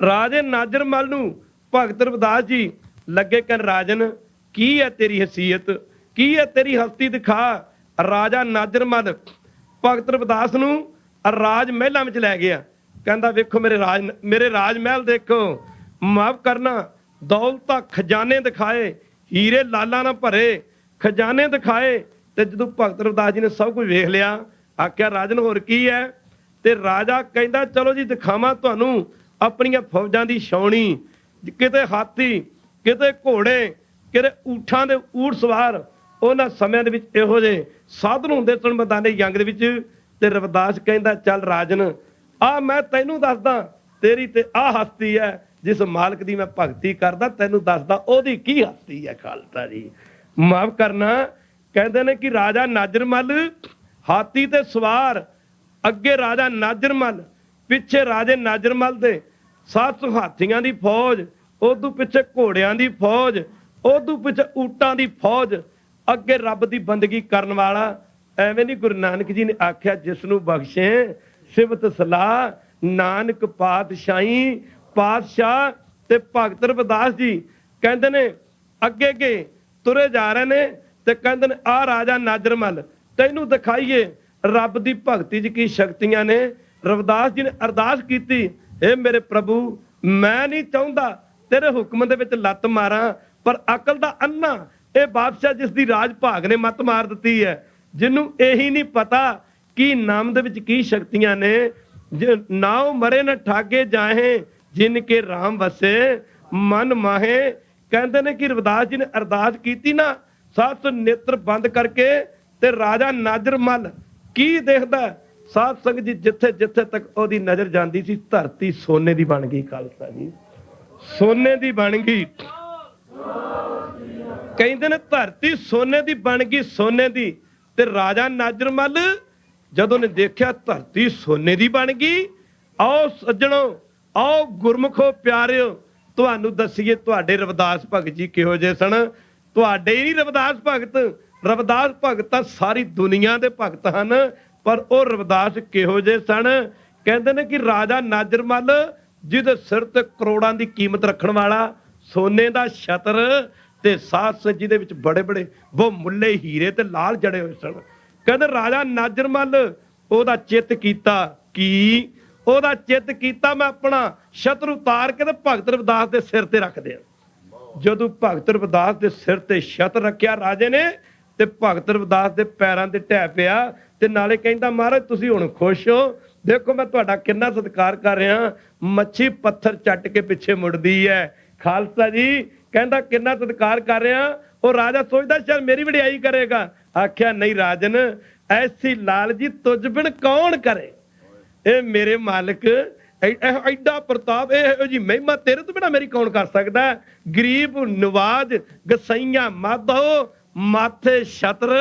ਰਾਜੇ ਨਾਜਰ ਮਲ ਨੂੰ ਭਗਤ ਰਵਿਦਾਸ ਜੀ ਲੱਗੇ ਕਹਿਣ, ਰਾਜਨ ਕੀ ਹੈ ਤੇਰੀ ਹਸੀਅਤ, ਕੀ ਹੈ ਤੇਰੀ ਹਸਤੀ, ਦਿਖਾ। ਰਾਜਾ ਨਾਜਰ ਮਲ ਭਗਤ ਰਵਿਦਾਸ ਨੂੰ ਰਾਜ ਮਹਿਲਾਂ ਵਿੱਚ ਲੈ ਗਿਆ। ਕਹਿੰਦਾ ਵੇਖੋ ਮੇਰੇ ਰਾਜ ਮਹਿਲ ਦੇਖੋ, ਮਾਫ ਕਰਨਾ, ਦੌਲਤਾਂ ਖਜ਼ਾਨੇ ਦਿਖਾਏ, ਹੀਰੇ ਲਾਲਾਂ ਨਾਲ ਭਰੇ ਖਜ਼ਾਨੇ ਦਿਖਾਏ। ਤੇ ਜਦੋਂ ਭਗਤ ਰਵਿਦਾਸ ਜੀ ਨੇ ਸਭ ਕੁਝ ਵੇਖ ਲਿਆ, ਆਖਿਆ ਰਾਜਨ ਹੋਰ ਕੀ ਹੈ? ਤੇ ਰਾਜਾ ਕਹਿੰਦਾ ਚਲੋ ਜੀ ਦਿਖਾਵਾਂ ਤੁਹਾਨੂੰ ਆਪਣੀਆਂ ਫੌਜਾਂ ਦੀ ਛਾਉਣੀ, ਕਿਤੇ ਹਾਥੀ, ਕਿਤੇ ਘੋੜੇ, ਕਿਤੇ ਊਠਾਂ ਦੇ ਊਠ ਸਵਾਰ। ਉਹਨਾਂ ਸਮਿਆਂ ਦੇ ਵਿੱਚ ਇਹੋ ਜਿਹੇ ਸਾਧਨ ਹੁੰਦੇ ਸਨ ਮੈਦਾਨੇ ਜੰਗ ਦੇ ਵਿੱਚ। ਤੇ ਰਵਿਦਾਸ ਕਹਿੰਦਾ ਚੱਲ ਰਾਜਨ, ਆ ਮੈਂ ਤੈਨੂੰ ਦੱਸਦਾ, ਤੇਰੀ ਤੇ ਆ ਹਸਤੀ ਹੈ ਜਿਸ ਮਾਲਕ ਦੀ ਮੈਂ ਭਗਤੀ ਕਰਦਾ, ਤੈਨੂੰ ਦੱਸਦਾ ਉਹਦੀ ਕੀ ਹਸਤੀ ਹੈ। ਖਾਲਸਾ ਜੀ ਮਾਫ ਕਰਨਾ, ਕਹਿੰਦੇ ਨੇ ਕਿ ਰਾਜਾ ਨਾਜਰ ਮਲ ਹਾਥੀ ਤੇ ਸਵਾਰ, ਅੱਗੇ ਰਾਜਾ ਨਾਜਰ ਮਲ, ਪਿੱਛੇ ਰਾਜੇ ਨਾਜਰ ਮਲ ਦੇ 700 ਹਾਥੀਆਂ ਦੀ ਫੌਜ, ਉਦੋਂ ਪਿੱਛੇ ਘੋੜਿਆਂ ਦੀ ਫੌਜ, ਉਦੋਂ ਪਿੱਛੇ ਊਟਾਂ ਦੀ ਫੌਜ, ਅੱਗੇ ਰੱਬ ਦੀ ਬੰਦਗੀ ਕਰਨ ਵਾਲਾ। ਐਵੇਂ ਨਹੀਂ ਗੁਰੂ ਨਾਨਕ ਜੀ ਨੇ ਆਖਿਆ, ਜਿਸ ਨੂੰ ਬਖਸ਼ੇ ਸਿਫਤ ਸਲਾਹ ਨਾਨਕ ਪਾਤਸ਼ਾਹੀ। ਪਾਤਸ਼ਾਹ ਤੇ ਭਗਤ ਰਵਿਦਾਸ ਜੀ ਕਹਿੰਦੇ ਨੇ ਅੱਗੇ ਅੱਗੇ ਤੁਰੇ ਜਾ ਰਹੇ ਨੇ, ਤੇ ਕਹਿੰਦੇ ਨੇ ਆ ਰਾਜਾ ਨਾਜਰ ਮਲ ਤੈਨੂੰ ਦਿਖਾਈਏ ਰੱਬ ਦੀ ਭਗਤੀ 'ਚ ਕੀ ਸ਼ਕਤੀਆਂ ਨੇ। ਰਵਿਦਾਸ ਜੀ ਨੇ ਅਰਦਾਸ ਕੀਤੀ, ਇਹ ਮੇਰੇ ਪ੍ਰਭੂ, ਮੈਂ ਨਹੀਂ ਚਾਹੁੰਦਾ ਤੇਰੇ ਹੁਕਮ ਦੇ ਵਿੱਚ ਲੱਤ ਮਾਰਾਂ, ਪਰ ਅਕਲ ਦਾ ਅੰਨਾ ਇਹ ਬਾਦਸ਼ਾਹ ਜਿਸ ਦੀ ਰਾਜ ਭਾਗ ਨੇ ਮੱਤ ਮਾਰ ਦਿੱਤੀ ਹੈ, ਜਿਹਨੂੰ ਇਹੀ ਨਹੀਂ ਪਤਾ ਕਿ ਨਾਮ ਦੇ ਵਿੱਚ ਕੀ ਸ਼ਕਤੀਆਂ ਨੇ। ਨਾਉ ਮਰੇ ਨਾ ਠਾਗੇ ਜਾਹੇ, ਜਿਨ ਕੇ ਰਾਮ ਵਸੇ ਮਨ ਮਾਹੇ। ਕਹਿੰਦੇ ਨੇ ਕਿ ਰਵਿਦਾਸ ਜੀ ਨੇ ਅਰਦਾਸ ਕੀਤੀ ਨਾ, 700 ਨੇਤਰ ਬੰਦ ਕਰਕੇ, ਤੇ ਰਾਜਾ ਨਾਜਰ ਮਲ ਕੀ ਦੇਖਦਾ? ਸਾਧ ਸੰਗਤ ਜੀ ਜਿੱਥੇ ਜਿੱਥੇ ਤੱਕ ਉਹਦੀ ਨਜ਼ਰ ਜਾਂਦੀ ਸੀ, ਧਰਤੀ ਸੋਨੇ ਦੀ ਬਣ ਗਈ। ਖਾਲਸਾ ਜੀ ਸੋਨੇ ਦੀ ਬਣ ਗਈ। ਕਹਿੰਦੇ ਨੇ ਧਰਤੀ ਸੋਨੇ ਦੀ ਬਣ ਗਈ, ਸੋਨੇ ਦੀ। ਤੇ ਰਾਜਾ ਨਾਜਰ ਮਲ ਜਦੋਂ ਨੇ ਦੇਖਿਆ ਧਰਤੀ ਸੋਨੇ ਦੀ ਬਣ ਗਈ, ਆਓ ਸੱਜਣੋ, ਆਓ ਗੁਰਮੁਖੋ ਪਿਆਰਿਓ, ਤੁਹਾਨੂੰ ਦੱਸੀਏ ਤੁਹਾਡੇ ਰਵਿਦਾਸ ਭਗਤ ਜੀ ਕਿਹੋ ਜਿਹੇ ਸਨ। ਤੁਹਾਡੇ ਹੀ ਨਹੀਂ ਰਵਿਦਾਸ ਭਗਤ, ਰਵਿਦਾਸ ਭਗਤ ਤਾਂ ਸਾਰੀ ਦੁਨੀਆ ਦੇ ਭਗਤ ਹਨ, ਪਰ ਉਹ ਰਵਿਦਾਸ ਕਿਹੋ ਜਿਹੇ ਸਨ। ਕਹਿੰਦੇ ਨੇ ਕਿ ਰਾਜਾ ਨਾਜਰ ਮਲ ਜਿਹਦੇ ਸਿਰ ਤੇ ਕਰੋੜਾਂ ਦੀ ਕੀਮਤ ਰੱਖਣ ਵਾਲਾ ਸੋਨੇ ਦਾ ਛਤਰ, ਤੇ ਸਾਧ ਸੰਗਤ ਜਿਹਦੇ ਵਿੱਚ ਬੜੇ ਬੜੇ ਬਹੁਮੁੱਲੇ ਹੀਰੇ ਤੇ ਲਾਲ ਜੜੇ ਹੋਏ ਸਨ। ਕਹਿੰਦੇ ਰਾਜਾ ਨਾਜਰ ਮਲ ਉਹਦਾ ਚਿੱਤ ਕੀਤਾ, ਕੀ ਉਹਦਾ ਚਿੱਤ ਕੀਤਾ, ਮੈਂ ਆਪਣਾ ਛਤਰ ਉਤਾਰ ਕੇ ਤੇ ਭਗਤ ਰਵਿਦਾਸ ਦੇ ਸਿਰ ਤੇ ਰੱਖ ਦਿਆਂ। ਜਦੋਂ ਭਗਤ ਰਵਿਦਾਸ ਦੇ ਸਿਰ ਤੇ ਛਤਰ ਰੱਖਿਆ ਰਾਜੇ ਨੇ, ਤੇ ਭਗਤ ਰਵਿਦਾਸ ਦੇ ਪੈਰਾਂ ਤੇ ਢਹਿ ਪਿਆ, ਤੇ ਨਾਲੇ ਕਹਿੰਦਾ ਮਹਾਰਾਜ ਤੁਸੀਂ ਹੁਣ ਖੁਸ਼ ਹੋ, ਦੇਖੋ ਮੈਂ ਤੁਹਾਡਾ ਕਿੰਨਾ ਸਤਿਕਾਰ ਕਰ ਰਿਹਾ। ਮੱਛੀ ਪੱਥਰ ਚੱਟ ਕੇ ਪਿੱਛੇ ਮੁੜਦੀ ਹੈ। ਖਾਲਸਾ ਜੀ ਕਹਿੰਦਾ ਕਿੰਨਾ ਸਤਿਕਾਰ ਕਰ ਰਿਹਾ। ਉਹ ਰਾਜਾ ਸੋਚਦਾ ਸ਼ਾਇਦ ਮੇਰੀ ਵਡਿਆਈ ਕਰੇਗਾ। ਆਖਿਆ ਨਹੀਂ ਰਾਜਨ, ਐਸੀ ਲਾਲ ਜੀ ਤੁਝ ਬਿਨ ਕੌਣ ਕਰੇ। ਇਹ ਮੇਰੇ ਮਾਲਕ, ਐਡਾ ਪ੍ਰਤਾਪ, ਇਹੋ ਜੀ ਮਹਿਮਾ ਤੇਰੇ ਤੋਂ ਬਿਨਾਂ ਮੇਰੀ ਕੌਣ ਕਰ ਸਕਦਾ। ਗਰੀਬ ਨਵਾਜ ਗਸਈਆਂ ਮਾਧੋ, ਮਾਥੇ ਛਤਰ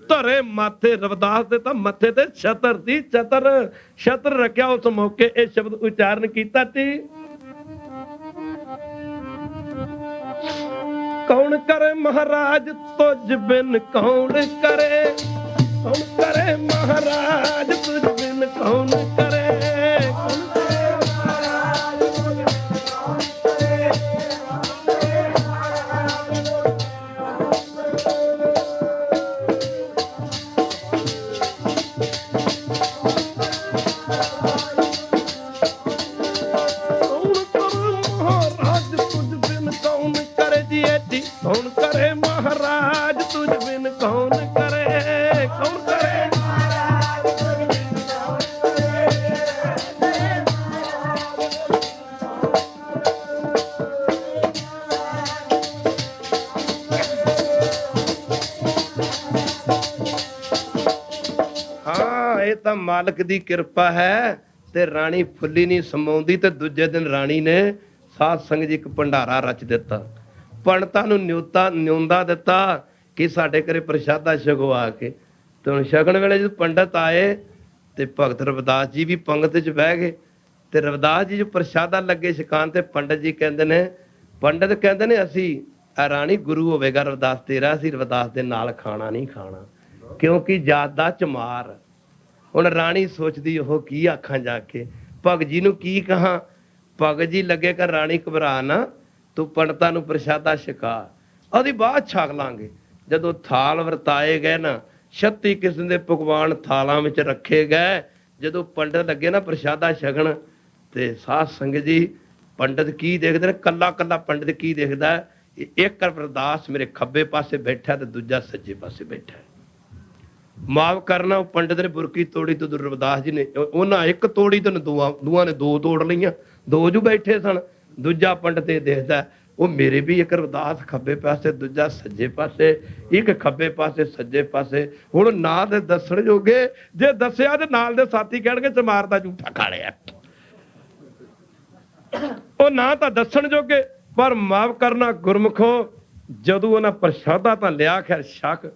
ਧਰੇ ਮਾਥੇ। ਰਵਿਦਾਸ ਦੇ ਤਾਂ ਮੱਥੇ ਤੇ ਛਤਰ ਸੀ, ਛਤਰ ਰੱਖਿਆ। ਉਸ ਮੌਕੇ ਇਹ ਸ਼ਬਦ ਉਚਾਰਨ ਕੀਤਾ ਸੀ, ਕੌਣ ਕਰੇ ਮਹਾਰਾਜ ਤੁਝ ਬਿਨ ਕੌਣ ਕਰੇ, ਕੌਣ ਕਰੇ ਮਹਾਰਾਜ ਤੁਝ ਬਿਨ ਕੌਣ ਕਰੇ, ਕੌਣ ਕਰੇ ਮਹਾਰਾਜ ਤੁਝ ਬਿਨ ਕੌਣ ਕਰੇ। ਕੌਣ ਕਰੇ ਮਹਾਰਾਜ ਤੁਝ ਬਿਨ ਕੌਣ ਕਰੇ, ਕੌਣ ਕਰੇ ਮਹਾਰਾਜ ਤੁਝ ਬਿਨ ਕੌਣ ਕਰੇ। ਹਾਂ ਇਹ ਤਾਂ ਮਾਲਕ ਦੀ ਕਿਰਪਾ ਹੈ। ਤੇ ਰਾਣੀ ਫੁੱਲੀ ਨਹੀਂ ਸਮਾਉਂਦੀ, ਤੇ ਦੂਜੇ ਦਿਨ ਰਾਣੀ ਨੇ ਸਾਧ ਸੰਗਤ ਜੀ ਇੱਕ ਭੰਡਾਰਾ ਰਚ ਦਿੱਤਾ। ਪੰਡਤਾਂ ਨੂੰ ਨਿਉਂਦਾ ਦਿੱਤਾ ਕਿ ਸਾਡੇ ਘਰੇ ਪ੍ਰਸ਼ਾਦਾ ਛਕੋ ਆ ਕੇ। ਤੇ ਹੁਣ ਛਕਣ ਵੇਲੇ ਜਦੋਂ ਪੰਡਤ ਆਏ, ਤੇ ਭਗਤ ਰਵਿਦਾਸ ਜੀ ਵੀ ਪੰਗਤ 'ਚ ਬਹਿ ਗਏ। ਤੇ ਰਵਿਦਾਸ ਜੀ ਜੋ ਪ੍ਰਸ਼ਾਦਾ ਲੱਗੇ ਛਕਾਉਣ, ਤੇ ਪੰਡਤ ਜੀ ਕਹਿੰਦੇ ਨੇ ਅਸੀਂ ਰਾਣੀ ਗੁਰੂ ਹੋਵੇਗਾ ਰਵਿਦਾਸ ਤੇਰਾ, ਅਸੀਂ ਰਵਿਦਾਸ ਦੇ ਨਾਲ ਖਾਣਾ ਨਹੀਂ ਖਾਣਾ, ਕਿਉਂਕਿ ਜਾਤ ਦਾ ਚਮਾਰ। ਹੁਣ ਰਾਣੀ ਸੋਚਦੀ ਉਹ ਕੀ ਆਖਾਂ ਜਾ ਕੇ, ਭਗਤ ਜੀ ਨੂੰ ਕੀ ਕਹਾਂ। ਭਗਤ ਜੀ ਲੱਗੇ ਕਰ ਰਾਣੀ ਘਬਰਾ ਨਾ, ਤੂੰ ਪੰਡਤਾਂ ਨੂੰ ਪ੍ਰਸ਼ਾਦਾ ਛਕਾ, ਉਹਦੀ ਬਾਅਦ ਛਕ ਲਾਂਗੇ। ਜਦੋਂ ਥਾਲ ਵਰਤਾਏ ਗਏ ਨਾ, 36 ਕਿਸਮ ਦੇ ਪਕਵਾਨ ਥਾਲਾਂ ਵਿੱਚ ਰੱਖੇ ਗਏ। ਜਦੋਂ ਪੰਡਤ ਲੱਗੇ ਨਾ ਪ੍ਰਸ਼ਾਦਾ ਛਕਣ, ਤੇ ਸਾਧ ਸੰਗਤ ਜੀ ਪੰਡਤ ਕੀ ਦੇਖਦੇ ਨੇ? ਕੱਲਾ ਕੱਲਾ ਪੰਡਤ ਕੀ ਦੇਖਦਾ? ਇੱਕ ਅਰਦਾਸ ਮੇਰੇ ਖੱਬੇ ਪਾਸੇ ਬੈਠਾ ਤੇ ਦੂਜਾ ਸੱਜੇ ਪਾਸੇ ਬੈਠਾ। ਮਾਫ ਕਰਨਾ, ਉਹ ਪੰਡਤ ਨੇ ਬੁਰਕੀ ਤੋੜੀ ਤੇ ਰਵਿਦਾਸ ਜੀ ਨੇ ਉਹਨਾਂ ਇੱਕ ਤੋੜੀ ਤੇ ਦੂਆਂ ਨੇ ਦੋ ਤੋੜ ਲਈਆਂ, ਦੋ ਜੂ ਬੈਠੇ ਸਨ। ਦੂਜਾ ਪੰਡਤ ਇਹ ਦੇਖਦਾ, ਉਹ ਮੇਰੇ ਵੀ ਇੱਕ ਅਰਦਾਸ ਖੱਬੇ ਪਾਸੇ, ਦੂਜਾ ਸੱਜੇ ਪਾਸੇ, ਇੱਕ ਖੱਬੇ ਪਾਸੇ ਸੱਜੇ ਪਾਸੇ। ਹੁਣ ਨਾ ਤੇ ਦੱਸਣ ਜੋਗੇ, ਜੇ ਦੱਸਿਆ ਤੇ ਨਾਲ ਦੇ ਸਾਥੀ ਕਹਿਣਗੇ ਚਮਾਰ ਦਾ ਝੂਠਾ ਖਾ ਲਿਆ। ਉਹ ਨਾ ਤਾਂ ਦੱਸਣ ਜੋਗੇ, ਪਰ ਮਾਫ ਕਰਨਾ ਗੁਰਮੁਖੋ, ਜਦੋਂ ਉਹਨਾਂ ਪ੍ਰਸ਼ਾਦਾ ਤਾਂ ਲਿਆ, ਖੈਰ ਛਕ,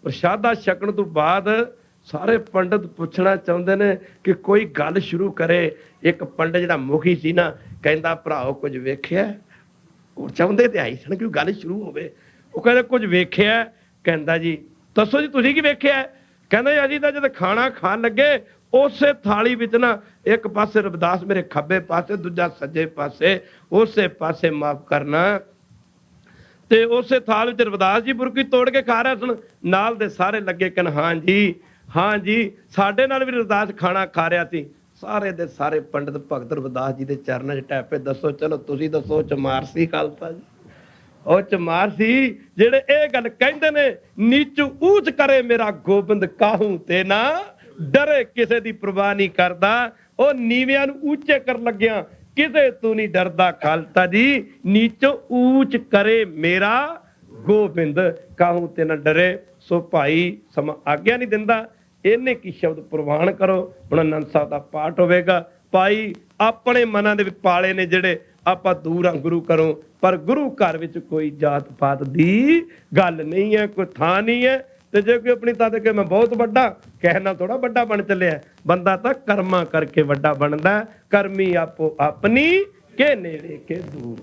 ਪ੍ਰਸ਼ਾਦਾ ਛਕਣ ਤੋਂ ਬਾਅਦ ਸਾਰੇ ਪੰਡਤ ਪੁੱਛਣਾ ਚਾਹੁੰਦੇ ਨੇ ਕਿ ਕੋਈ ਗੱਲ ਸ਼ੁਰੂ ਕਰੇ। ਇੱਕ ਪੰਡਤ ਜਿਹੜਾ ਮੁਖੀ ਸੀ ਨਾ, ਕਹਿੰਦਾ ਭਰਾਓ ਕੁਝ ਵੇਖਿਆ? ਉਹ ਚਾਹੁੰਦੇ ਤੇ ਆਈ ਸਨ ਕਿ ਗੱਲ ਸ਼ੁਰੂ ਹੋਵੇ। ਉਹ ਕਹਿੰਦੇ ਕੁਝ ਵੇਖਿਆ? ਕਹਿੰਦਾ ਜੀ ਦੱਸੋ ਜੀ ਤੁਸੀਂ ਕੀ ਵੇਖਿਆ? ਕਹਿੰਦਾ ਅਸੀਂ ਤਾਂ ਜਦ ਖਾਣਾ ਖਾਣ ਲੱਗੇ, ਉਸੇ ਥਾਲੀ ਵਿੱਚ ਨਾ ਇੱਕ ਪਾਸੇ ਰਵਿਦਾਸ ਮੇਰੇ ਖੱਬੇ ਪਾਸੇ, ਦੂਜਾ ਸੱਜੇ ਪਾਸੇ, ਉਸੇ ਪਾਸੇ ਮਾਫ ਕਰਨਾ, ਤੇ ਉਸੇ ਥਾਲ ਵਿੱਚ ਰਵਿਦਾਸ ਜੀ ਬੁਰਕੀ ਤੋੜ ਕੇ ਖਾ ਰਹੇ ਸਨ। ਨਾਲ ਦੇ ਸਾਰੇ ਲੱਗੇ ਕਹਿਣ ਹਾਂ ਜੀ, ਹਾਂ ਜੀ, ਸਾਡੇ ਨਾਲ ਵੀ ਰਵਿਦਾਸ ਖਾਣਾ ਖਾ ਰਿਹਾ ਸੀ। ਸਾਰੇ ਦੇ ਸਾਰੇ ਪੰਡਤ ਭਗਤ ਰਵਿਦਾਸ ਜੀ ਦੇ ਚਰਨਾਂ 'ਚ ਟੈਪੇ, ਦੱਸੋ ਚਲੋ ਤੁਸੀਂ ਦੱਸੋ, ਚਮਾਰ ਸੀ ਖਾਲਸਾ ਜੀ? ਉਹ ਚਮਾਰ ਸੀ ਜਿਹੜੇ ਇਹ ਗੱਲ ਕਹਿੰਦੇ ਨੇ, ਨੀਚੂ ਊਚ ਕਰੇ ਮੇਰਾ ਗੋਬਿੰਦ ਕਾਹੂ ਤੇ ਨਾ ਡਰੇ, ਕਿਸੇ ਦੀ ਪਰਵਾਹ ਨਹੀਂ ਕਰਦਾ। ਉਹ ਨੀਵਿਆਂ ਨੂੰ ਉੱਚੇ ਕਰਨ ਲੱਗਿਆ ਕਿਸੇ ਤੂੰ ਨਹੀਂ ਡਰਦਾ ਖਾਲਸਾ ਜੀ, ਨੀਚੋ ਊਚ ਕਰੇ ਮੇਰਾ ਗੋਬਿੰਦ ਕਾਹੂ ਤੇ ਨਾ ਡਰੇ। ਸੋ ਭਾਈ ਸਮਾਂ ਆਗਿਆ ਨਹੀਂ ਦਿੰਦਾ, ਇਹਨੇ ਕੀ ਸ਼ਬਦ ਪ੍ਰਵਾਨ ਕਰੋ। ਹੁਣ ਆਨੰਦ ਸਾਹਿਬ ਦਾ ਪਾਠ ਹੋਵੇਗਾ। ਭਾਈ ਆਪਣੇ ਮਨਾਂ ਦੇ ਵਿੱਚ ਪਾਲੇ ਨੇ ਜਿਹੜੇ, ਆਪਾਂ ਦੂਰ ਆ ਗੁਰੂ ਘਰੋਂ, ਪਰ ਗੁਰੂ ਘਰ ਵਿੱਚ ਕੋਈ ਜਾਤ ਪਾਤ ਦੀ ਗੱਲ ਨਹੀਂ ਹੈ, ਕੋਈ ਥਾਂ ਨਹੀਂ ਹੈ। ਤੇ ਜੇ ਕੋਈ ਆਪਣੀ ਤਾਂ ਕਿ ਮੈਂ ਬਹੁਤ ਵੱਡਾ, ਕਹਿਣਾ ਥੋੜਾ ਵੱਡਾ ਬਣ ਚੱਲਿਆ। ਬੰਦਾ ਤਾਂ ਕਰਮਾਂ ਕਰਕੇ ਵੱਡਾ ਬਣਦਾ। ਕਰਮੀ ਆਪੋ ਆਪਣੀ ਕੇ ਨੇੜੇ ਕੇ ਦੂਰ।